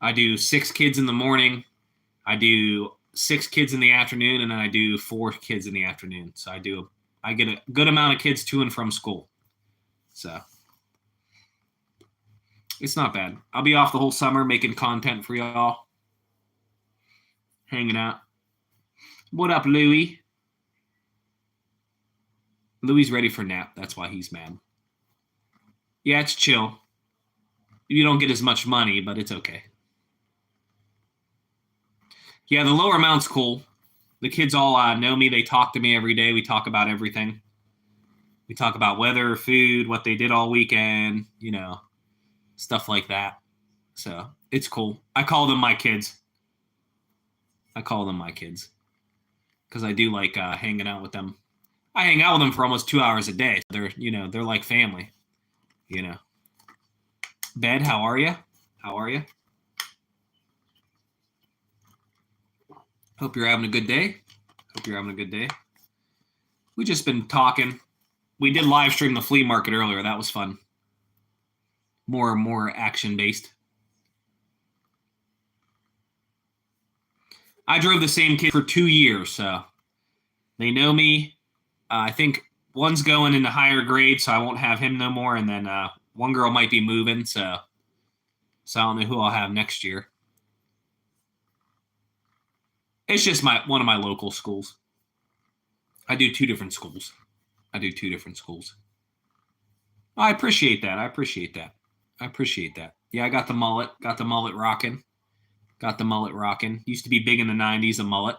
I do 6 kids in the morning. I do 6 kids in the afternoon, and then I do 4 kids in the afternoon. So I get a good amount of kids to and from school. So it's not bad. I'll be off the whole summer making content for y'all. Hanging out. What up, Louis? Louis ready for nap. That's why he's mad. Yeah, it's chill. You don't get as much money, but it's okay. Yeah, the lower amount's cool. The kids all know me. They talk to me every day. We talk about everything. We talk about weather, food, what they did all weekend, stuff like that. So it's cool. I call them my kids. because I do like hanging out with them. I hang out with them for almost 2 hours a day. They're like family. Bed, how are you? How are you? Hope you're having a good day. Hope you're having a good day. We just been talking. We did live stream the flea market earlier. That was fun. More action based. I drove the same kid for 2 years, so they know me. I think one's going into higher grade, so I won't have him no more. And then one girl might be moving, so I don't know who I'll have next year. It's just one of my local schools. I do 2 different schools. I appreciate that. Yeah, I got the mullet. Rocking. Used to be big in the 90s, a mullet.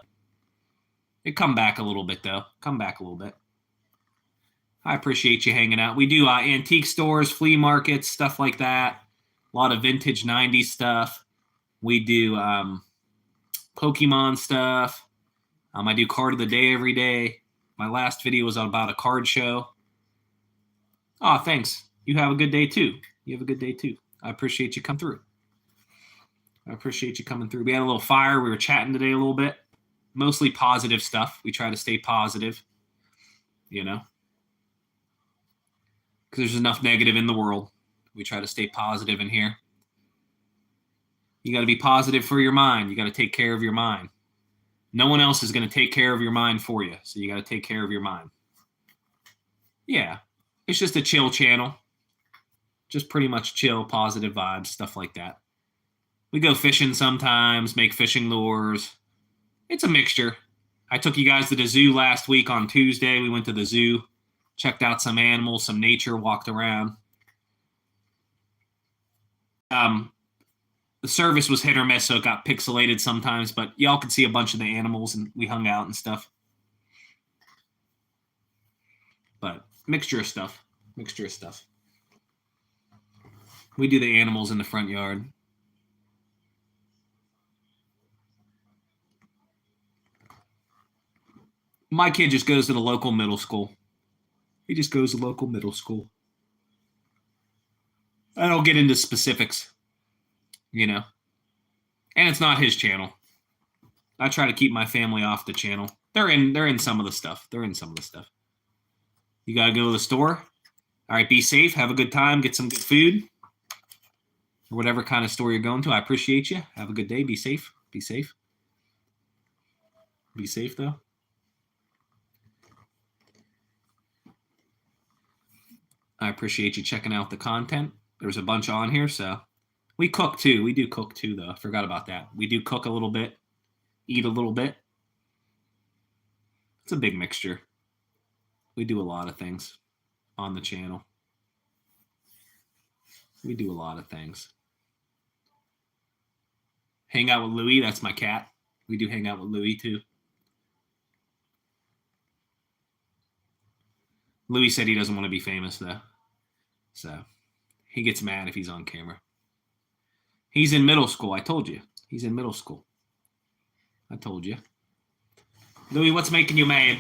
It come back a little bit, though. I appreciate you hanging out. We do antique stores, flea markets, stuff like that. A lot of vintage 90s stuff. We do Pokemon stuff. I do card of the day every day. My last video was about a card show. Oh, thanks. You have a good day, too. I appreciate you coming through. We had a little fire. We were chatting today a little bit. Mostly positive stuff. We try to stay positive, because there's enough negative in the world. We try to stay positive in here. You got to be positive for your mind. You got to take care of your mind. No one else is going to take care of your mind for you, so you got to take care of your mind. Yeah, it's just a chill channel. Just pretty much chill, positive vibes, stuff like that. We go fishing sometimes, make fishing lures. It's a mixture. I took you guys to the zoo last week on Tuesday. We went to the zoo, checked out some animals, some nature, walked around. The service was hit or miss, so it got pixelated sometimes, but y'all could see a bunch of the animals, and we hung out and stuff. But mixture of stuff. We do the animals in the front yard. My kid just goes to the local middle school. I don't get into specifics, And it's not his channel. I try to keep my family off the channel. They're in some of the stuff. You gotta go to the store. All right, be safe. Have a good time. Get some good food. Or whatever kind of store you're going to. I appreciate you. Have a good day. Be safe. Be safe, though. I appreciate you checking out the content. There's a bunch on here, so we cook too. We do cook too, though. I forgot about that. We do cook a little bit, eat a little bit. It's a big mixture. We do a lot of things on the channel. We do a lot of things. Hang out with Louie. That's my cat. We do hang out with Louie too. Louie said he doesn't want to be famous, though. So he gets mad if he's on camera. He's in middle school. I told you. He's in middle school. I told you. Louie, what's making you mad?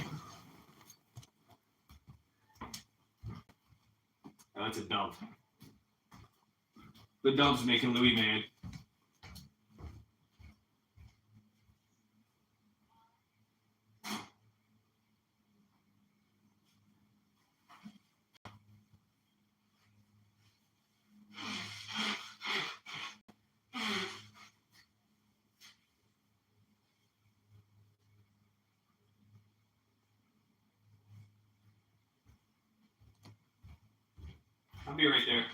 Oh, that's a dove. The dove's making Louie mad. I'll be right there.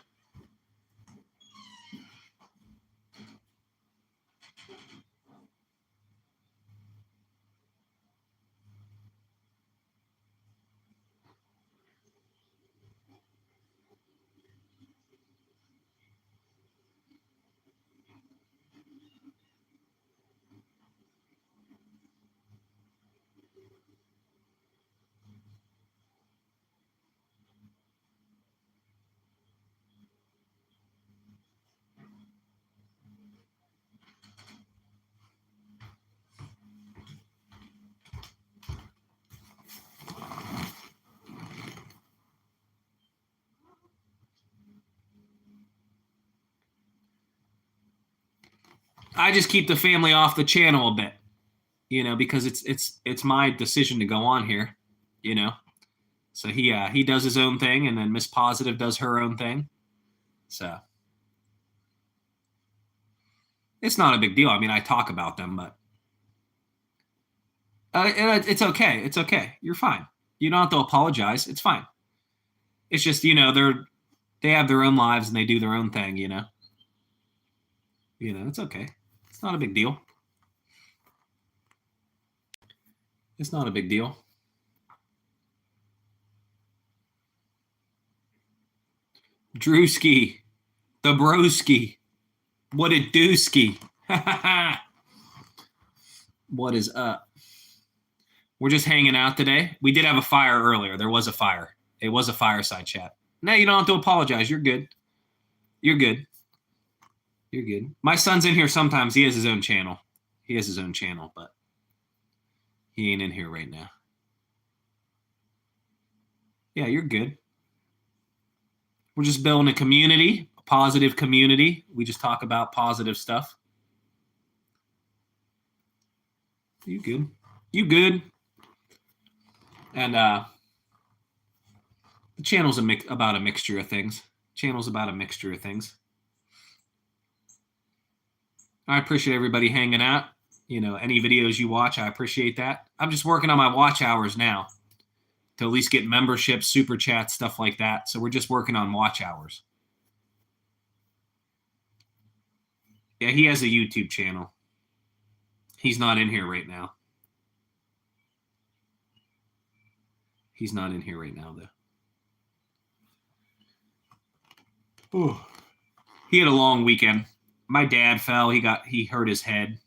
I just keep the family off the channel a bit, you know, because it's my decision to go on here, you know. So he does his own thing, and then Miss Positive does her own thing. So it's not a big deal. I mean, I talk about them, but it's okay. It's okay. You're fine. You don't have to apologize. It's fine. It's just, you know, they have their own lives and they do their own thing, you know. You know, it's okay. It's not a big deal. It's not a big deal. Drewski, the broski, what a dooski. What is up? We're just hanging out today. We did have a fire earlier. There was a fire. It was a fireside chat. No, you don't have to apologize. You're good. You're good. You're good. My son's in here sometimes. He has his own channel. He has his own channel, but he ain't in here right now. Yeah, you're good. We're just building a community, a positive community. We just talk about positive stuff. You good? You good? And the channel's about a mixture of things. Channel's about a mixture of things. I appreciate everybody hanging out. You know, any videos you watch, I appreciate that. I'm just working on my watch hours now to at least get memberships, super chats, stuff like that. So we're just working on watch hours. Yeah, he has a YouTube channel. He's not in here right now. He's not in here right now, though. Ooh. He had a long weekend. My dad fell. He hurt his head.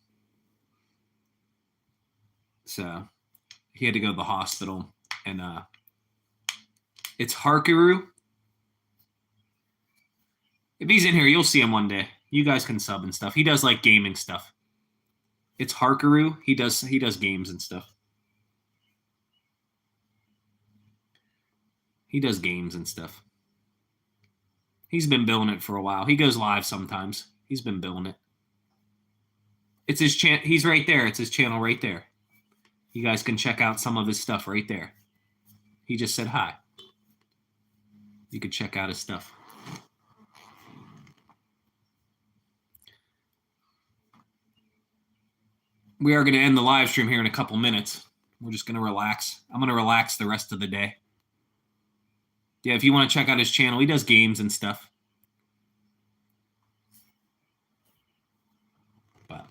So he had to go to the hospital. And it's Harkaru. If he's in here, you'll see him one day. You guys can sub and stuff. He does like gaming stuff. It's Harkaru. He does games and stuff. He does games and stuff. He's been billing it for a while. He goes live sometimes. He's been billing it. It's his channel. He's right there. It's his channel right there. You guys can check out some of his stuff right there. He just said hi. You could check out his stuff. We are going to end the live stream here in a couple minutes. We're just going to relax. I'm going to relax the rest of the day. Yeah, if you want to check out his channel, he does games and stuff. But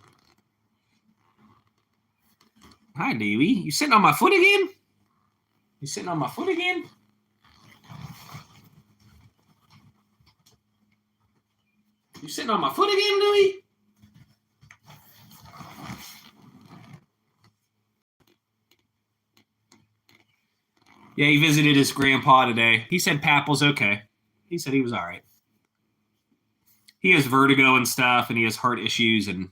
hi, Davey. You sitting on my foot again? You sitting on my foot again? You sitting on my foot again, Louie? Yeah, he visited his grandpa today. He said Pap was okay. He said he was all right. He has vertigo and stuff, and he has heart issues, and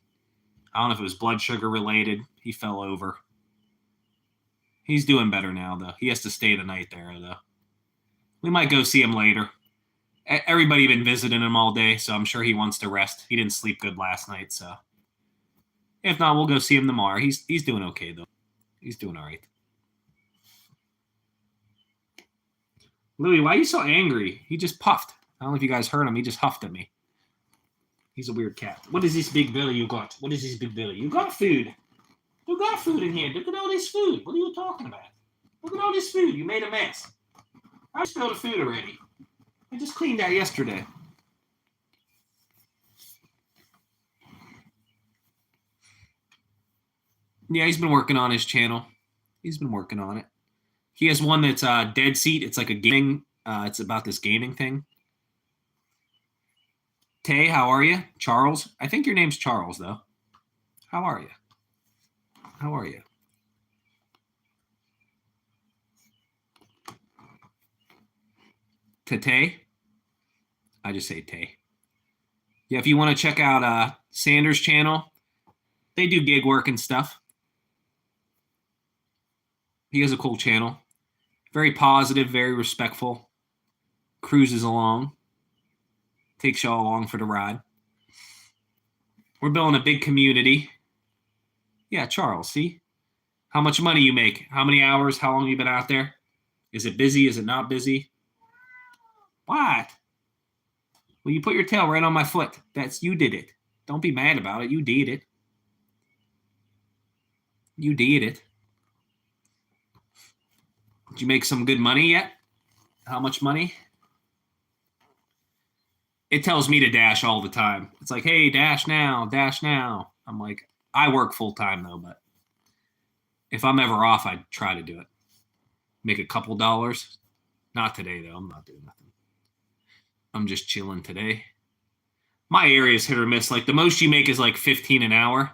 I don't know if it was blood sugar related. He fell over. He's doing better now, though. He has to stay the night there, though. We might go see him later. Everybody been visiting him all day, so I'm sure he wants to rest. He didn't sleep good last night, so if not, we'll go see him tomorrow. He's doing okay, though. He's doing all right. Louis, why are you so angry? He just puffed. I don't know if you guys heard him. He just huffed at me. He's a weird cat. What is this big belly you got? What is this big belly? You got food. You got food in here. Look at all this food. What are you talking about? Look at all this food. You made a mess. I spilled the food already. I just cleaned that yesterday. Yeah, he's been working on his channel. He's been working on it. He has one that's Dead Seat. It's like a gaming. It's about this gaming thing. Tay, how are you? Charles? I think your name's Charles, though. How are you? How are you? Tay? I just say Tay. Yeah, if you want to check out Sanders' channel, they do gig work and stuff. He has a cool channel. Very positive, very respectful. Cruises along. Takes y'all along for the ride. We're building a big community. Yeah, Charles, see? How much money you make? How many hours? How long you been out there? Is it busy? Is it not busy? What? Well, you put your tail right on my foot. You did it. Don't be mad about it. You did it. You did it. Did you make some good money yet? How much money? It tells me to dash all the time. It's like, hey, dash now, dash now. I'm like, I work full time though, but if I'm ever off, I'd try to do it. Make a couple dollars. Not today though. I'm not doing nothing. I'm just chilling today. My area is hit or miss. Like the most you make is like 15 an hour.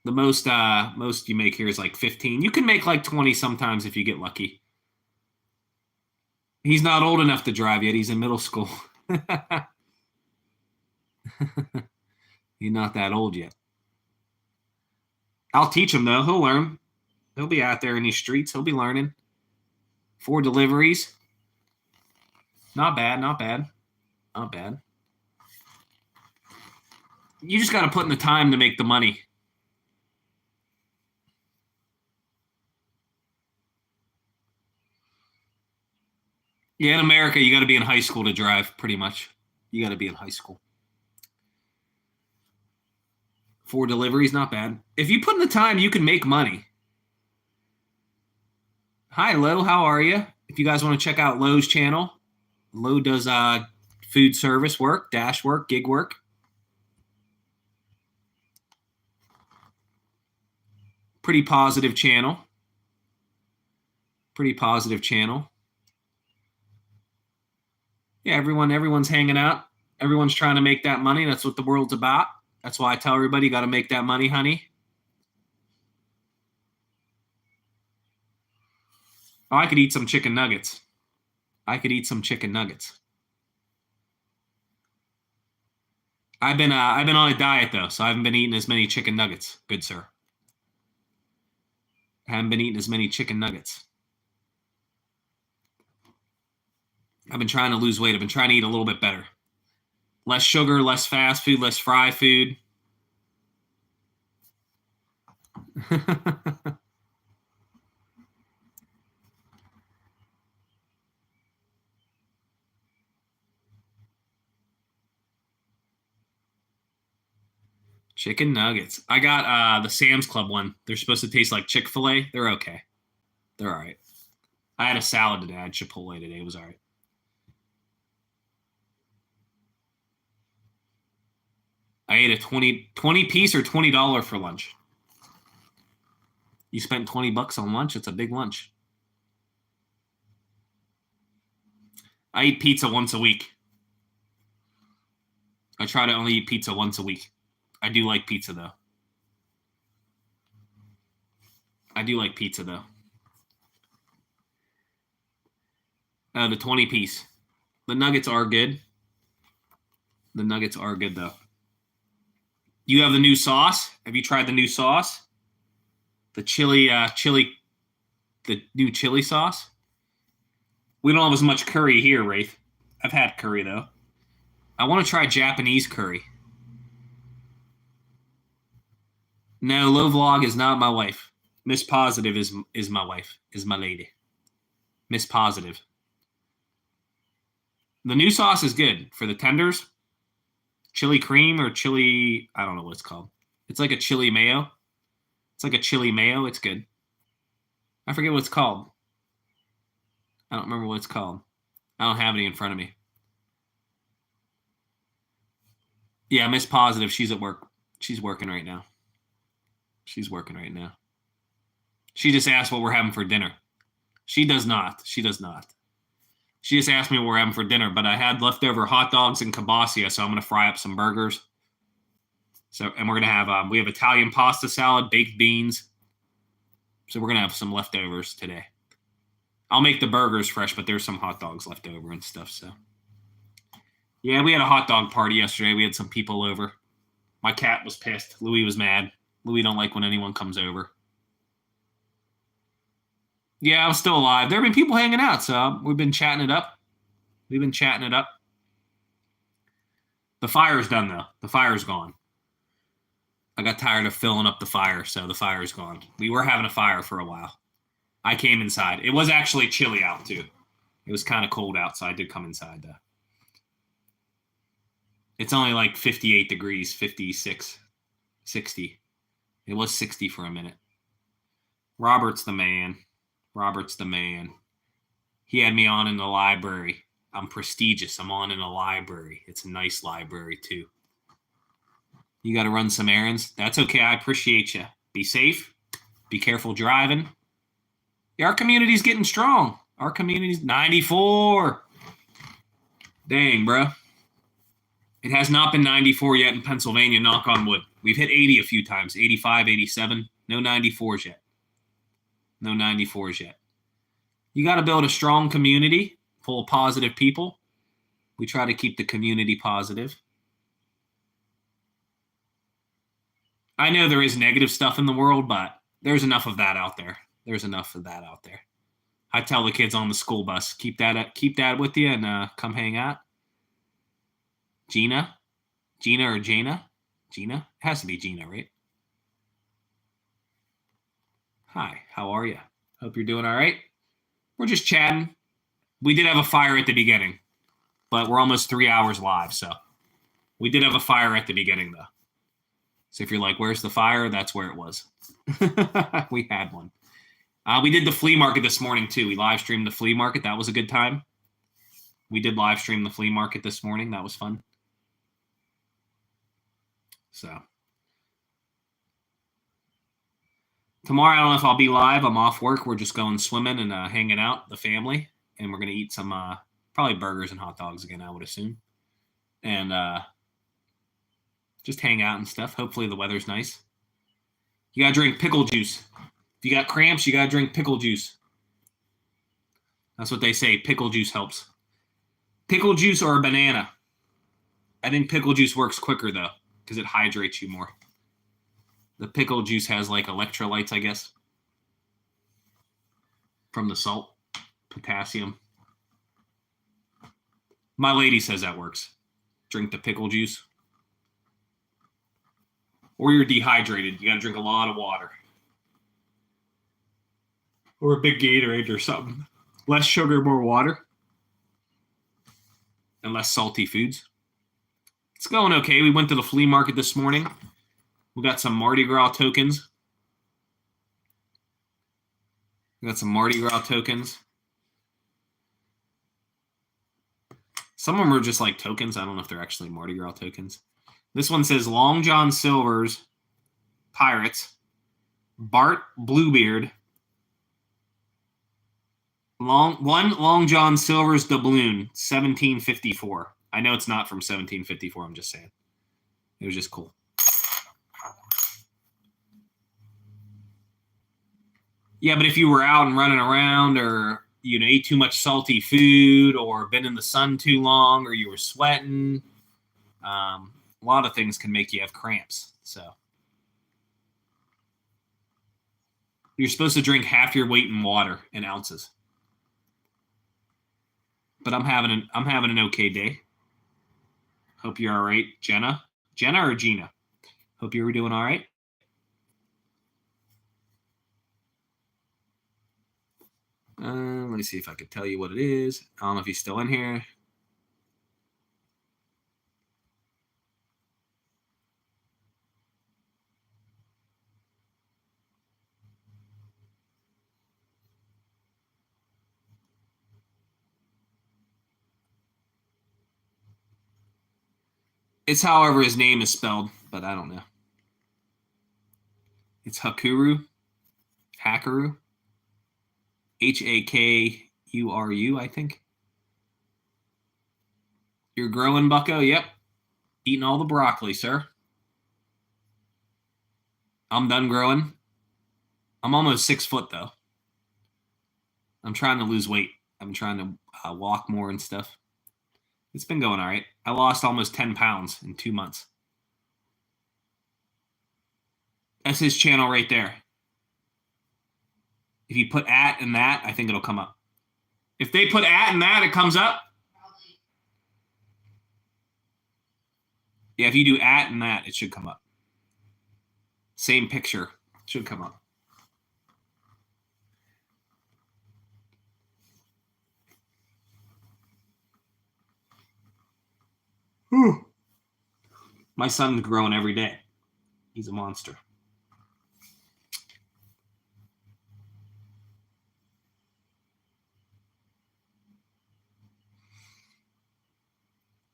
The most you make here is like 15. You can make like 20 sometimes if you get lucky. He's not old enough to drive yet. He's in middle school. He's not that old yet. I'll teach him though. He'll learn. He'll be out there in these streets. He'll be learning. 4 deliveries. Not bad, not bad. Not bad. You just got to put in the time to make the money. Yeah, in America, you got to be in high school to drive, pretty much. You got to be in high school. 4 deliveries, not bad. If you put in the time, you can make money. Hi, Lo. How are you? If you guys want to check out Lo's channel, Lo does food service work, dash work, gig work. Pretty positive channel. Pretty positive channel. Yeah, everyone's hanging out. Everyone's trying to make that money. That's what the world's about. That's why I tell everybody, you got to make that money, honey. Oh, I could eat some chicken nuggets. I could eat some chicken nuggets. I've been on a diet though, so I haven't been eating as many chicken nuggets. Good sir. I haven't been eating as many chicken nuggets. I've been trying to lose weight. I've been trying to eat a little bit better. Less sugar, less fast food, less fry food. Chicken nuggets. I got the Sam's Club one. They're supposed to taste like Chick-fil-A. They're okay. They're all right. I had a salad today. I had Chipotle today. It was all right. I ate a 20 piece or $20 for lunch. You spent $20 on lunch? It's a big lunch. I eat pizza once a week. I try to only eat pizza once a week. I do like pizza, though. The 20 piece. The nuggets are good. The nuggets are good, though. You have the new sauce? Have you tried the new sauce? The the new chili sauce? We don't have as much curry here, Wraith. I've had curry, though. I want to try Japanese curry. No, Low Vlog is not my wife. Miss Positive is my wife, is my lady. Miss Positive. The new sauce is good for the tenders. Chili cream or chili, I don't know what it's called. It's like a chili mayo. It's like a chili mayo. It's good. I forget what it's called. I don't remember what it's called. I don't have any in front of me. Yeah, Miss Positive, she's at work. She's working right now. She just asked what we're having for dinner. She does not. She just asked me what we're having for dinner, but I had leftover hot dogs and kielbasa, so I'm going to fry up some burgers. And we're going to have, we have Italian pasta salad, baked beans. So we're going to have some leftovers today. I'll make the burgers fresh, but there's some hot dogs left over and stuff, so. Yeah, we had a hot dog party yesterday. We had some people over. My cat was pissed. Louis was mad. Louis don't like when anyone comes over. Yeah, I'm still alive. There have been people hanging out, so we've been chatting it up. The fire's done, though. The fire's gone. I got tired of filling up the fire, so the fire's gone. We were having a fire for a while. I came inside. It was actually chilly out, too. It was kind of cold out, so I did come inside, though. It's only like 58 degrees, 56, 60. It was 60 for a minute. Robert's the man. Robert's the man. He had me on in the library. I'm prestigious. I'm on in a library. It's a nice library, too. You got to run some errands. That's okay. I appreciate you. Be safe. Be careful driving. Yeah, our community's getting strong. Our community's 94. Dang, bro. It has not been 94 yet in Pennsylvania, knock on wood. We've hit 80 a few times, 85, 87. No 94s yet. No 94s yet. You got to build a strong community full of positive people. We try to keep the community positive. I know there is negative stuff in the world, but there's enough of that out there. There's enough of that out there. I tell the kids on the school bus, keep that with you and come hang out. Gina or Jana? Gina? It has to be Gina, right? Hi, how are you? Hope you're doing all right. We're just chatting. We did have a fire at the beginning, but we're almost 3 hours live, so we did have a fire at the beginning, though. So if you're like, where's the fire? That's where it was. We had one. We did the flea market this morning, too. We live streamed the flea market. That was a good time. We did live stream the flea market this morning. That was fun. So tomorrow, I don't know if I'll be live. I'm off work. We're just going swimming and hanging out, the family. And we're going to eat some probably burgers and hot dogs again, I would assume. And just hang out and stuff. Hopefully the weather's nice. You got to drink pickle juice. If you got cramps, you got to drink pickle juice. That's what they say. Pickle juice helps. Pickle juice or a banana. I think pickle juice works quicker, though, because it hydrates you more. The pickle juice has, like, electrolytes, I guess, from the salt, potassium. My lady says that works. Drink the pickle juice. Or you're dehydrated. You got to drink a lot of water. Or a big Gatorade or something. Less sugar, more water. And less salty foods. It's going okay. We went to the flea market this morning. We got some Mardi Gras tokens. Some of them are just like tokens. I don't know if they're actually Mardi Gras tokens. This one says Long John Silver's Pirates, Bart Bluebeard, Long John Silver's Doubloon, 1754. I know it's not from 1754. I'm just saying. It was just cool. Yeah, but if you were out and running around or, you know, ate too much salty food or been in the sun too long or you were sweating, a lot of things can make you have cramps. So you're supposed to drink half your weight in water in ounces. But I'm having an okay day. Hope you're all right, Jenna or Gina. Hope you were doing all right. Let me see if I could tell you what it is. I don't know if he's still in here. It's however his name is spelled, but I don't know. It's Hakuru. Hakaru. Hakuru, I think. You're growing, bucko? Yep. Eating all the broccoli, sir. I'm done growing. I'm almost 6 foot, though. I'm trying to lose weight. I'm trying to walk more and stuff. It's been going all right. I lost almost 10 pounds in 2 months. That's his channel right there. If you put @ and that, I think it'll come up. If they put @ and that, it comes up. Yeah, if you do at and that, it should come up. Same picture should come up. Whew. My son's growing every day. He's a monster.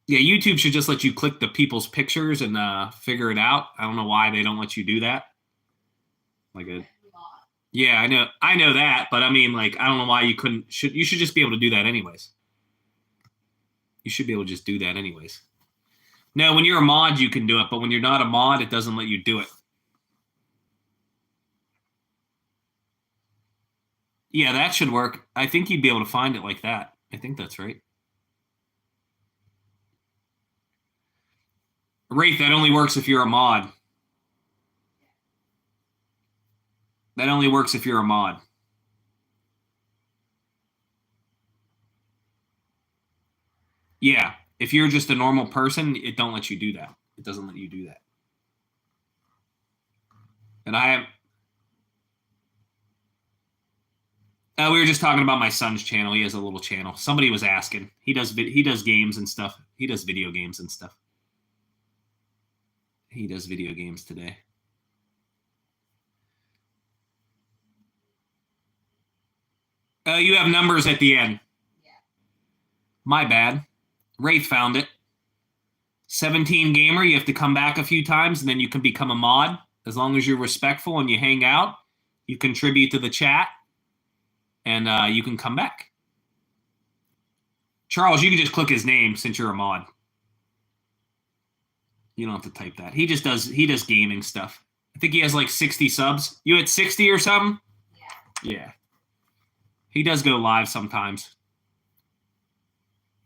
Yeah, YouTube should just let you click the people's pictures and figure it out. I don't know why they don't let you do that. Yeah, I know that, but I mean, like, I don't know why you couldn't. You should just be able to do that anyways. You should be able to just do that anyways. No, when you're a mod, you can do it, but when you're not a mod, it doesn't let you do it. Yeah, that should work. I think you'd be able to find it like that. I think that's right. Wraith, that only works if you're a mod. That only works if you're a mod. Yeah, if you're just a normal person, it don't let you do that. It doesn't let you do that. And I have. We were just talking about my son's channel. He has a little channel. Somebody was asking. He does games and stuff. He does video games and stuff. He does video games today. You have numbers at the end. Yeah. My bad. Wraith found it. 17 gamer. You have to come back a few times, and then you can become a mod. As long as you're respectful and you hang out, you contribute to the chat, and you can come back. Charles, you can just click his name since you're a mod. You don't have to type that. He does gaming stuff. I think he has like 60 subs. You at 60 or something? Yeah. He does go live sometimes.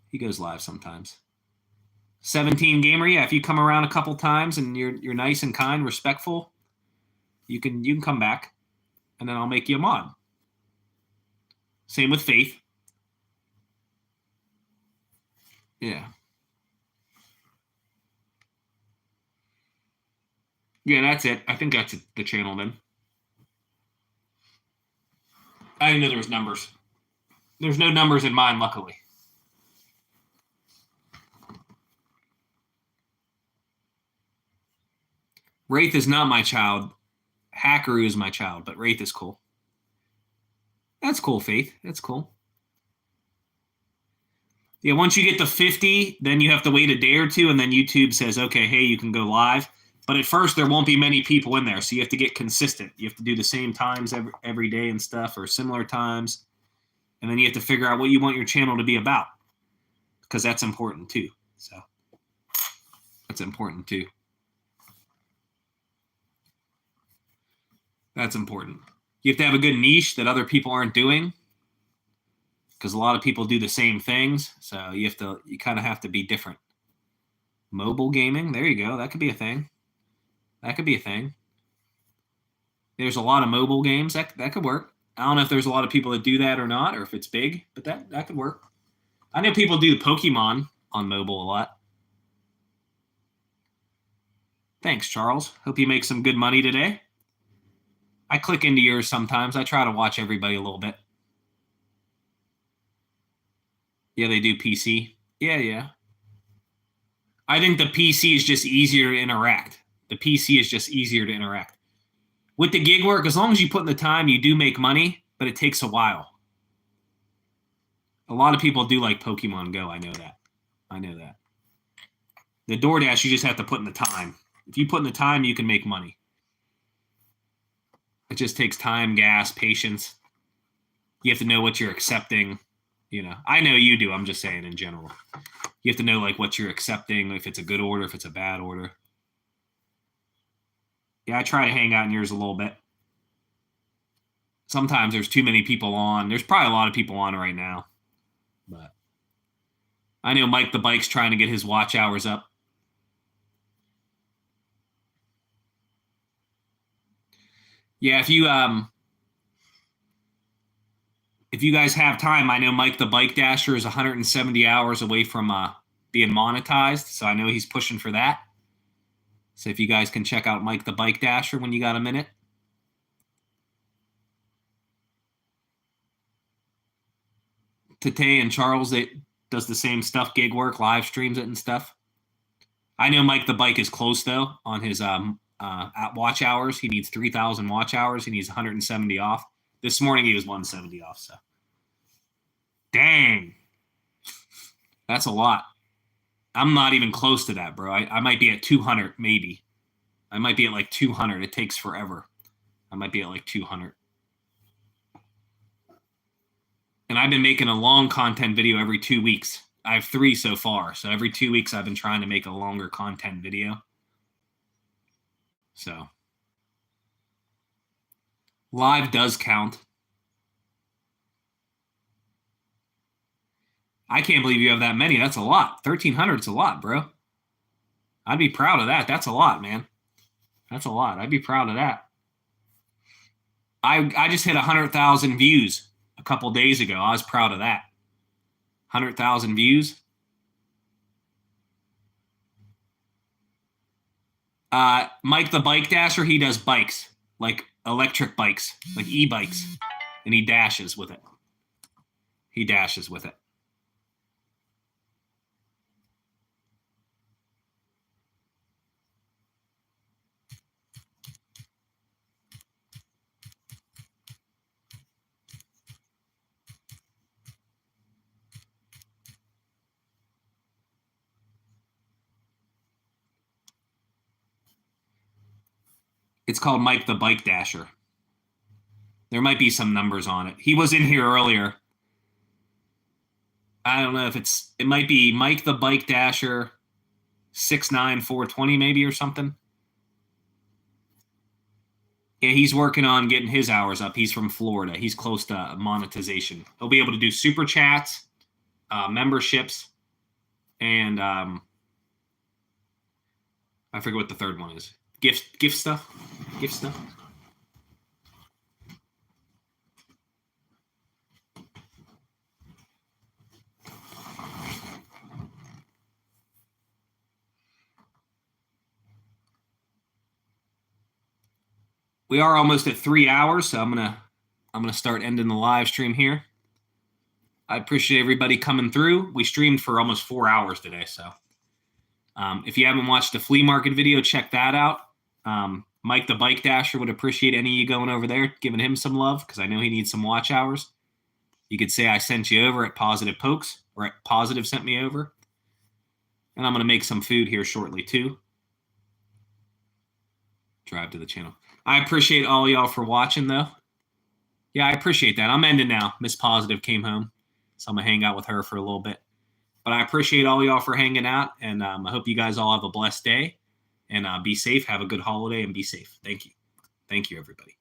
He goes live sometimes. 17 gamer, yeah. If you come around a couple times and you're nice and kind, respectful, you can come back, and then I'll make you a mod. Same with Faith. Yeah. Yeah, that's it. I think that's the channel then. I didn't know there was numbers. There's no numbers in mine, luckily. Wraith is not my child. Hackaroo is my child, but Wraith is cool. That's cool, Faith. That's cool. Yeah, once you get to 50, then you have to wait a day or two, and then YouTube says, okay, hey, you can go live. But at first, there won't be many people in there, so you have to get consistent. You have to do the same times every day and stuff, or similar times. And then you have to figure out what you want your channel to be about, because that's important too. So that's important too. That's important. You have to have a good niche that other people aren't doing, because a lot of people do the same things. So you kind of have to be different. Mobile gaming, there you go. That could be a thing. That could be a thing. There's a lot of mobile games that could work. I don't know if there's a lot of people that do that or not, or if it's big, but that could work. I know people do Pokemon on mobile a lot. Thanks, Charles. Hope you make some good money today. I click into yours sometimes. I try to watch everybody a little bit. Yeah, they do PC. Yeah. I think the PC is just easier to interact. The PC is just easier to interact. With the gig work, as long as you put in the time, you do make money, but it takes a while. A lot of people do like Pokemon Go. I know that. The DoorDash, you just have to put in the time. If you put in the time, you can make money. It just takes time, gas, patience. You have to know what you're accepting. I know you do. I'm just saying in general. You have to know like what you're accepting, if it's a good order, if it's a bad order. Yeah, I try to hang out in yours a little bit. Sometimes there's too many people on. There's probably a lot of people on right now. But I know Mike the Bike's trying to get his watch hours up. Yeah, if you guys have time, I know Mike the Bike Dasher is 170 hours away from being monetized, so I know he's pushing for that. So if you guys can check out Mike the Bike Dasher when you got a minute. Tate and Charles, they does the same stuff, gig work, live streams it and stuff. I know Mike the Bike is close though on his at watch hours. He needs 3,000 watch hours. He needs 170 off. This morning he was 170 off. So, dang, that's a lot. I'm not even close to that, bro. I might be at 200, maybe. I might be at like 200. It takes forever. I might be at like 200. And I've been making a long content video every 2 weeks. I have 3 so far. So every 2 weeks I've been trying to make a longer content video. So live does count. I can't believe you have that many. That's a lot. 1,300 is a lot, bro. I'd be proud of that. That's a lot, man. That's a lot. I'd be proud of that. I just hit 100,000 views a couple days ago. I was proud of that. 100,000 views. Mike the Bike Dasher, he does bikes, like electric bikes, like e-bikes, and he dashes with it. He dashes with it. It's called Mike the Bike Dasher. There might be some numbers on it. He was in here earlier. I don't know if it might be Mike the Bike Dasher 69420 maybe or something. Yeah, he's working on getting his hours up. He's from Florida. He's close to monetization. He'll be able to do super chats, memberships, and I forget what the third one is. Gift stuff. We are almost at 3 hours, so I'm gonna start ending the live stream here. I appreciate everybody coming through. We streamed for almost 4 hours today, so if you haven't watched the flea market video, check that out. Mike the Bike Dasher would appreciate any of you going over there, giving him some love, because I know he needs some watch hours. You could say I sent you over at Positive Pokes, or at Positive sent me over. And I'm going to make some food here shortly, too. Drive to the channel. I appreciate all y'all for watching, though. Yeah, I appreciate that. I'm ending now. Miss Positive came home, so I'm going to hang out with her for a little bit. But I appreciate all y'all for hanging out, and I hope you guys all have a blessed day. And be safe. Have a good holiday and be safe. Thank you. Thank you, everybody.